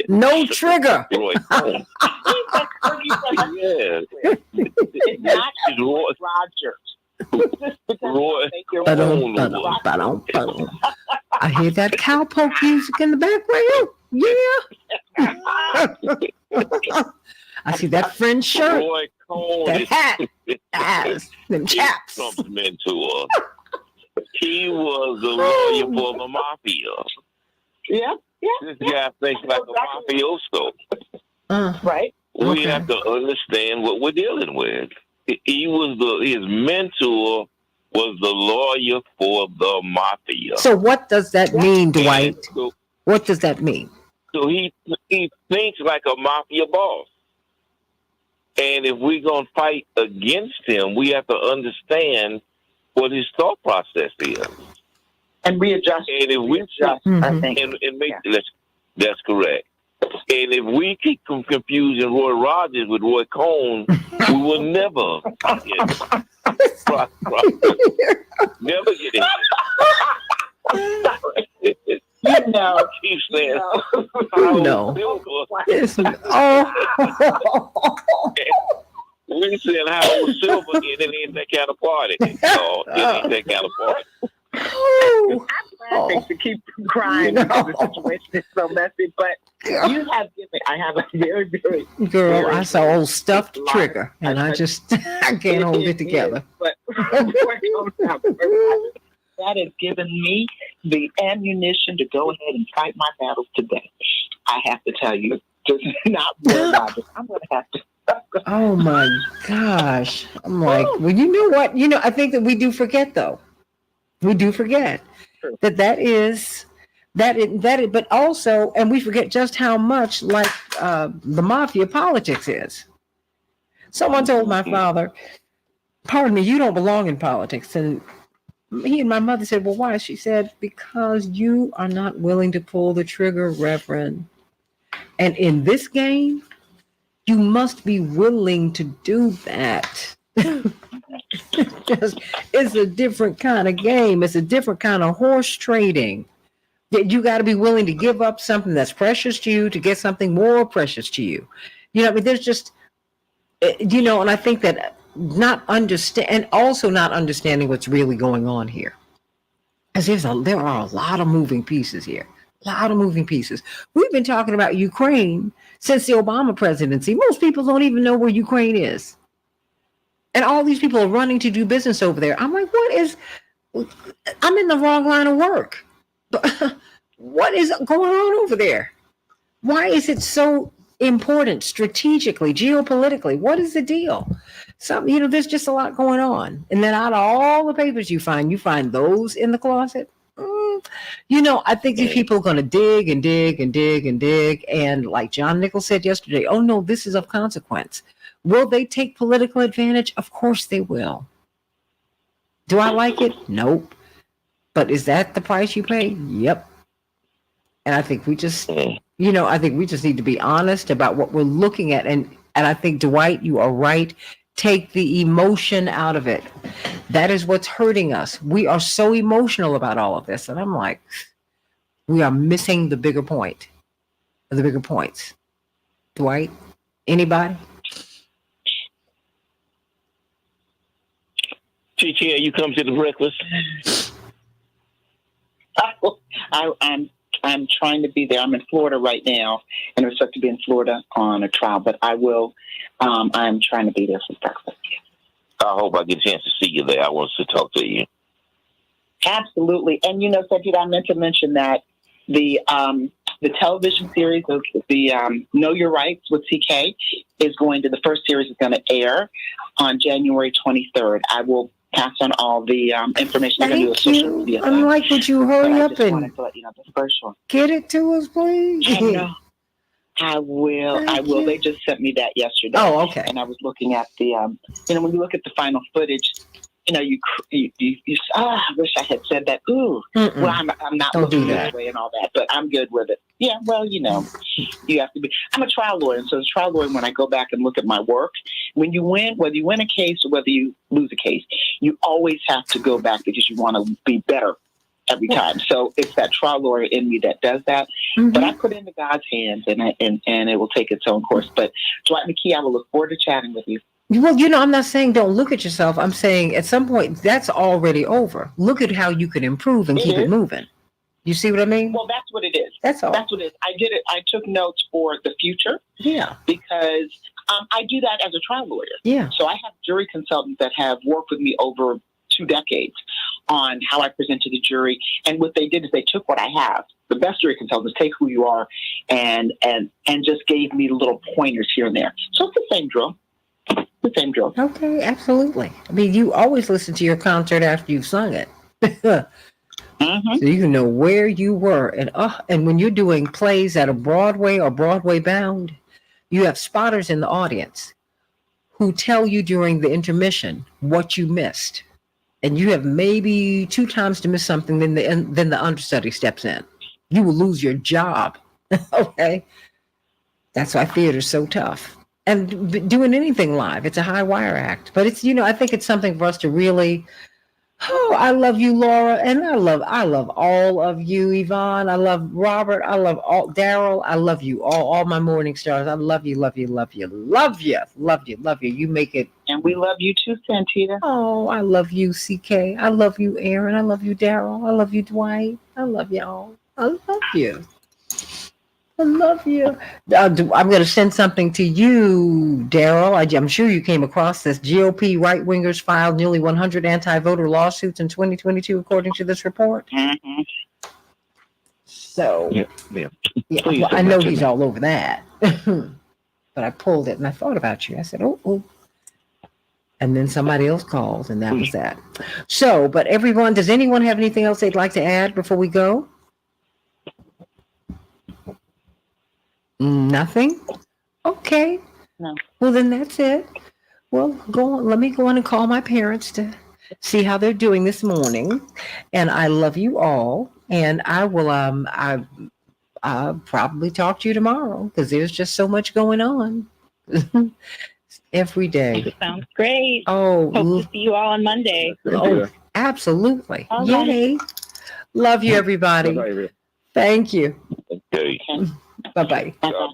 No trigger. Roy Cohn. Yeah. It's not Roy Rogers. Roy Cohn. I hear that cowpoke music in the background. Yeah. I see that French shirt. Roy Cohn. That hat. Them chaps. Trump's mentor. He was the lawyer for the mafia. Yeah. This guy thinks like a mafioso. Right. We have to understand what we're dealing with. His mentor was the lawyer for the mafia. So what does that mean, Dwight? What does that mean? So he thinks like a mafia boss. And if we're going to fight against him, we have to understand what his thought process is. And readjust. And if we I think. And make, that's correct. And if we keep confusing Roy Rogers with Roy Cohn, we will never never get it. No, keep saying. No. We saying how old Silver and it ain't that kind of party. No, it ain't that kind of party. I'm laughing to keep crying because the situation is so messy, but you have given, I have a very, very... Girl, very, I saw very old stuffed trigger, and I just, I can't hold it together. But that has given me the ammunition to go ahead and fight my battles today. I have to tell you, just not worry about it. I'm going to have to. Oh my gosh. I'm like, well, you know what? I think that we do forget, though. We do forget that is, but also, and we forget just how much like the mafia politics is. Someone told my father, pardon me, you don't belong in politics. And he and my mother said, well, why? She said, because you are not willing to pull the trigger, Reverend. And in this game, you must be willing to do that. It's a different kind of game. It's a different kind of horse trading. You got to be willing to give up something that's precious to you to get something more precious to you. There's just, and I think that not understanding what's really going on here. As there are a lot of moving pieces here. A lot of moving pieces. We've been talking about Ukraine since the Obama presidency. Most people don't even know where Ukraine is. And all these people are running to do business over there. I'm like, I'm in the wrong line of work. But what is going on over there? Why is it so important strategically, geopolitically? What is the deal? There's just a lot going on. And then out of all the papers you find those in the closet. I think these people are going to dig and dig and dig and dig. And like John Nichols said yesterday, oh no, this is of consequence. Will they take political advantage? Of course they will. Do I like it? Nope. But is that the price you pay? Yep. And I think we just, need to be honest about what we're looking at. And I think, Dwight, you are right. Take the emotion out of it. That is what's hurting us. We are so emotional about all of this. And I'm like, we are missing the bigger point. The bigger points. Dwight, anybody? TT, you come to the breakfast? I'm trying to be there. I'm in Florida right now, and I'm supposed to be in Florida on a trial, but I will. I'm trying to be there for breakfast. I hope I get a chance to see you there. I want to talk to you. Absolutely. And, Santita, I meant to mention that the television series of the Know Your Rights with CK the first series is going to air on January 23rd. I will pass on all the information. Thank you. I'm like, would you hurry up and get it to us, please? I know. I will. They just sent me that yesterday. Oh, okay. And I was looking at the, when you look at the final footage, you I wish I had said that. Ooh, well, I'm not Don't looking do that. this way and all that, but I'm good with it. Yeah, well, you have to be. I'm a trial lawyer, and so as a trial lawyer, when I go back and look at my work, when you win, whether you win a case or whether you lose a case, you always have to go back because you want to be better every time. So it's that trial lawyer in me that does that. But I put it into God's hands, and it will take its own course. But Dwight McKee, I will look forward to chatting with you. Well, I'm not saying don't look at yourself. I'm saying at some point that's already over. Look at how you can improve and keep it moving. You see what I mean? Well, that's what it is. That's all. That's what it is. I did it. I took notes for the future. Yeah. Because I do that as a trial lawyer. Yeah. So I have jury consultants that have worked with me over 2 decades on how I present to the jury. And what they did is they took what I have. The best jury consultants take who you are and just gave me little pointers here and there. So it's the same drill. The same drill. Okay, absolutely. I mean, you always listen to your concert after you've sung it. So you can know where you were. And when you're doing plays at a Broadway or Broadway bound, you have spotters in the audience who tell you during the intermission what you missed. And you have maybe 2 times to miss something, then the understudy steps in. You will lose your job. Okay? That's why theater's so tough. And doing anything live, it's a high wire act. But it's, I think it's something for us to really Oh, I love you, Laura, and I love all of you, Yvonne. I love Robert. I love all Daryl. I love you all my morning stars. I love you, love you, love you, love you, love you, love you. You make it. And we love you too, Santita. Oh, I love you, CK. I love you, Aaron. I love you, Daryl. I love you, Dwight. I love y'all. I love you. I love you. I'm going to send something to you, Daryl. I'm sure you came across this. GOP right-wingers filed nearly 100 anti-voter lawsuits in 2022, according to this report. Mm-hmm. So, yeah. Well, I know he's all over that. But I pulled it and I thought about you. I said, oh. And then somebody else called, and that was that. So, but everyone, does anyone have anything else they'd like to add before we go? Nothing? Okay. No. Well, then that's it. Well, go on. Let me go on and call my parents to see how they're doing this morning. And I love you all. And I will I'll probably talk to you tomorrow because there's just so much going on every day. Sounds great. Oh, hope to see you all on Monday. Oh, absolutely. All Yay. right. Love you, everybody. Thank you. Okay. Bye-bye. God bless.